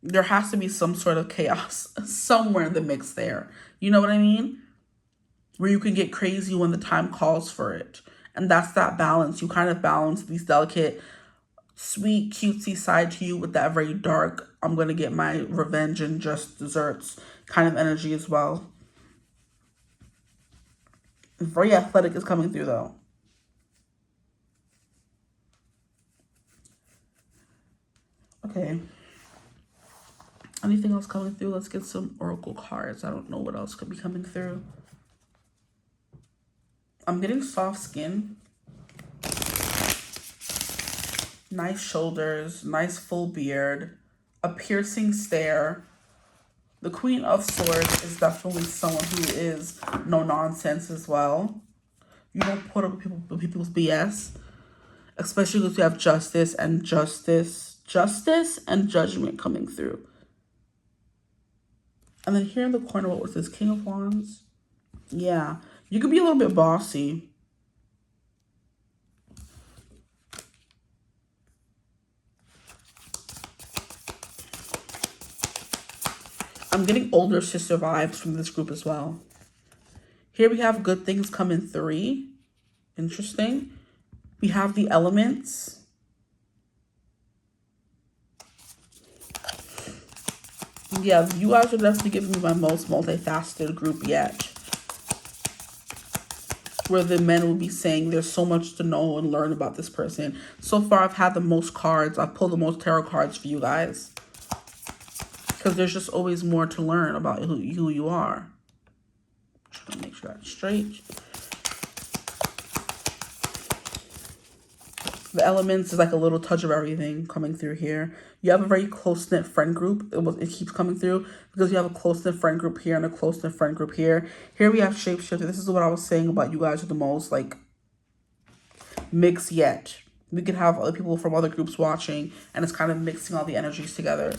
There has to be some sort of chaos somewhere in the mix there. You know what I mean? Where you can get crazy when the time calls for it. And that's that balance. You kind of balance these delicate, sweet, cutesy side to you with that very dark, I'm going to get my revenge and just desserts kind of energy as well. Very athletic is coming through though. Okay. Anything else coming through? Let's get some oracle cards. I don't know what else could be coming through. I'm getting soft skin. Nice shoulders. Nice full beard. A piercing stare. The Queen of Swords is definitely someone who is no nonsense as well. You don't put up with people's BS. Especially because you have justice and judgment coming through. And then here in the corner, what was this? King of Wands? Yeah. You could be a little bit bossy. I'm getting older sister vibes from this group as well. Here we have good things come in 3. Interesting. We have the elements. Yeah, you guys are definitely giving me my most multifaceted group yet. Where the men will be saying there's so much to know and learn about this person. So far, I've had the most cards. I've pulled the most tarot cards for you guys. Because there's just always more to learn about who you are. Trying to make sure that's straight. The elements is like a little touch of everything coming through here. You have a very close-knit friend group. It keeps coming through because you have a close-knit friend group here and a close-knit friend group here. Here we have shapeshifter. This is what I was saying about you guys are the most like mixed yet. We could have other people from other groups watching and it's kind of mixing all the energies together.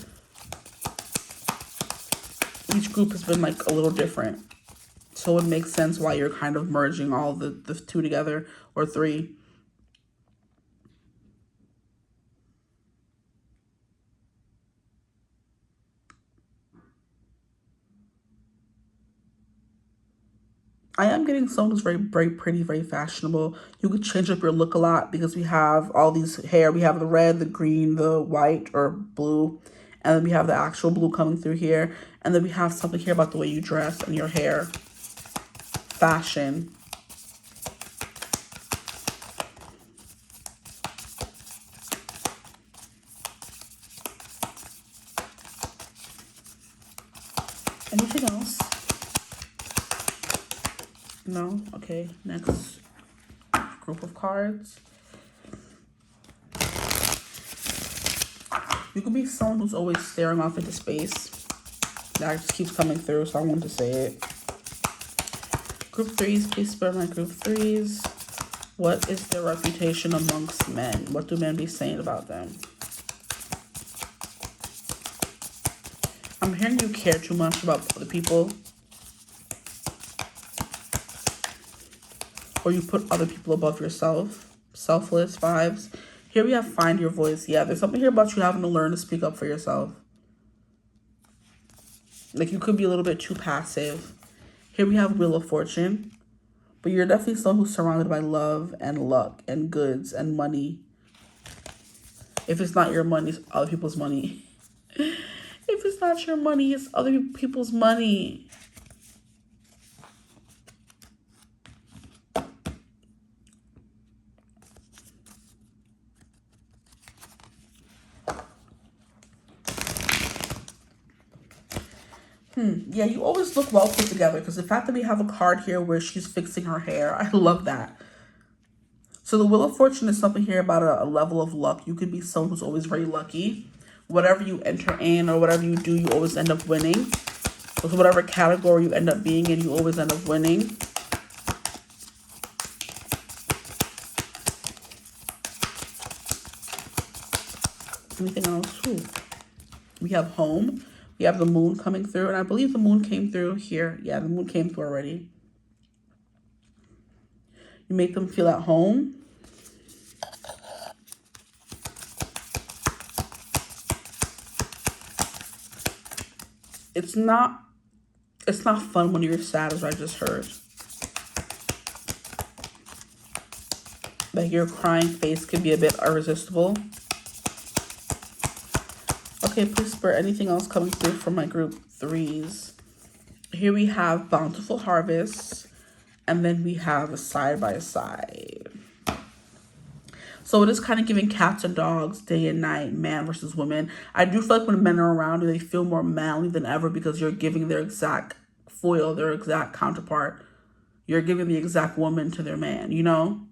Each group has been like a little different. So it makes sense why you're kind of merging all the 2 together or 3. I am getting someone who's very, very pretty, very fashionable. You could change up your look a lot because we have all these hair. We have the red, the green, the white or blue. And then we have the actual blue coming through here. And then we have something here about the way you dress and your hair. Fashion. Anything else? No? Okay, next group of cards. You could be someone who's always staring off into space. That just keeps coming through, so I wanted to say it. Group 3s, please spare my group 3s. What is their reputation amongst men? What do men be saying about them? I'm hearing you care too much about other people. Or you put other people above yourself. Selfless vibes. Here we have find your voice. Yeah, there's something here about you having to learn to speak up for yourself. Like you could be a little bit too passive. Here we have Wheel of Fortune. But you're definitely someone who's surrounded by love and luck and goods and money. If it's not your money, it's other people's money. If it's not your money, it's other people's money. Yeah, you always look well put together, because the fact that we have a card here where she's fixing her hair, I love that. So the Wheel of Fortune is something here about a level of luck. You could be someone who's always very lucky. Whatever you enter in or whatever you do, you always end up winning. So whatever category you end up being in, you always end up winning. Anything else? Ooh. We have home. We have the moon coming through. And I believe the moon came through here. Yeah, the moon came through already. You make them feel at home. It's not fun when you're sad, as I just heard. Like your crying face can be a bit irresistible. Okay, please spare anything else coming through from my group threes. Here we have bountiful harvests, and then we have a side by side. So it is kind of giving cats and dogs, day and night, man versus woman. I do feel like when men are around you, they feel more manly than ever, because you're giving their exact foil, their exact counterpart. You're giving the exact woman to their man, you know?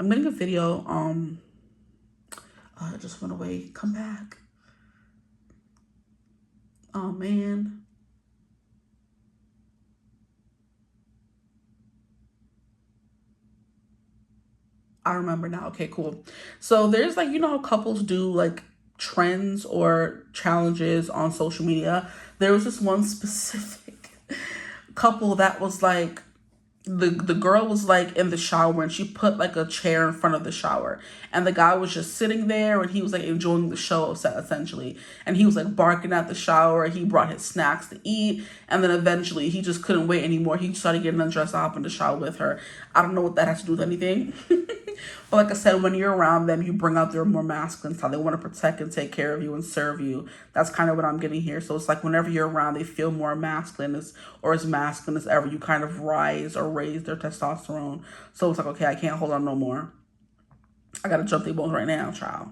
I'm getting a video. It just went away. Come back. Oh, man. I remember now. Okay, cool. So there's like, you know how couples do like trends or challenges on social media? There was this one specific couple that was like, the girl was like in the shower, and she put like a chair in front of the shower, and the guy was just sitting there, and he was like enjoying the show essentially, and he was like barking at the shower. He brought his snacks to eat, and then eventually he just couldn't wait anymore. He started getting undressed, up in the shower with her. I don't know what that has to do with anything. But like I said, when you're around them, you bring out their more masculine side. They want to protect and take care of you and serve you. That's kind of what I'm getting here. So it's like whenever you're around, they feel more masculine, or as masculine as ever. You kind of rise or raise their testosterone. So it's like, okay, I can't hold on no more. I got to jump their bones right now, child.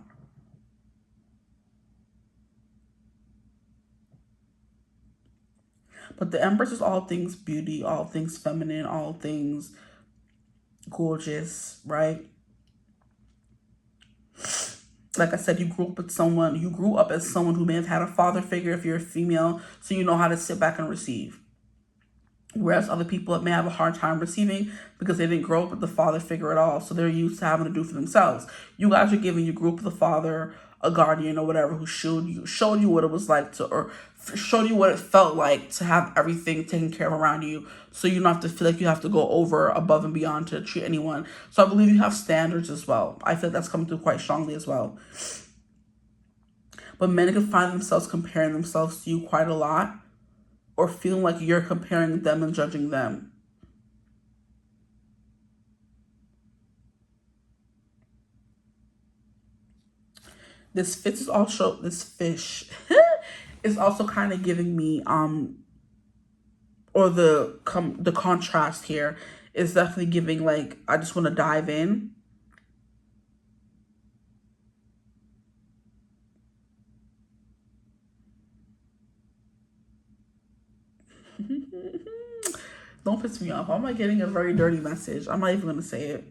But the Empress is all things beauty, all things feminine, all things gorgeous, right? Like I said, you grew up as someone who may have had a father figure if you're a female, so you know how to sit back and receive. Whereas other people may have a hard time receiving because they didn't grow up with the father figure at all, so they're used to having to do for themselves. You guys are giving your group the father, a guardian or whatever, who showed you what it was like to, or showed you what it felt like to have everything taken care of around you, so you don't have to feel like you have to go over above and beyond to treat anyone. So I believe you have standards as well. I feel that's coming through quite strongly as well. But men can find themselves comparing themselves to you quite a lot, or feeling like you're comparing them and judging them. This fish is also kind of giving me or the contrast here is definitely giving like, I just want to dive in. Don't piss me off. I'm not getting a very dirty message. I'm not even going to say it.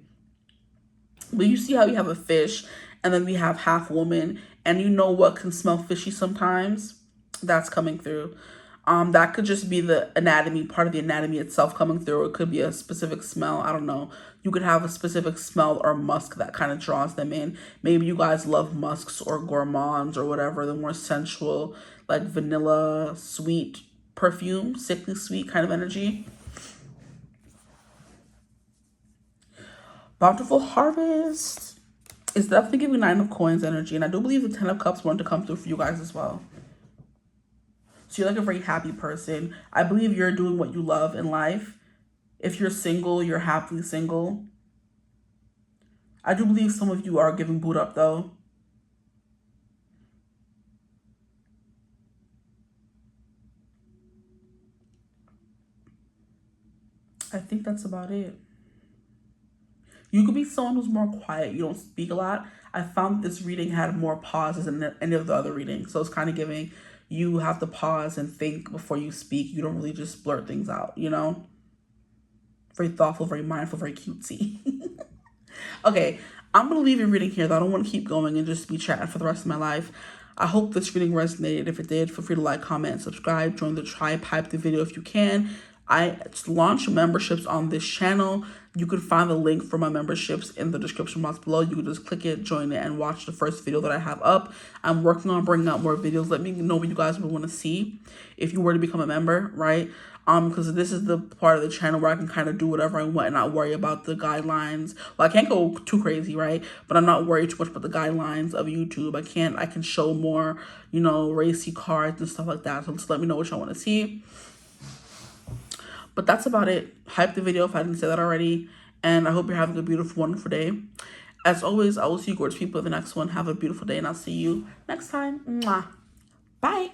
But you see how you have a fish, and then we have half woman, and you know what can smell fishy sometimes? That's coming through. That could just be the anatomy, part of the anatomy itself coming through. It could be a specific smell. I don't know. You could have a specific smell or musk that kind of draws them in. Maybe you guys love musks or gourmands or whatever, the more sensual, like vanilla, sweet perfume, sickly sweet kind of energy. Bountiful harvest is definitely giving 9 of coins energy, and I do believe the 10 of cups want to come through for you guys as well. So you're like a very happy person. I believe you're doing what you love in life. If you're single, you're happily single. I do believe some of you are giving boot up though. I think that's about it. You could be someone who's more quiet. You don't speak a lot. I found this reading had more pauses than any of the other readings. So it's kind of giving you have to pause and think before you speak. You don't really just blurt things out, you know? Very thoughtful, very mindful, very cutesy. Okay, I'm going to leave your reading here, though. I don't want to keep going and just be chatting for the rest of my life. I hope this reading resonated. If it did, feel free to like, comment, and subscribe. Join the tribe, hype the video if you can. I launch memberships on this channel. You can find the link for my memberships in the description box below. You can just click it, join it, and watch the first video that I have up. I'm working on bringing out more videos. Let me know what you guys would want to see if you were to become a member, right? Because this is the part of the channel where I can kind of do whatever I want and not worry about the guidelines. Well, I can't go too crazy, right? But I'm not worried too much about the guidelines of YouTube. I can show more, you know, racy cards and stuff like that. So just let me know what y'all want to see. But that's about it. Hype the video if I didn't say that already. And I hope you're having a beautiful, wonderful day. As always, I will see you gorgeous people in the next one. Have a beautiful day, and I'll see you next time. Mwah. Bye.